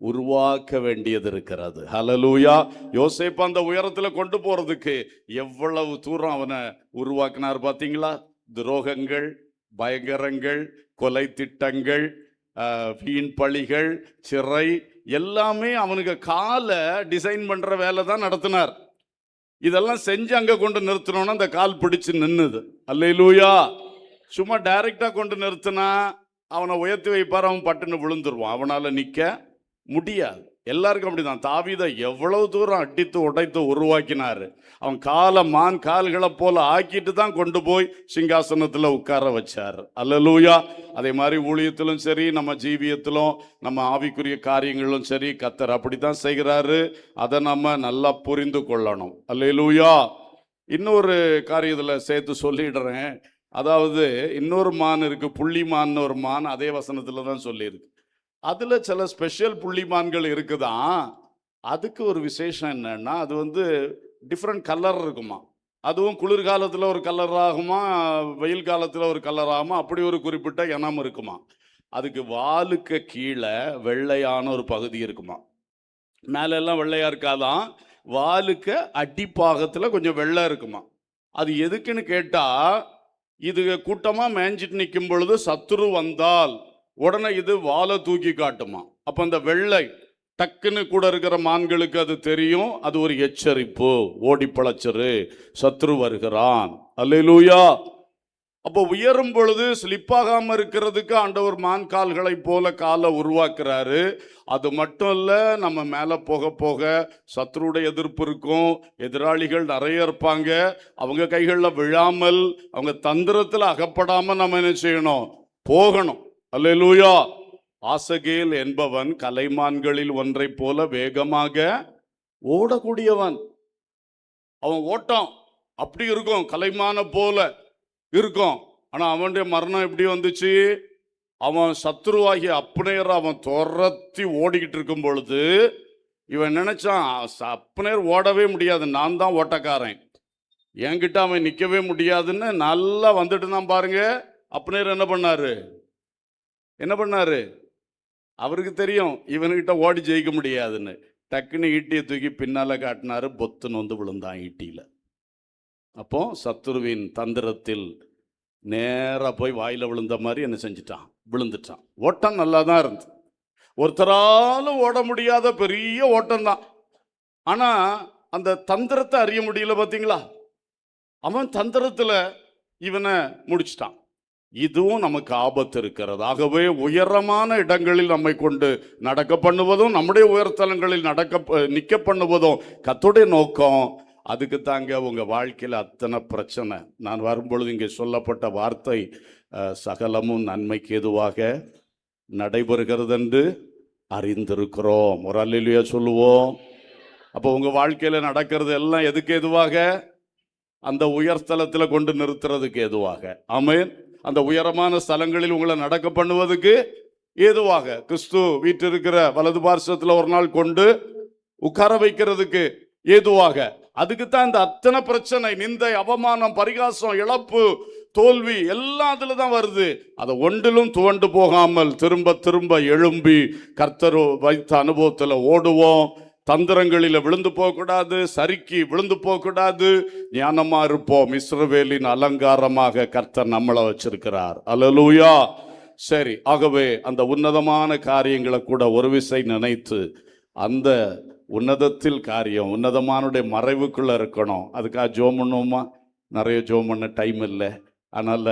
உருவாக்க வேண்டியது இருக்கிறது. ஹல்லேலூயா. யோசேப்பு அந்த உயரத்துல கொண்டு போறதுக்கு எவ்வளவு தூரம் அவனை உருவாக்கினார் பாத்தீங்களா. துரோகங்கள், பயங்கரங்கள், கொலை திட்டங்கள், வீண் பழிகள், சிறை, எல்லாமே அவனுக்கு காலை டிசைன் பண்ற வேலை தான் நடத்தினார். இதெல்லாம் செஞ்சு அங்க கொண்டு நிறுத்தணும்னா அந்த கால் பிடிச்சு நின்னுது. அல்லேலூயா. சும்மா டைரக்டா கொண்டு நிறுத்தினா அவனை உயர்த்தி வைப்பார், அவன் பட்டுன்னு விழுந்துருவான், அவனால நிக்க முடியாது. எல்லாருக்கும் அப்படிதான். தாவீதை எவ்வளவு தூரம் அடித்து உடைத்து உருவாக்கினாரு. அவன் காலை மான் கால்களை போல ஆக்கிட்டு தான் கொண்டு போய் சிங்காசனத்துல உட்கார வச்சார். அல்லேலூயா. அதே மாதிரி ஊழியத்திலும் சரி, நம்ம ஜீவியத்திலும், நம்ம ஆவிக்குரிய காரியங்களும் சரி, கர்த்தர் அப்படித்தான் செய்கிறாரு. அதை நம்ம நல்லா புரிந்து கொள்ளணும். அல்லேலூயா. இன்னொரு காரியத்துல சேர்த்து சொல்லிடுறேன். அதாவது இன்னொரு மான் இருக்கு, புள்ளி மான் ஒரு மான், அதே வசனத்துல தான் சொல்லியிருக்கு. அதுல சில ஸ்பெஷல் புள்ளிமான்கள் இருக்குதான். அதுக்கு ஒரு விசேஷம் என்னன்னா, அது டிஃப்ரெண்ட் கலர் இருக்குமா. அதுவும் குளிர்காலத்துல ஒரு கலர் ஆகுமா, வெயில் காலத்துல ஒரு கலர் ஆகுமா, அப்படி ஒரு குறிப்பிட்ட இனம் இருக்குமா. அதுக்கு வாலுக்கு கீழே வெள்ளையான ஒரு பகுதி இருக்குமா. மேல எல்லாம் வெள்ளையா இருக்காதான், வாலுக்கு அடிப்பாகத்துல கொஞ்சம் வெள்ளை இருக்குமா. அது எதுக்குன்னு கேட்டா, இது கூட்டமா மேய்ஞ்சிட்டு நிற்கும் பொழுது சத்துரு வந்தால் உடனே இது வாலை தூக்கி காட்டுமா. அப்ப அந்த வெள்ளை டக்குன்னு கூட இருக்கிற மான்களுக்கு அது தெரியும், அது ஒரு எச்சரிப்பு, ஓடி பழச்சரு, சத்ரு வருகிறான். அல்லேலூயா. அப்போ உயரும் பொழுது ஸ்லிப்பாகாம இருக்கிறதுக்கு ஆண்டவர் மான் கால்களை போல காலை உருவாக்குறாரு. அது மட்டும் இல்ல, நம்ம மேல போக போக சத்ருடைய எதிர்ப்பு இருக்கும், எதிராளிகள் நிறைய இருப்பாங்க. அவங்க கைகளில் விழாமல், அவங்க தந்திரத்தில் அகப்படாம நம்ம என்ன செய்யணும், போகணும். அல்லேலூயா. ஆசகேல் என்பவன் கலைமான்களில் ஒன்றை போல வேகமாக ஓடக்கூடியவன். அவன் ஓட்டம் அப்படி இருக்கும், கலைமான போல இருக்கும். ஆனா அவனுடைய மரணம் எப்படி வந்துச்சு, அவன் சத்ருவாகிய அப்னேர் அவன் துரத்தி ஓடிக்கிட்டு இருக்கும் பொழுது இவன் நினைச்சான், அப்னேர் ஓடவே முடியாது, நான் தான் ஓட்டக்காரன், என்கிட்ட அவன் நிக்கவே முடியாதுன்னு நல்லா வந்துட்டு தான் பாருங்க. அப்னேர் என்ன பண்ணாரு, அவருக்கு தெரியும் இவன்கிட்ட ஓடி ஜெயிக்க முடியாதுன்னு. டக்குன்னு ஈட்டியை தூக்கி பின்னால காட்டினாரு, பொத்துன்னு விழுந்தான் ஈட்டியில. அப்போ சத்துருவின் தந்திரத்தில் நேரா போய் வாயில விழுந்த மாதிரி என்ன செஞ்சிட்டான், விழுந்துட்டான். ஓட்டம் நல்லா தான் இருந்து, ஒருத்தராலும் ஓட முடியாத பெரிய ஓட்டம் தான். ஆனா அந்த தந்திரத்தை அறிய முடியல பாத்தீங்களா. அவன் தந்திரத்துல இவனை முடிச்சிட்டான். இதுவும் நமக்கு ஆபத்து இருக்கிறது. ஆகவே உயரமான இடங்களில் நம்மை கொண்டு நடக்க பண்ணுவதும், நம்முடைய உயர்தலங்களில் நிக்க பண்ணுவதும் கர்த்தருடைய நோக்கம். அதுக்கு தாங்க உங்க வாழ்க்கையில் அத்தனை பிரச்சனை. நான் வரும்பொழுது இங்கே சொல்லப்பட்ட வார்த்தை, சகலமும் நன்மைக்கு எதுவாக நடைபெறுகிறது என்று அறிந்திருக்கிறோம். ஒரு அல்லேலூயா சொல்லுவோம். அப்போ உங்க வாழ்க்கையில நடக்கிறது எல்லாம் எதுக்கு எதுவாக, அந்த உயர்ஸ்தலத்துல கொண்டு நிறுத்துறதுக்கு எதுவாக. ஆமென். அந்த உயரமான ஸ்தலங்களில் உங்களை நடக்க பண்ணுவதுக்கு ஏதுவாக கிறிஸ்து வீற்றிருக்கிற வலது பார்சத்துல ஒரு நாள் கொண்டு உட்கார வைக்கிறதுக்கு ஏதுவாக. அதுக்குத்தான் இந்த அத்தனை பிரச்சனை, நிந்தை, அவமானம், பரிகாசம், இழப்பு, தோல்வி எல்லாம் அதுல தான் வருது. அதை ஒன்றிலும் துவண்டு போகாமல் திரும்ப திரும்ப எழும்பி கர்த்தர் வைத்த அனுபவத்துல ஓடுவோம். தந்திரங்களில் விழுந்து போகக்கூடாது, சறுக்கி விழுந்து போகக்கூடாது, ஞானமா இருப்போம். இஸ்ரவேலின் அலங்காரமாக கர்த்தர் நம்மளை வச்சிருக்கிறார். அல்லேலூயா. சரி, ஆகவே அந்த உன்னதமான காரியங்களை கூட ஒரு விசை நினைத்து அந்த உன்னதத்தில் காரியம் உன்னதமானுடைய மறைவுக்குள்ள இருக்கணும். அதுக்காக ஜோம் பண்ணுவோமா? நிறைய ஜோம் பண்ண டைம் இல்லை. அதனால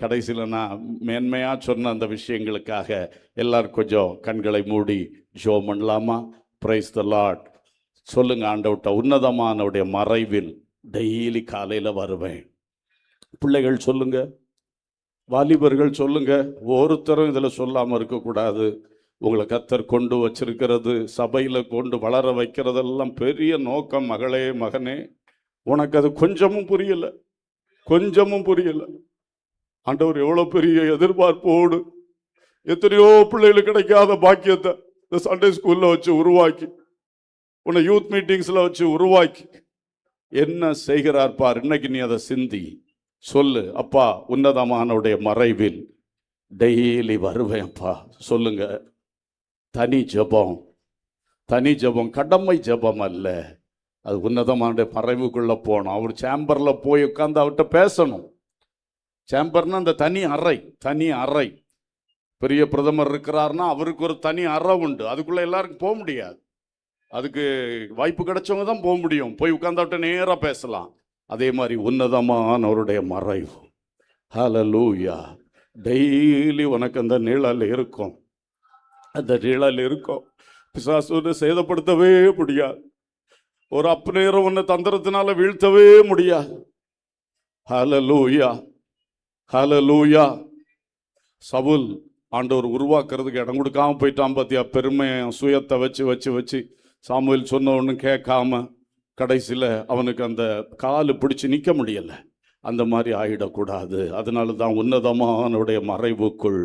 கடைசியில் நான் மேன்மையா சொன்ன அந்த விஷயங்களுக்காக எல்லாரும் கொஞ்சம் கண்களை மூடி ஜோம் பண்ணலாமா? Price the Lord. சொல்லுங்க ஆண்டவர்ட்ட, உன்னதமானவுடைய மறைவில் டெய்லி காலையில் வருவேன். பிள்ளைகள் சொல்லுங்க, வாலிபர்கள் சொல்லுங்க, ஒருத்தரும் இதில் சொல்லாமல் இருக்கக்கூடாது. உங்களை கர்த்தர் கொண்டு வச்சிருக்கிறது, சபையில் கொண்டு வளர வைக்கிறதெல்லாம் பெரிய நோக்கம். மகளே, மகனே, உனக்கு அது கொஞ்சமும் புரியல, கொஞ்சமும் புரியல. ஆண்டவர் எவ்வளோ பெரிய எதிர்பார்ப்போடு எத்தனையோ பிள்ளைகளுக்கு கிடைக்காத பாக்கியத்தை இந்த சண்டே ஸ்கூல்ல வச்சு உருவாக்கி, உன்னை யூத் மீட்டிங்ஸ்ல வச்சு உருவாக்கி என்ன செய்கிறார் பார். இன்னைக்கு நீ அதை சிந்தி சொல்லு, அப்பா உன்னதமானவுடைய மறைவில் டெய்லி வருவேன்ப்பா. சொல்லுங்க. தனி ஜெபம், தனி ஜெபம், கடமை ஜெபம் அல்ல. அது உன்னதமான மறைவுக்குள்ள போகணும். அவர் சேம்பர்ல போய் உட்கார்ந்து அவர்கிட்ட பேசணும். சேம்பர்னா அந்த தனி அறை, தனி அறை. பெரிய பிரதமர் இருக்கிறார்னா அவருக்கு ஒரு தனி அறை உண்டு, அதுக்குள்ள எல்லாருக்கும் போக முடியாது. அதுக்கு வாய்ப்பு கிடைச்சவங்க தான் போக முடியும். போய் உட்கார்ந்து அவர்கிட்ட நேராக பேசலாம். அதே மாதிரி உன்னதமானவருடைய மறைவு. ஹல்லேலூயா. டெய்லி உனக்கு அந்த நிழல் இருக்கும், அந்த நிழல் இருக்கும். பிசாசு சேதப்படுத்தவே முடியாது. ஒரு அப்பநேரம் உன்னை தந்திரத்தினால வீழ்த்தவே முடியாது. ஹல்லேலூயா, ஹல்லேலூயா. சவுல் ஆண்டவர் உருவாக்குறதுக்கு இடம் கொடுக்காம போயிட்டான் பார்த்தியா? பெருமை, சுயத்தை வச்சு வச்சு வச்சு சாமுவேல் சொன்ன ஒன்றும் கேட்காம கடைசியில் அவனுக்கு அந்த காலு பிடிச்சி நிற்க முடியலை. அந்த மாதிரி ஆயிடக்கூடாது. அதனால தான் உன்னதமானவுடைய மறைவுக்குள்.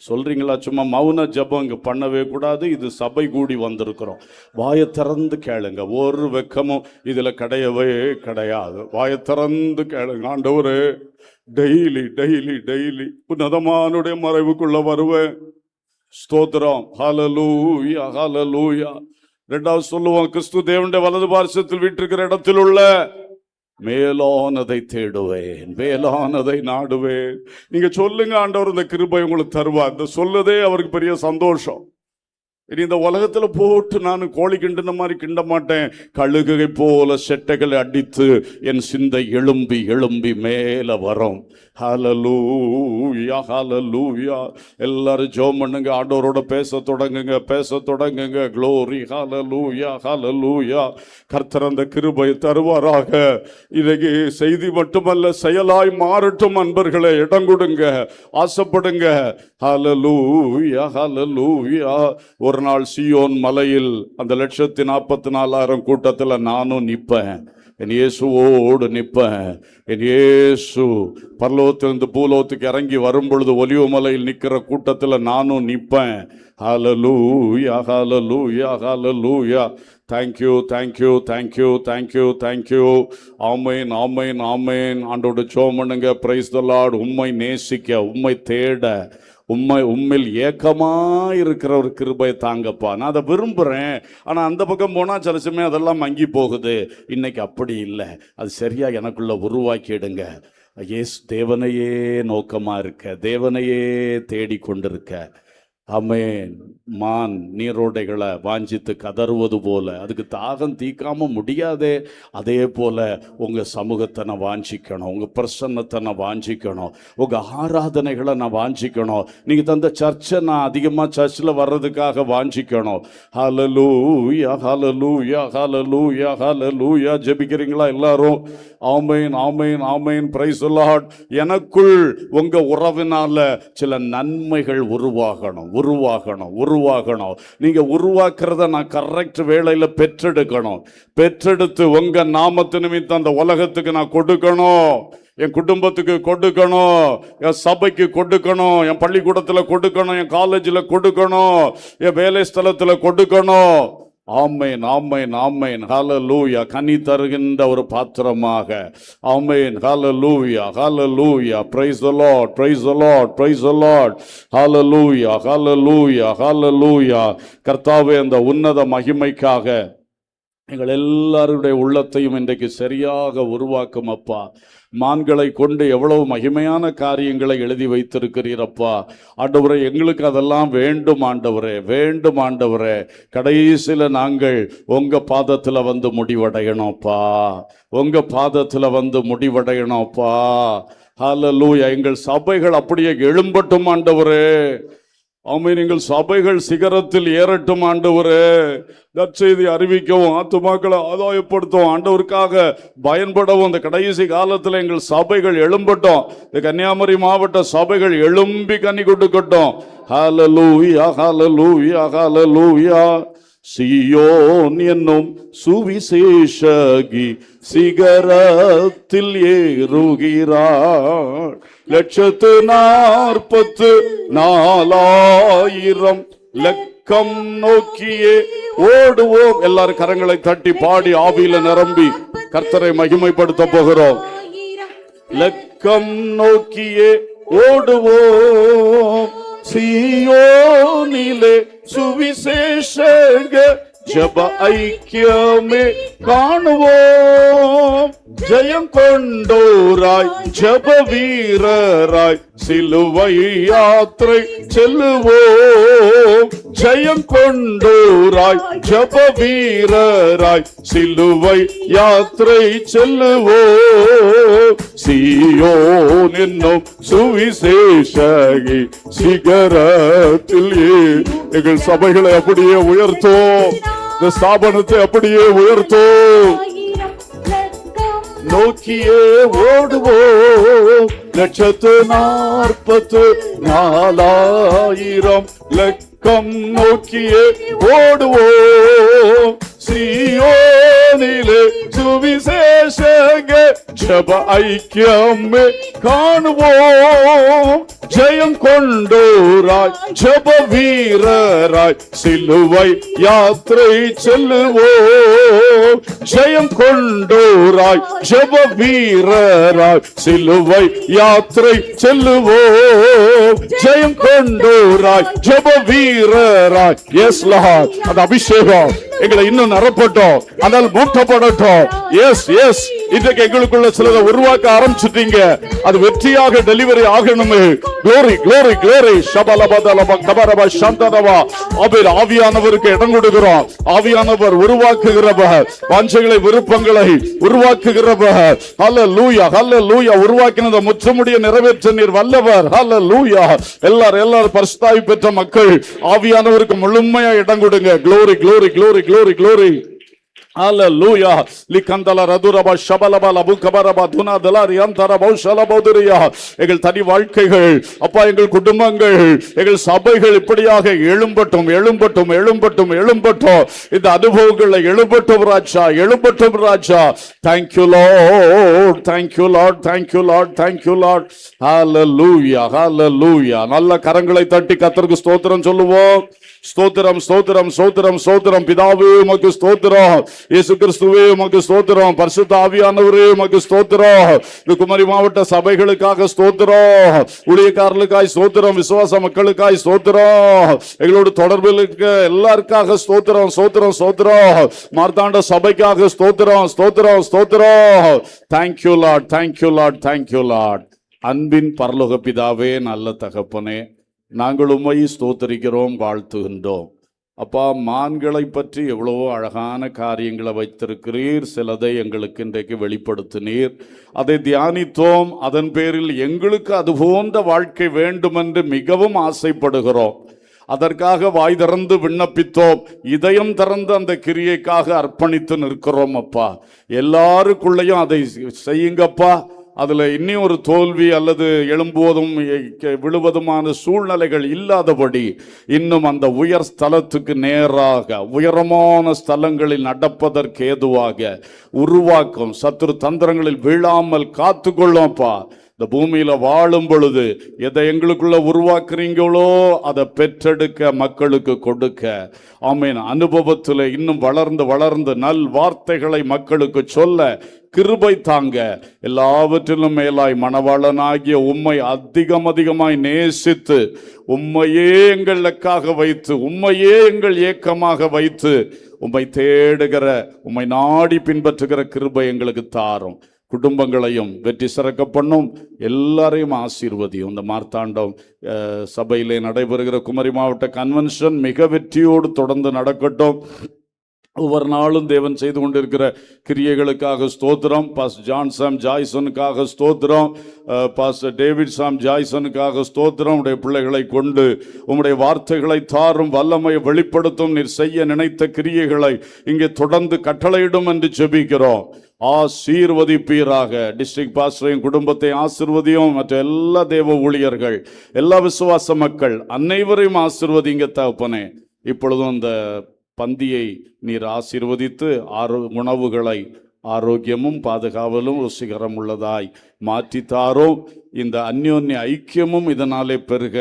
சொல்றீங்களா? சும்மா மௌன ஜபம் இங்கே பண்ணவே கூடாது. இது சபை கூடி வந்திருக்கிறோம். வாயை திறந்து கேளுங்க, ஒரு வெக்கமும் இதில் கிடையவே கிடையாது. வாயை திறந்து கேளுங்க. ஆண்டவரே, டெய்லி டெய்லி டெய்லி உன்னதமானுடைய மறைவுக்குள்ள வருவேன். ஸ்தோத்திரம். ஹல்லேலூயா, ஹல்லேலூயா. ரெண்டாவது சொல்லுவோம், கிறிஸ்து தேவனுடைய வலது பார்சத்தில் வீற்றிருக்கிற இடத்தில் உள்ள மேலானதை தேடுவேன், மேலானதை நாடுவேன். நீங்க சொல்லுங்க, ஆண்டவர் இந்த கிருபை உங்களுக்கு தருவார். இந்த சொல்லதே அவருக்கு பெரிய சந்தோஷம். இனி இந்த உலகத்துல போட்டு நான் கோழி கிண்டின மாதிரி கிண்ட மாட்டேன். கழுகை போல செட்டைகளை அடித்து என் சிந்தை எழும்பி எழும்பி மேல வரும். ஹல்லேலூயா, ஹல்லேலூயா. எல்லாரும் ஜெபம் பண்ணுங்க, ஆண்டவரோட பேச தொடங்குங்க, பேச தொடங்குங்க. க்ளோரி, ஹல்லேலூயா, ஹல்லேலூயா. கர்த்தர் அந்த கிருபை தருவாராக. இன்னைக்கு செய்தி மட்டுமல்ல, செயலாய் மாறட்டும். அன்பர்களே, இடம் கொடுங்க, ஆசைப்படுங்க. ஹல்லேலூயா, ஹல்லேலூயா. ஒரு நாள் சீயோன் மலையில் அந்த 1,44,000 கூட்டத்தில் நானும் நிற்பேன். என் இயேசுவோடு நிற்பேன். என் இயேசு பரலோகத்திலிருந்து பூலோகத்துக்கு இறங்கி வரும் பொழுது ஒலிவ மலையில் நிற்கிற கூட்டத்தில் நானும் நிற்பேன். Hallelujah, hallelujah, hallelujah. Thank you, thank you, thank you, thank you, thank you. Amen, amen, amen. ஆண்டோட ஜெபம் பண்ணுங்க. Praise the Lord. உம்மை நேசிக்க, உம்மை தேட, உம்மில் ஏக்கமா இருக்கிற ஒரு கிருபை தாங்கப்பா. நான் அதை விரும்புகிறேன். ஆனால் அந்த பக்கம் போனால் சில சமயம் அதெல்லாம் மங்கி போகுது. இன்னைக்கு அப்படி இல்லை. அது சரியா எனக்குள்ள உருவாக்கிடுங்க. ஏசு தேவனையே நோக்கமா இருக்க, தேவனையே தேடிக்கொண்டிருக்க. ஆமென். மான் நீரோடைகளை வாஞ்சித்து கதறுவது போல, அதுக்கு தாகம் தீக்காம முடியாதே. அதே போல உங்க சமூகத்தை நான் வாஞ்சிக்கணும், உங்க பிரசன்னத்தை நான் வாஞ்சிக்கணும், உங்க ஆராதனைகளை நான் வாஞ்சிக்கணும். நீங்க தந்த சர்ச்சை நான் அதிகமா சர்ச்சில் வர்றதுக்காக வாஞ்சிக்கணும். ஹல்லேலூயா, ஹல்லேலூயா, ஹல்லேலூயா, ஹல்லேலூயா. ஜெபிக்கிறீங்களா எல்லாரும்? Amen, amen, amen. Praise the Lord. எனக்குள் உங்க உறவினால சில நன்மைகள் உருவாகணும், உருவாகணும். நீங்க உருவாக்குறத நான் கரெக்ட் வேளையில பெற்றெடுக்கணும். பெற்றெடுத்து உங்க நாமத்து நிமித்தம் அந்த உலகத்துக்கு நான் கொடுக்கணும். என் குடும்பத்துக்கு கொடுக்கணும், என் சபைக்கு கொடுக்கணும், என் பள்ளிக்கூடத்தில் கொடுக்கணும், என் காலேஜில் கொடுக்கணும், என் வேலை ஸ்தலத்தில் கொடுக்கணும். ஆமென், ஆமென், ஆமென். ஹல்லேலூயா. கனி தருகின்ற ஒரு பாத்திரமாக. Amen. Hallelujah, hallelujah. Praise the Lord, praise the Lord, praise the Lord. Hallelujah, hallelujah, hallelujah. கர்த்தாவே, அந்த உன்னத மகிமைக்காக எங்கள் எல்லாருடைய உள்ளத்தையும் இன்றைக்கு சரியாக உருவாக்கும் அப்பா. மான்களை கொண்டு எவ்வளவு மகிமையான காரியங்களை எழுதி வைத்திருக்கிறீரப்பா. ஆண்டவரே, எங்களுக்கு அதெல்லாம் வேண்டும் ஆண்டவரே, வேண்டும் ஆண்டவரே. கடைசியில் நாங்கள் உங்க பாதத்தில் வந்து முடிவடையணும்ப்பா, உங்க பாதத்தில் வந்து முடிவடையணும்ப்பா. ஹல்லேலூயா. எங்கள் சபைகள் அப்படியே எழும்பட்டும் ஆண்டவரே. ஆமென். எங்கள் சபைகள் சிகரத்தில் ஏறட்டும் ஆண்டவரே. நற்செய்தி அறிவிக்கவும், ஆத்துமாக்களை ஆதாயப்படுத்தவும், ஆண்டவருக்காக பயன்படவும் இந்த கடைசி காலத்தில் எங்கள் சபைகள் எழும்பட்டும். இந்த கன்னியாகுமரி மாவட்ட சபைகள் எழும்பி கனி கொடுக்கட்டும். ஹல்லேலூயா, ஹல்லேலூயா, ஹல்லேலூயா. சீயோன் என்னும் சுவிசேஷகி சிகரத்தில் ஏறுகிறாள். 144,000 லக்கம் நோக்கியே ஓடுவோம். எல்லாரும் கரங்களை தட்டி பாடி ஆவியில நிரம்பி கர்த்தரை மகிமைப்படுத்த போகிறோம். லக்கம் நோக்கியே ஓடுவோம், சீயோனிலே சுவிசேஷக ஜப ஐக்கியமே காணுவோம். ஜெயம் கொண்டோராய் ஜப வீரராய் சிலுவை யாத்திரை செல்லுவோம். ஜெயம் கொண்டோராய் ஜப வீரராய் சிலுவை யாத்திரை செல்லுவோம். சீயோன் என்னும் சுவிசேஷகி சிகரத்தில் எங்கள் சபைகளை அப்படியே உயர்த்தோம், இந்த ஸ்தாபனத்தை அப்படியே உயர்த்தோம். நோக்கியே ஓடுவோம். 144,000 லக்கம் நோக்கியே ஓடுவோம். சீயோனிலே சுவிசேஷக ஜப ஐக்கியமே காணுவோம். ஜெயம் கொண்டோராய் ஜப வீரராய் சிலுவை யாத்திரை செல்லுவோம். ஜெயம் கொண்டோராய் ஜப வீரராய் சிலுவை யாத்திரை செல்லுவோம். ஜெயம் கொண்டோராய் ஜப வீரராய். S Lord. அந்த அபிஷேகம் எங்களை இன்னும் நிரப்பட்டோம், அதனால் மூட்டப்படட்டும். S S. இன்றைக்கு எங்களுக்குள்ள சிலதை உருவாக்க ஆரம்பிச்சுட்டீங்க, அது வெற்றியாக டெலிவரி ஆகணுமே. glory glory glory. ஷபலபதலப கபரப சந்தனவா. ஆவியானவருக்கு இடம் கொடுக்கிறோம். ஆவியானவர் உருவாக்குகிறவர், வாஞ்சைகளை விருப்பங்களை உருவாக்குகிறவர். ஹல்லேலூயா, ஹல்லேலூயா. உருவாக்கினதை முற்றுமுடிய நிறைவேற்ற நீர் வல்லவர். ஹல்லேலூயா. எல்லாரும் பரிசுத்தாவி பெற்ற மக்கள் ஆவியானவருக்கு முழுமையா இடம் கொடுங்க. glory glory glory glory glory. Hallelujah. Likandala raduraba shabalaba labukabaraba dunadala riantara baushala bauduriya. எங்கள் தனி வாழ்க்கைகள் அப்பா, எங்கள் குடும்பங்கள், எங்கள் சபைகள் இப்படியாக எழும்பட்டும், எழும்பட்டும், எழும்பட்டும், எழும்பட்டும். இந்த அனுபவங்களை எழும்பட்டும் ராஜா, எழும்பட்டும் ராஜா. Thank you Lord, thank you Lord, thank you Lord, thank you Lord. Hallelujah, hallelujah. நல்ல கரங்களை தட்டி கர்த்தருக்கு ஸ்தோத்திரம் சொல்லுவோம். ஸ்தோத்திரம், ஸ்தோத்திரம், ஸ்தோத்திரம், ஸ்தோத்திரம். பிதாவே உமக்கு ஸ்தோத்திரம், இயேசு கிறிஸ்துவே உமக்கு ஸ்தோத்திரம், பரிசுத்த ஆவியானவரே உமக்கு ஸ்தோத்திரம். இந்த குமரி மாவட்ட சபைகளுக்காக ஸ்தோத்திரம், ஊழியக்காரர்களுக்காய் ஸ்தோத்திரம், விசுவாச மக்களுக்காய் ஸ்தோத்திரம், எங்களோட தொடர்பில் இருக்க எல்லாருக்காக ஸ்தோத்திரம், ஸ்தோத்திரம், ஸ்தோத்திரம். மார்த்தாண்ட சபைக்காக ஸ்தோத்திரம், ஸ்தோத்திரம், ஸ்தோத்திரம். Thank you Lord, thank you Lord, thank you Lord. அன்பின் பரலோக பிதாவே, நல்ல தகப்பனே, நாங்கள் உம்மை ஸ்தோத்தரிக்கிறோம், வாழ்த்துகின்றோம். அப்பா, மான்களை பற்றி எவ்வளவோ அழகான காரியங்களை வைத்திருக்கிறீர். சிலதை எங்களுக்கு இன்றைக்கு வெளிப்படுத்தினீர், அதை தியானித்தோம். அதன் பேரில் எங்களுக்கு அது போன்ற வாழ்க்கை வேண்டும் என்று மிகவும் ஆசைப்படுகிறோம். அதற்காக வாய் திறந்து விண்ணப்பித்தோம், இதயம் திறந்து அந்த கிரியைக்காக அர்ப்பணித்து நிற்கிறோம். அப்பா, எல்லாருக்குள்ளேயும் அதை செய்யுங்கப்பா. அதுல இன்னும் ஒரு தோல்வி அல்லது எழும்புவதும் விழுவதுமான சூழ்நிலைகள் இல்லாதபடி இன்னும் அந்த உயர் ஸ்தலத்துக்கு நேராக உயரமான ஸ்தலங்களில் நடப்பதற்கு ஏதுவாக உருவாக்கும் சத்துரு தந்திரங்களில் வீழாமல் காத்து கொள்ளும்ப்பா. இந்த பூமியில வாழும் பொழுது எதை எங்களுக்குள்ள உருவாக்குறீங்களோ அதை பெற்றெடுக்க மக்களுக்கு கொடுக்க, ஆமீன், அனுபவத்தில் இன்னும் வளர்ந்து வளர்ந்து நல் வார்த்தைகளை மக்களுக்கு சொல்ல கிருபை தாங்க. எல்லாவற்றிலும் மேலாய் மணவாளனாகிய உம்மை அதிகமாய் நேசித்து உம்மையே எங்களுக்காக வைத்து உம்மையே எங்கள் ஏக்கமாக வைத்து உம்மை தேடுகிற உம்மை நாடி பின்பற்றுகிற கிருபை எங்களுக்கு தாரும். குடும்பங்களையும் வெற்றி சிறக்க பண்ணும். எல்லாரையும் ஆசீர்வதியும். இந்த மார்த்தாண்டம் சபையிலே நடைபெறுகிற குமரி மாவட்ட கன்வென்ஷன் மிக வெற்றியோடு தொடர்ந்து நடக்கட்டும். ஒவ்வொரு நாளும் தேவன் செய்து கொண்டிருக்கிற கிரியைகளுக்காக ஸ்தோத்திரம். பாஸ்டர் ஜான் சாம் ஜாய்சனுக்காக ஸ்தோத்திரம். பாஸ்டர் டேவிட் சாம் ஜாய்சனுக்காக ஸ்தோத்திரம். உடைய பிள்ளைகளை கொண்டு உம்முடைய வார்த்தைகளை தாரும், வல்லமையை வெளிப்படுத்தும். நீர் செய்ய நினைத்த கிரியைகளை இங்கே தொடர்ந்து கட்டளையிடும் என்று ஜெபிக்கிறோம். ஆசீர்வதிப்பீராக. டிஸ்ட்ரிக்ட் பாஸ்டரையும் குடும்பத்தை ஆசீர்வதியும். மற்ற எல்லா தேவ ஊழியர்கள், எல்லா விசுவாச மக்கள் அனைவரையும் ஆசீர்வதிங்க தகப்பனே. இப்பொழுதும் இந்த பந்தியை நீர் ஆசீர்வதித்து உணவுகளை ஆரோக்கியமும் பாதுகாவலும் ருசிகரம் உள்ளதாய் மாற்றித்தாரோம். இந்த அந்யோன்ய ஐக்கியமும் இதனாலே பெருக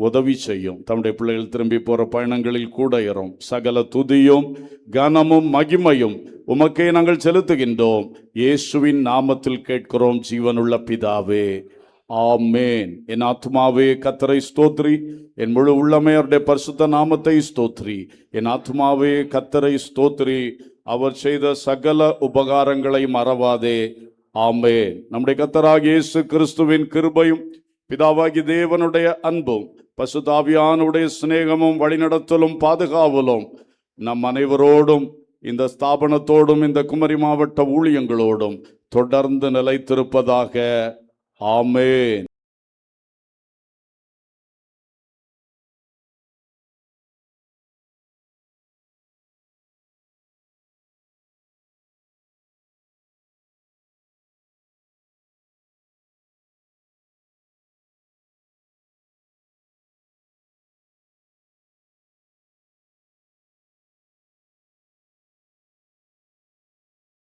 உதவி செய்யும். தம்முடைய பிள்ளைகள் திரும்பி போற பயணங்களில் கூட இரும். சகல துதியும் கனமும் மகிமையும் உமக்கே நாங்கள் செலுத்துகின்றோம். இயேசுவின் நாமத்தில் கேட்கிறோம் ஜீவனுள்ள பிதாவே, ஆமேன். என் ஆத்துமாவே கர்த்தரை ஸ்தோத்ரி, என் முழு உள்ளமே அவருடைய பரிசுத்த நாமத்தை ஸ்தோத்ரி. என் ஆத்துமாவே கர்த்தரை ஸ்தோத்ரி, அவர் செய்த சகல உபகாரங்களை மறவாதே. ஆமேன். நம்முடைய கர்த்தராகிய இயேசு கிறிஸ்துவின் கிருபையும் பிதாவாகி தேவனுடைய அன்பும் பரிசுத்த ஆவியானவருடைய சிநேகமும் வழிநடத்தலும் பாதுகாவலும் நம் அனைவரோடும் இந்த ஸ்தாபனத்தோடும் இந்த குமரி மாவட்ட ஊழியங்களோடும் தொடர்ந்து நிலைத்திருப்பதாக. ஆமென்.